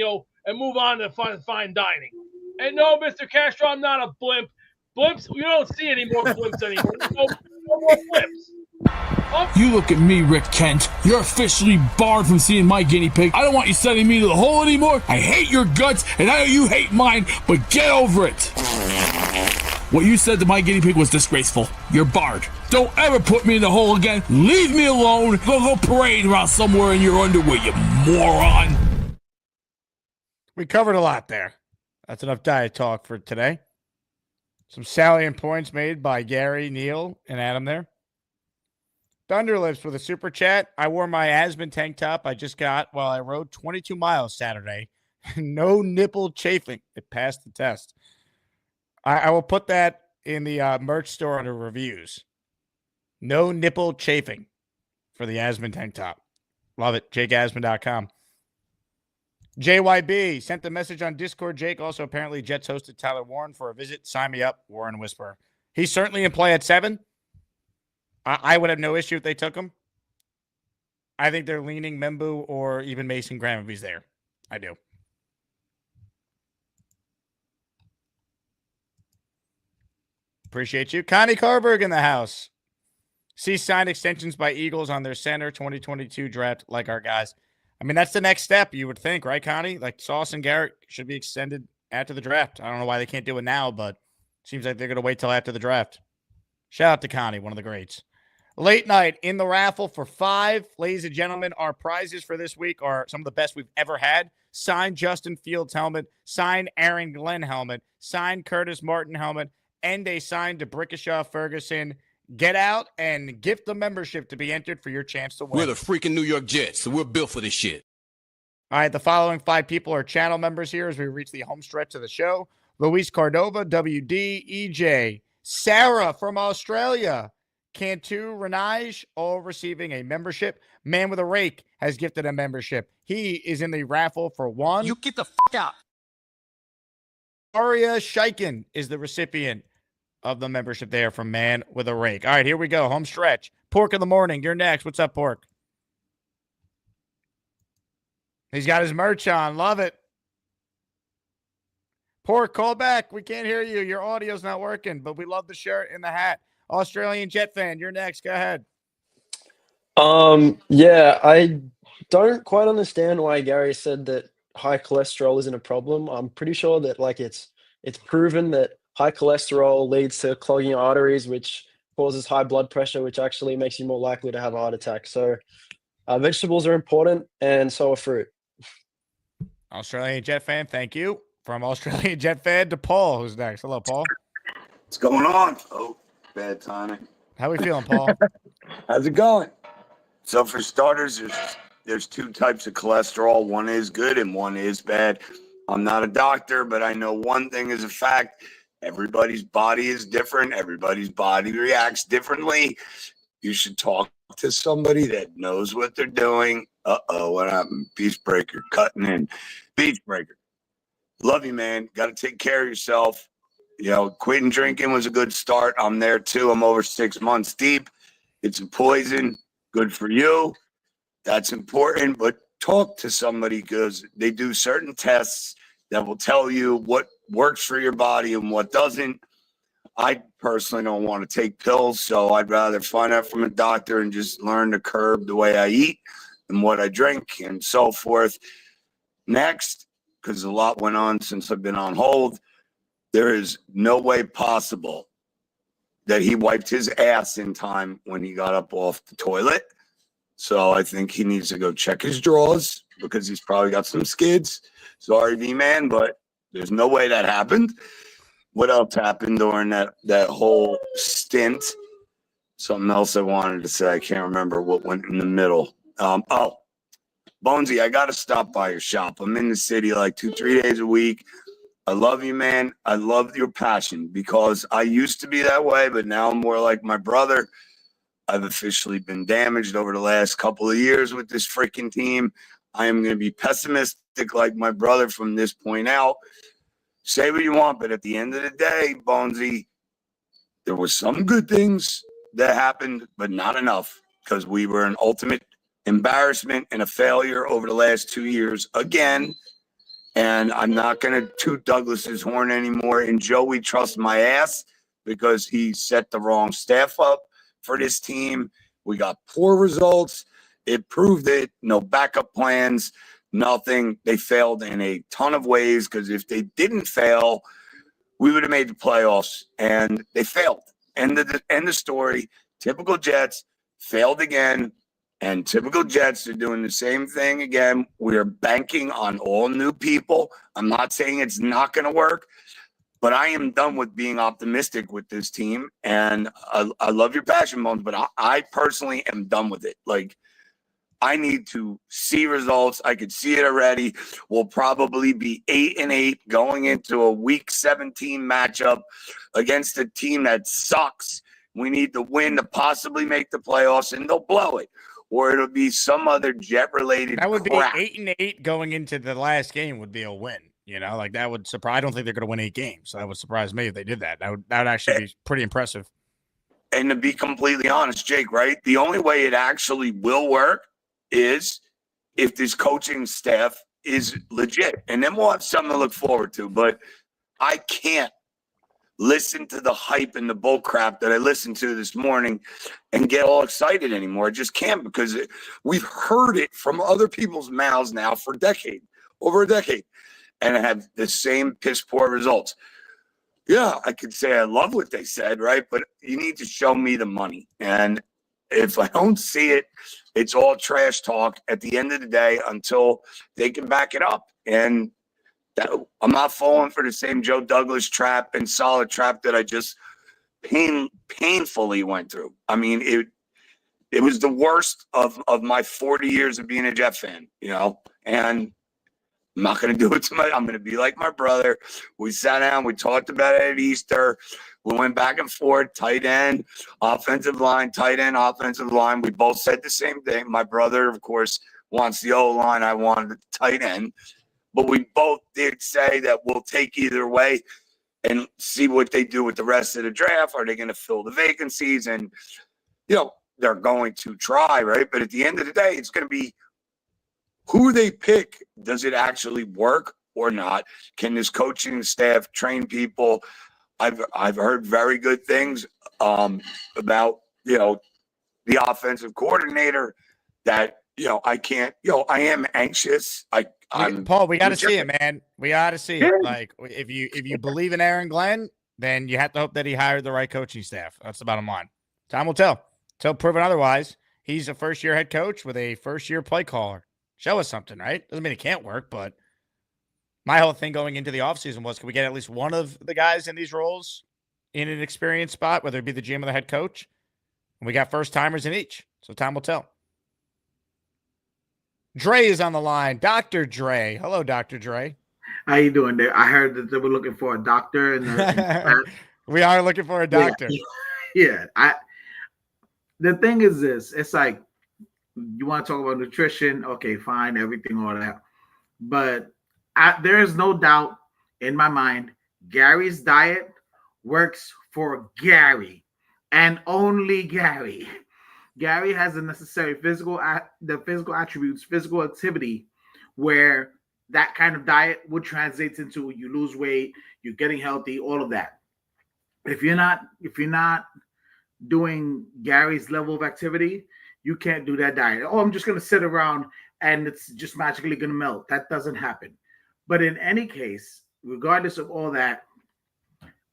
and move on to fine dining. And no, Mr. Castro, I'm not a blimp. Blimps, you don't see any more blimps anymore. No more blimps. You look at me, Rick Kent. You're officially barred from seeing my guinea pig. I don't want you sending me to the hole anymore. I hate your guts, and I know you hate mine, but get over it. What you said to my guinea pig was disgraceful. You're barred. Don't ever put me in the hole again. Leave me alone. Go parade around somewhere in your underwear, you moron. We covered a lot there. That's enough diet talk for today. Some salient points made by Gary, Neil, and Adam there. Thunderlips with a super chat. I wore my Asman tank top I just got while I rode 22 miles Saturday. No nipple chafing. It passed the test. I will put that in the merch store under reviews. No nipple chafing for the Asman tank top. Love it. JakeAsman.com. JYB sent the message on Discord. Jake also apparently Jets hosted Tyler Warren for a visit. Sign me up, Warren Whisperer. He's certainly in play at 7. I would have no issue if they took him. I think they're leaning Membu or even Mason Graham if he's there. I do. Appreciate you. Connie Carberg in the house. See signed extensions by Eagles on their center 2022 draft like our guys. I mean, that's the next step, you would think, right, Connie? Like Sauce and Garrett should be extended after the draft. I don't know why they can't do it now, but seems like they're going to wait till after the draft. Shout out to Connie, one of the greats. Late night in the raffle for 5. Ladies and gentlemen, our prizes for this week are some of the best we've ever had. Signed Justin Fields helmet, signed Aaron Glenn helmet, signed Curtis Martin helmet, and a signed DeBrickashaw Ferguson. Get out and gift the membership to be entered for your chance to win. We're the freaking New York Jets, so we're built for this shit. All right, the following 5 people are channel members here as we reach the home stretch of the show. Luis Cordova, WD, EJ, Sarah from Australia, Cantu, Renage, all receiving a membership. Man with a Rake has gifted a membership. He is in the raffle for 1. You get the fuck out. Aria Shiken is the recipient of the membership there from Man with a Rake. All right, here we go. Home stretch. Pork in the morning. You're next. What's up, Pork? He's got his merch on. Love it. Pork, call back. We can't hear you. Your audio's not working, but we love the shirt and the hat. Australian Jet fan, you're next. Go ahead. Yeah, I don't quite understand why Gary said that high cholesterol isn't a problem. I'm pretty sure that it's proven that high cholesterol leads to clogging your arteries, which causes high blood pressure, which actually makes you more likely to have a heart attack. So vegetables are important, and so are fruit. Australian Jet fan, thank you. From Australian Jet fan to Paul, who's next. Hello, Paul. What's going on? Oh, bad timing. How we feeling, Paul? How's it going? So for starters, there's 2 types of cholesterol. One is good and one is bad. I'm not a doctor, but I know one thing is a fact. Everybody's body is different. Everybody's body reacts differently. You should talk to somebody that knows what they're doing. Uh-oh, what happened? Beastbreaker cutting in. Beastbreaker. Love you, man. Got to take care of yourself. You know, quitting drinking was a good start. I'm there too. I'm over 6 months deep. It's a poison. Good for you. That's important. But talk to somebody because they do certain tests that will tell you what works for your body and what doesn't. I personally don't want to take pills, so I'd rather find out from a doctor and just learn to curb the way I eat and what I drink and so forth. Next, because a lot went on since I've been on hold, there is no way possible that he wiped his ass in time when he got up off the toilet. So I think he needs to go check his drawers because he's probably got some skids. Sorry, V-Man, but there's no way that happened. What else happened during that whole stint? Something else I wanted to say. I can't remember what went in the middle. Bonesy, I got to stop by your shop. I'm in the city like 2-3 days a week. I love you, man. I love your passion because I used to be that way, but now I'm more like my brother. I've officially been damaged over the last couple of years with this freaking team. I am going to be pessimistic like my brother from this point out. Say what you want, but at the end of the day, Bonesy, there was some good things that happened, but not enough because we were an ultimate embarrassment and a failure over the last 2 years again. And I'm not going to toot Douglas's horn anymore. And Joey trusts my ass because he set the wrong staff up for this team. We got poor results. It proved it. No backup plans. Nothing. They failed in a ton of ways because if they didn't fail, we would have made the playoffs, and they failed. End of story. Typical Jets failed again. And typical Jets are doing the same thing again. We're banking on all new people. I'm not saying it's not going to work, but I am done with being optimistic with this team. And I love your passion, Bones, but I personally am done with it. Like, I need to see results. I could see it already. We'll probably be 8-8 going into a week 17 matchup against a team that sucks. We need to win to possibly make the playoffs, and they'll blow it. Or it'll be some other Jet-related That would crap. be 8-8 going into the last game would be a win. You know, like that would surprise. I don't think they're going to win 8 games. So that would surprise me if they did that. That would actually be pretty impressive. And to be completely honest, Jake, right? The only way it actually will work is if this coaching staff is legit. And then we'll have something to look forward to. But I can't listen to the hype and the bull crap that I listened to this morning and get all excited anymore. I just can't, because we've heard it from other people's mouths now for over a decade, and have the same piss poor results. Yeah, I could say I love what they said, right? But you need to show me the money. And if I don't see it, it's all trash talk at the end of the day until they can back it up. And I'm not falling for the same Joe Douglas trap and solid trap that I just painfully went through. I mean, it was the worst of my 40 years of being a Jet fan, you know, and I'm not going to do it I'm going to be like my brother. We sat down, we talked about it at Easter. We went back and forth, tight end, offensive line, tight end, offensive line. We both said the same thing. My brother, of course, wants the O-line. I wanted the tight end. But we both did say that we'll take either way and see what they do with the rest of the draft. Are they going to fill the vacancies? And, you know, they're going to try, right? But at the end of the day, it's going to be who they pick. Does it actually work or not? Can this coaching staff train people? I've heard very good things about, you know, the offensive coordinator that, you know, I can't, you know, I am anxious. Paul, we got to see it, man. We got to see it. Like, if you believe in Aaron Glenn, then you have to hope that he hired the right coaching staff. That's the bottom line. Time will tell. Till proven otherwise, he's a first-year head coach with a first-year play caller. Show us something, right? Doesn't mean it can't work, but my whole thing going into the offseason was, can we get at least one of the guys in these roles in an experienced spot, whether it be the GM or the head coach? And we got first-timers in each, so time will tell. Dre is on the line. Dr. Dre. Hello, Dr. Dre. How you doing there? I heard that they were looking for a doctor. And we are looking for a doctor. Yeah. The thing is this. It's like, you want to talk about nutrition? Okay, fine, everything, all that. But there is no doubt in my mind, Gary's diet works for Gary and only Gary. Gary has the necessary physical attributes, physical activity, where that kind of diet would translate into you lose weight, you're getting healthy, all of that. If you're not doing Gary's level of activity, you can't do that diet. Oh, I'm just going to sit around and it's just magically going to melt. That doesn't happen. But in any case, regardless of all that,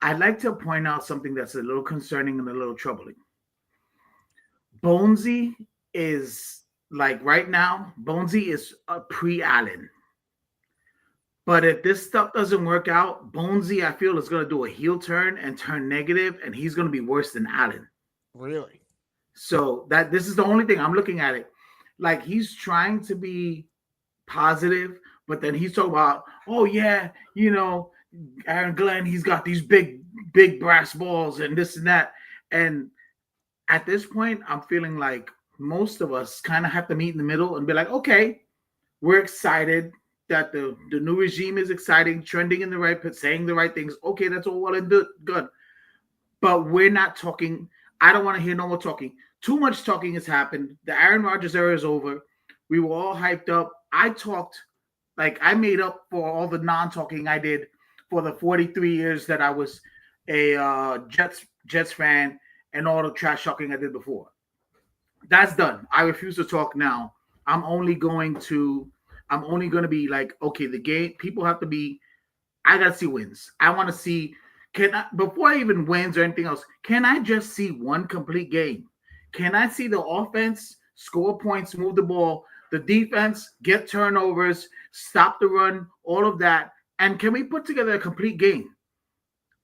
I'd like to point out something that's a little concerning and a little troubling. Bonesy is, like, right now, Bonesy is a pre-Allen. But if this stuff doesn't work out, Bonesy, I feel, is going to do a heel turn and turn negative, and he's going to be worse than Allen. Really? So this is the only thing I'm looking at it. Like, he's trying to be positive, but then he's talking about, oh yeah, you know, Aaron Glenn, he's got these big brass balls and this and that. And at this point, I'm feeling like most of us kind of have to meet in the middle and be like, okay, we're excited that the new regime is exciting, trending in the right, saying the right things. Okay, that's all well and good. But we're not talking. I don't want to hear no more talking. Too much talking has happened. The Aaron Rodgers era is over. We were all hyped up. I talked, like, I made up for all the non-talking I did for the 43 years that I was a Jets fan and all the trash talking I did before. That's done. I refuse to talk now. I'm only going to be like, okay, the game, people have to be, I got to see wins. I want to see, before I even wins or anything else, can I just see one complete game? Can I see the offense score points, move the ball. The defense, get turnovers, stop the run, all of that. And can we put together a complete game?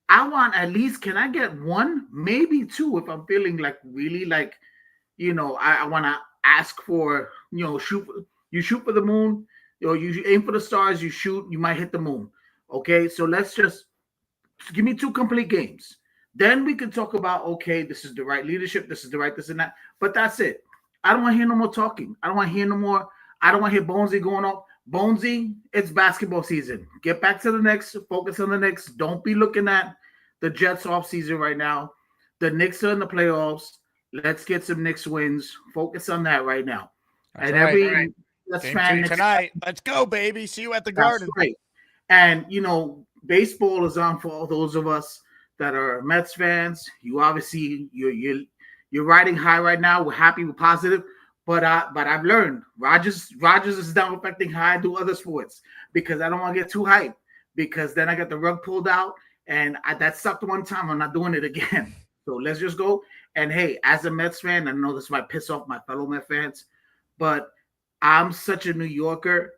I want at least, can I get one, maybe two, if I'm feeling like really like, I want to ask for, shoot for the moon, you aim for the stars, you shoot, you might hit the moon. Okay, so let's just give me 2 complete games. Then we can talk about, okay, this is the right leadership, this is the right this and that. But that's it. I don't want to hear no more talking. I don't want to hear no more. I don't want to hear Bonesy going up. Bonesy, it's basketball season. Get back to the Knicks. Focus on the Knicks. Don't be looking at the Jets off season right now. The Knicks are in the playoffs. Let's get some Knicks wins. Focus on that right now. That's and right. every Jets Game fan 2 tonight. Let's go, baby. See you at the Garden. Right. And baseball is on for all those of us that are Mets fans. You obviously you're riding high right now. We're happy, we're positive. But I've learned Rogers is now affecting how I do other sports because I don't want to get too hyped because then I got the rug pulled out and that sucked one time. I'm not doing it again. So let's just go. And hey, as a Mets fan, I know this might piss off my fellow Mets fans, but I'm such a New Yorker.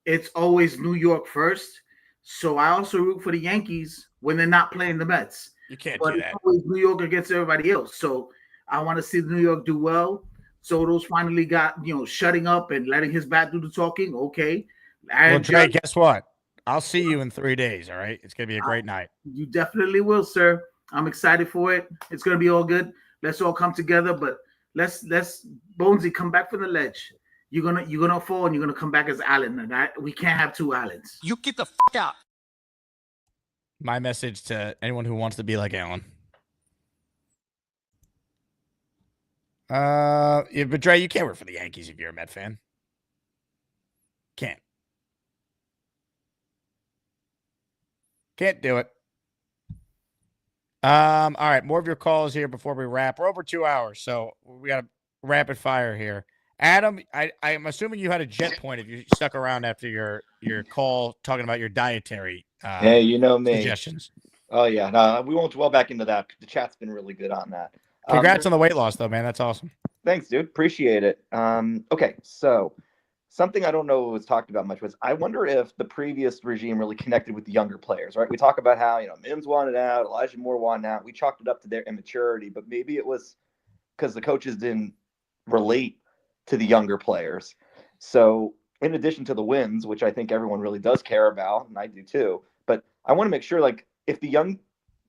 It's always New York first. So I also root for the Yankees when they're not playing the Mets. You can't but do that. It's always New York against everybody else. So I want to see New York do well. Soto's finally got, shutting up and letting his bat do the talking. Okay. And Well, Dre, guess what? I'll see you in 3 days. All right. It's going to be a great night. You definitely will, sir. I'm excited for it. It's going to be all good. Let's all come together, but let's Bonesy come back from the ledge. You're gonna fall and you're gonna come back as Allen. And we can't have 2 Allens. You get the out. My message to anyone who wants to be like Allen. But Dre, you can't work for the Yankees if you're a Met fan. Can't do it. All right, more of your calls here before we wrap. We're over 2 hours, so we got a rapid fire here. Adam, I'm assuming you had a jet point if you stuck around after your call talking about your dietary hey, you know me. suggestions. Oh, yeah. No, we won't dwell back into that. The chat's been really good on that. Congrats on the weight loss, though, man. That's awesome. Thanks, dude. Appreciate it. Okay, so something I don't know was talked about much was I wonder if the previous regime really connected with the younger players, right? We talk about how, Mims wanted out, Elijah Moore wanted out. We chalked it up to their immaturity, but maybe it was because the coaches didn't relate to the younger players. So in addition to the wins, which I think everyone really does care about, and I do too, but I want to make sure, like, if the young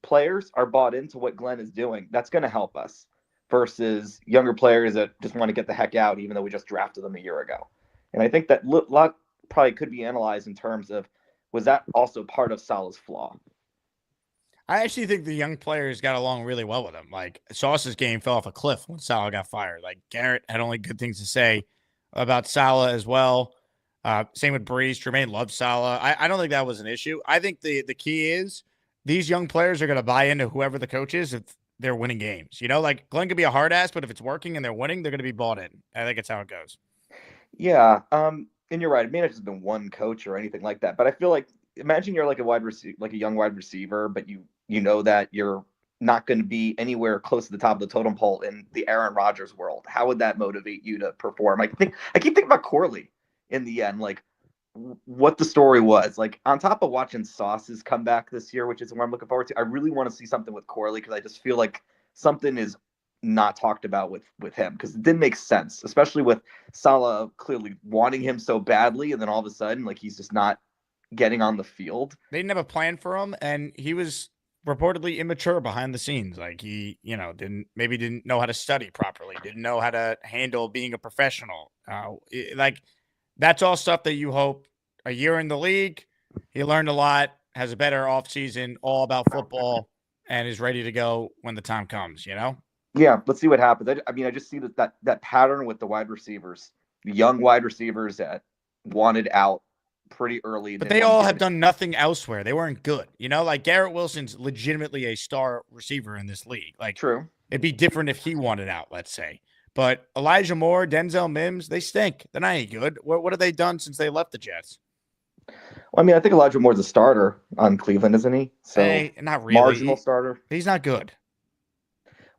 players are bought into what Glenn is doing, that's going to help us versus younger players that just want to get the heck out, even though we just drafted them a year ago. And I think that lot probably could be analyzed in terms of, was that also part of Salah's flaw? I actually think the young players got along really well with him. Like, Sauce's game fell off a cliff when Salah got fired. Like, Garrett had only good things to say about Salah as well. Same with Breeze. Tremaine loves Salah. I don't think that was an issue. I think the key is these young players are going to buy into whoever the coach is if they're winning games. Like, Glenn could be a hard ass, but if it's working and they're winning, they're going to be bought in. I think it's how it goes. Yeah. And you're right. It may not just been one coach or anything like that, but I feel like, imagine you're like a young wide receiver, but you know that you're not going to be anywhere close to the top of the totem pole in the Aaron Rodgers world. How would that motivate you to perform? I keep thinking about Corley in the end, like what the story was. Like, on top of watching Sauce's comeback this year, which is what I'm looking forward to, I really want to see something with Corley because I just feel like something is not talked about with him because it didn't make sense, especially with Salah clearly wanting him so badly, and then all of a sudden, like, he's just not getting on the field. They didn't have a plan for him, and he was reportedly immature behind the scenes. Like, he, didn't know how to study properly, didn't know how to handle being a professional. That's all stuff that you hope a year in the league, he learned a lot, has a better offseason, all about football, and is ready to go when the time comes, Yeah, let's see what happens. I just see that pattern with the wide receivers, the young wide receivers that wanted out pretty early. But they all have done nothing elsewhere. They weren't good. Like, Garrett Wilson's legitimately a star receiver in this league. Like, true. It'd be different if he wanted out, let's say. But Elijah Moore, Denzel Mims, they stink. They're not any good. What have they done since they left the Jets? Well, I think Elijah Moore's a starter on Cleveland, isn't he? So not really. Marginal starter. He's not good.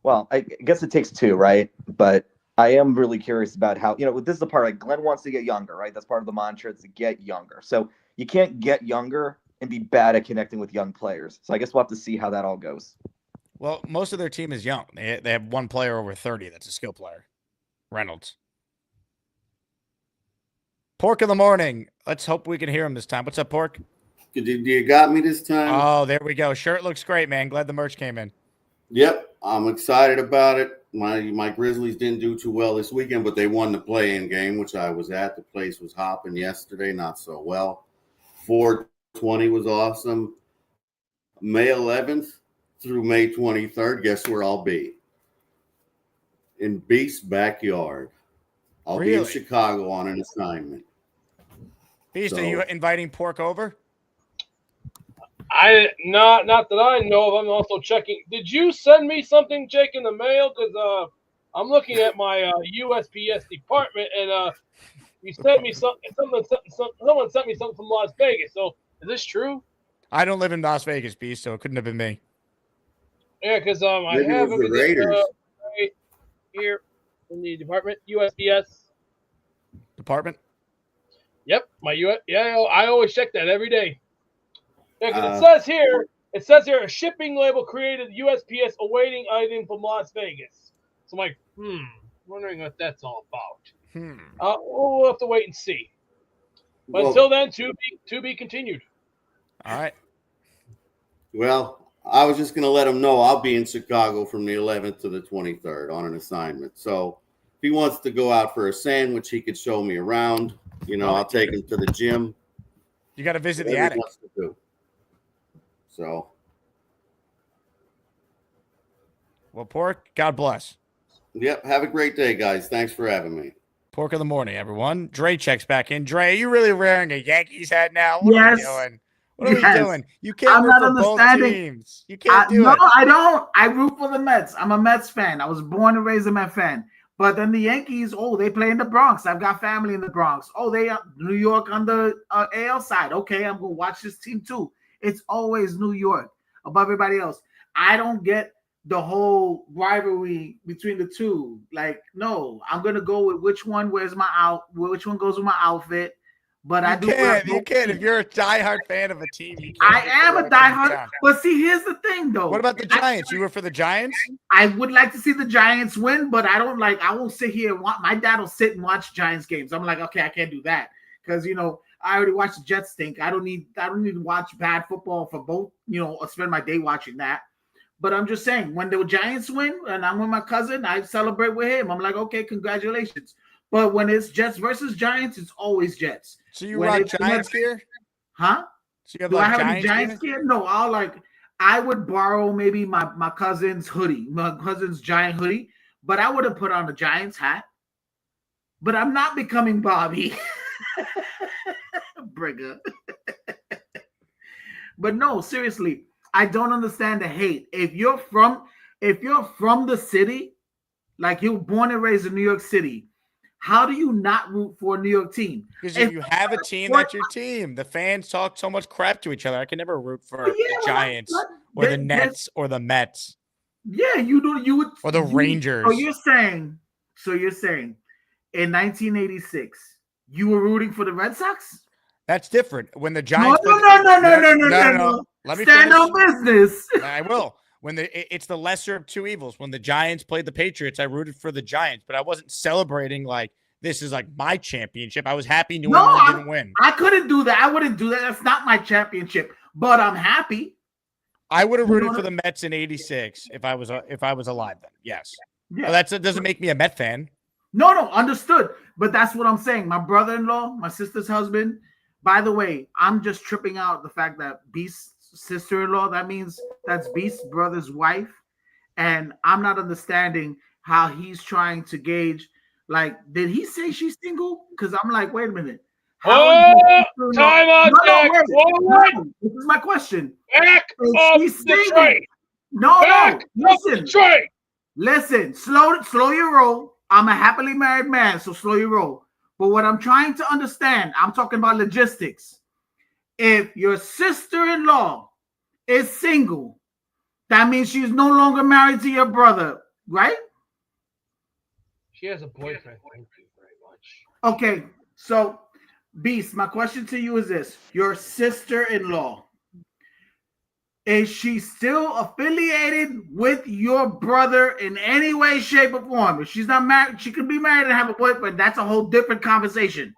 Well, I guess it takes 2, right? But I am really curious about how, this is the part, like Glenn wants to get younger, right? That's part of the mantra, is to get younger. So you can't get younger and be bad at connecting with young players. So I guess we'll have to see how that all goes. Well, most of their team is young. They have one player over 30 that's a skill player, Reynolds. Pork in the morning. Let's hope we can hear him this time. What's up, Pork? You got me this time? Oh, there we go. Shirt looks great, man. Glad the merch came in. Yep, I'm excited about it. My Grizzlies didn't do too well this weekend, but they won the play-in game, which I was at. The place was hopping yesterday, not so well. 420 was awesome. May 11th through May 23rd, guess where I'll be? In Beast's backyard. I'll be in Chicago on an assignment. Beast, are you inviting Pork over? Not that I know of. I'm also checking. Did you send me something, Jake, in the mail? Because I'm looking at my USPS department, and you sent me something. Someone sent me something from Las Vegas. So is this true? I don't live in Las Vegas, Beast, so it couldn't have been me. Yeah, because I have everything right here in the department, USPS department. Yep, my I always check that every day. Yeah, because it says here, a shipping label created USPS awaiting item from Las Vegas. So I'm like, wondering what that's all about. We'll have to wait and see. But until then, to be continued. All right. Well, I was just going to let him know I'll be in Chicago from the 11th to the 23rd on an assignment. So if he wants to go out for a sandwich, he could show me around. I'll take him to the gym. You got to visit the attic. So. Well, Pork, God bless. Yep. Have a great day, guys. Thanks for having me. Pork of the morning, everyone. Dre checks back in. Dre, are you really wearing a Yankees hat now? What are we doing? What are we doing? You can't root for both teams. You can't do it. No, I don't. I root for the Mets. I'm a Mets fan. I was born and raised a Mets fan. But then the Yankees, they play in the Bronx. I've got family in the Bronx. They are New York on the AL side. Okay, I'm going to watch this team too. It's always New York above everybody else. I don't get the whole rivalry between the two. Like, no, I'm going to go with which one goes with my outfit. But you can't. If you're a diehard fan of a team, you can't. I am a diehard. But see, here's the thing, though. What about the Giants? You were for the Giants? I would like to see the Giants win, but I won't sit here and my dad will sit and watch Giants games. I'm like, okay, I can't do that because I already watched the Jets stink. I don't need to watch bad football for both. Or spend my day watching that. But I'm just saying, when the Giants win and I'm with my cousin, I celebrate with him. I'm like, okay, congratulations. But when it's Jets versus Giants, it's always Jets. So you rock Giants gear? Huh? So you have Do I have any Giants Giants gear? No, I would borrow maybe my cousin's hoodie, my cousin's Giant hoodie, but I would have put on a Giants hat. But I'm not becoming Bobby. Brigger. But no, seriously, I don't understand the hate. If you're from the city, like you're born and raised in New York City, how do you not root for a New York team? Because if you have a team, that's your team. The fans talk so much crap to each other. I can never root for the Giants or the Nets or the Mets. Yeah, you do. You would or the Rangers. So you're saying in 1986 you were rooting for the Red Sox? That's different. When the Giants No. Let me stand on business. I will. It's the lesser of two evils. When the Giants played the Patriots, I rooted for the Giants, but I wasn't celebrating like this is like my championship. I was happy New England didn't win. I couldn't do that. I wouldn't do that. That's not my championship, but I'm happy. I would have rooted for the Mets in '86 if I was alive then. Yes. Yeah. Well, that doesn't make me a Met fan. No, understood. But that's what I'm saying. My brother-in-law, my sister's husband. By the way, I'm just tripping out the fact that Beast's sister-in-law, that means that's Beast's brother's wife. And I'm not understanding how he's trying to gauge, like, did he say she's single? Because I'm like, wait a minute. Time out, Jack. This is my question. Back up the train. No. Listen. Slow your roll. I'm a happily married man, so slow your roll. But what I'm trying to understand, I'm talking about logistics. If your sister-in-law is single, that means she's no longer married to your brother, right? She has a boyfriend. Thank you very much. Okay, so Beast, my question to you is this: your sister-in-law, is she still affiliated with your brother in any way, shape, or form? If she's not married, she could be married and have a boyfriend. That's a whole different conversation.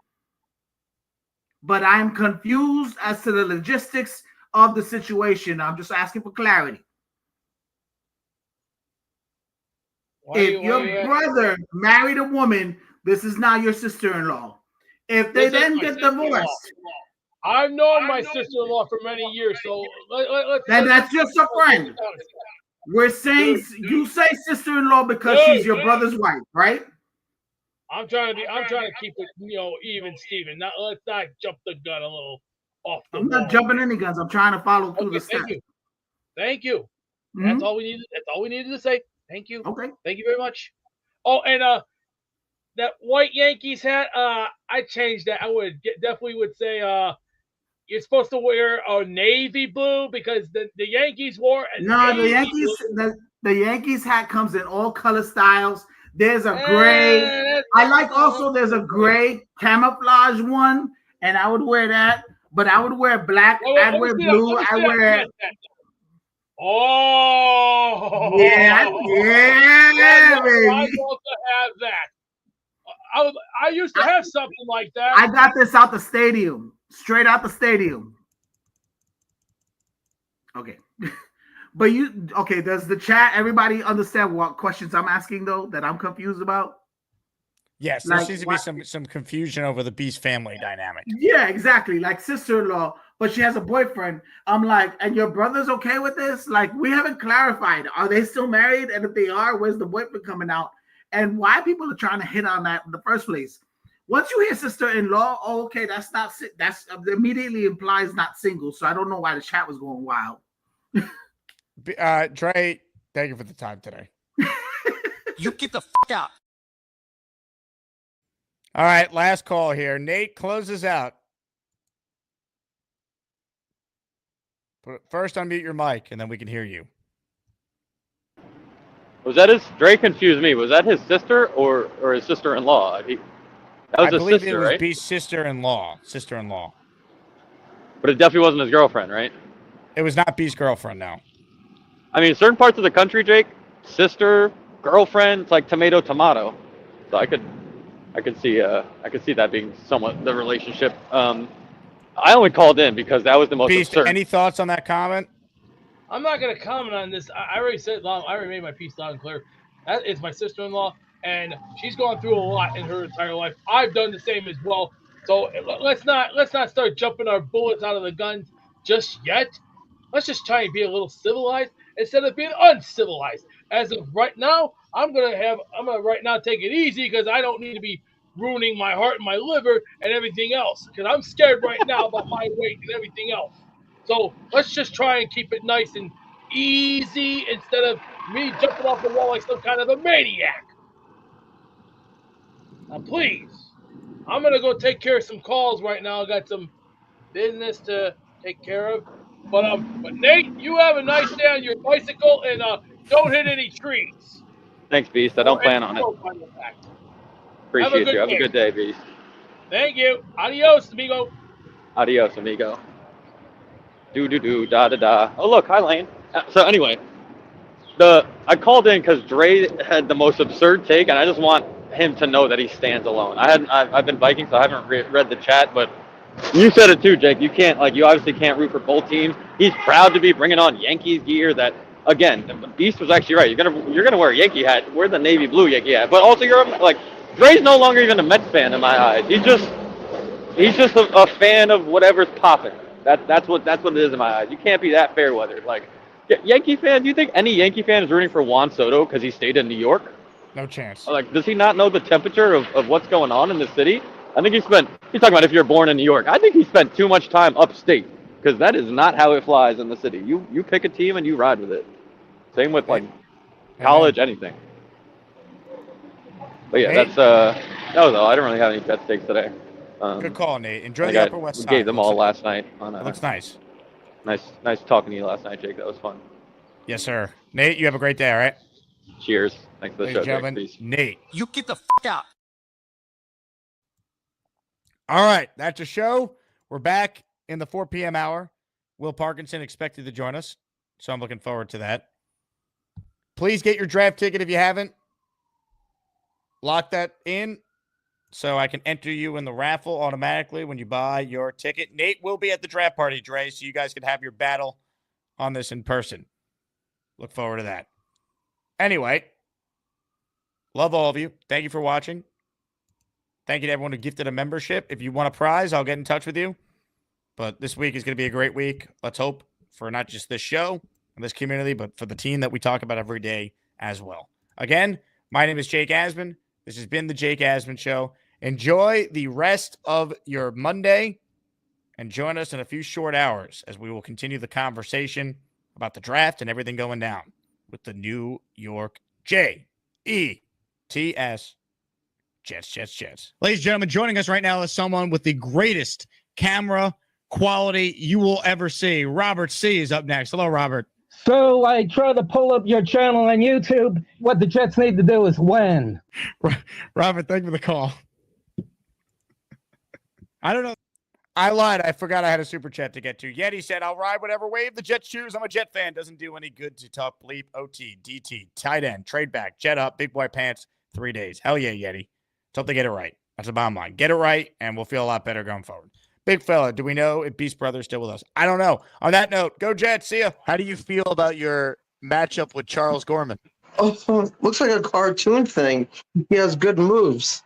But I'm confused as to the logistics of the situation. I'm just asking for clarity. If your brother married a woman, this is now your sister-in-law. If they then get divorced, I've known my sister-in-law for many years, so then that's just a friend. We're saying you say sister-in-law because she's your brother's wife, right? I'm trying to keep it, even, Steven. Let's not jump the gun a little off the I'm not jumping any guns. I'm trying to follow through the steps. Thank you. Mm-hmm. That's all we needed. That's all we needed to say. Thank you. Okay. Thank you very much. Oh, and that white Yankees hat, I changed that. I definitely would say you're supposed to wear a navy blue because the Yankees wore a the Yankees hat comes in all color styles. There's a gray. I like also there's a gray camouflage one, and I would wear that. But I would wear black. I'd wear blue. I wear. Oh yeah, baby. I want to have that. I used to have something like that. I got this out the stadium, straight out the stadium. Okay. But does the chat, everybody understand what questions I'm asking, though, that I'm confused about? Yes, there seems to be some confusion over the Beast family dynamic. Yeah, exactly. Like sister-in-law, but she has a boyfriend. I'm like, and your brother's okay with this? Like, we haven't clarified. Are they still married? And if they are, where's the boyfriend coming out? And why people are trying to hit on that in the first place? Once you hear sister-in-law, okay, that's immediately implies not single. So I don't know why the chat was going wild. Dre, thank you for the time today. You get the fuck out. All right, last call here. Nate closes out. But first, unmute your mic, and then we can hear you. Was that his? Dre confused me. Was that his sister or his sister-in-law? That was his believe sister, it was right? Beast's sister-in-law. But it definitely wasn't his girlfriend, right? It was not Beast's girlfriend, no. I mean, certain parts of the country, Jake, sister, girlfriend, it's like tomato. So I could see that being somewhat the relationship. I only called in because that was the most Beast, absurd. any thoughts on that comment? I'm not going to comment on this. I already said I already made my piece loud and clear. That is my sister-in-law, and she's gone through a lot in her entire life. I've done the same as well. So let's not start jumping our bullets out of the guns just yet. Let's just try and be a little civilized instead of being uncivilized. As of right now, I'm gonna right now take it easy because I don't need to be ruining my heart and my liver and everything else. Because I'm scared right now about my weight and everything else. So let's just try and keep it nice and easy instead of me jumping off the wall like some kind of a maniac. Now, please, I'm gonna go take care of some calls right now. I got some business to take care of. But Nate, you have a nice day on your bicycle and don't hit any trees. Thanks, Beast. I don't plan on it. Appreciate you. Have a good day, Beast. Thank you. Adios, amigo. Adios, amigo. Da. Oh, look, hi, Lane. So anyway, I called in because Dre had the most absurd take, and I just want him to know that he stands alone. I've been biking, so I haven't read the chat, but you said it too, Jake. You obviously can't root for both teams. He's proud to be bringing on Yankees gear. That again, Beast was actually right. You're gonna wear a Yankee hat. Wear the navy blue Yankee hat. But also, you're like Dre's no longer even a Mets fan in my eyes. He's just a fan of whatever's popping. That's what it is in my eyes. You can't be that fair weather. Like Yankee fan. Do you think any Yankee fan is rooting for Juan Soto because he stayed in New York? No chance. Like, does he not know the temperature of what's going on in the city? I think he's talking about if you're born in New York. I think he spent too much time upstate because that is not how it flies in the city. You pick a team and you ride with it. Same with like college, anything. But yeah, that was all. I didn't really have any bet takes today. Good call, Nate. Enjoy the Upper West Side. Gave them all last night. It looks nice. Nice talking to you last night, Jake. That was fun. Yes, sir. Nate, you have a great day, all right? Cheers. Thanks for the Ladies show, and gentlemen, Peace. Nate. You get the out. All right, that's a show. We're back in the 4 p.m. hour. Will Parkinson expected to join us, so I'm looking forward to that. Please get your draft ticket if you haven't. Lock that in so I can enter you in the raffle automatically when you buy your ticket. Nate will be at the draft party, Dre, so you guys can have your battle on this in person. Look forward to that. Anyway, love all of you. Thank you for watching. Thank you to everyone who gifted a membership. If you want a prize, I'll get in touch with you. But this week is going to be a great week. Let's hope for not just this show and this community, but for the team that we talk about every day as well. Again, my name is Jake Asman. This has been the Jake Asman Show. Enjoy the rest of your Monday and join us in a few short hours as we will continue the conversation about the draft and everything going down with the New York Jets. Jets. Ladies and gentlemen, joining us right now is someone with the greatest camera quality you will ever see. Robert C. is up next. Hello, Robert. So I try to pull up your channel on YouTube. What the Jets need to do is win. Robert, thank you for the call. I don't know. I lied. I forgot I had a super chat to get to. Yeti said, I'll ride whatever wave the Jets choose. I'm a Jet fan. Doesn't do any good to talk bleep, OT, DT, tight end, trade back, jet up, big boy pants, 3 days. Hell yeah, Yeti. Let's hope they get it right. That's the bottom line. Get it right, and we'll feel a lot better going forward. Big fella, do we know if Beast Brother is still with us? I don't know. On that note, go Jets. See ya. How do you feel about your matchup with Charles Gorman? Oh, looks like a cartoon thing. He has good moves.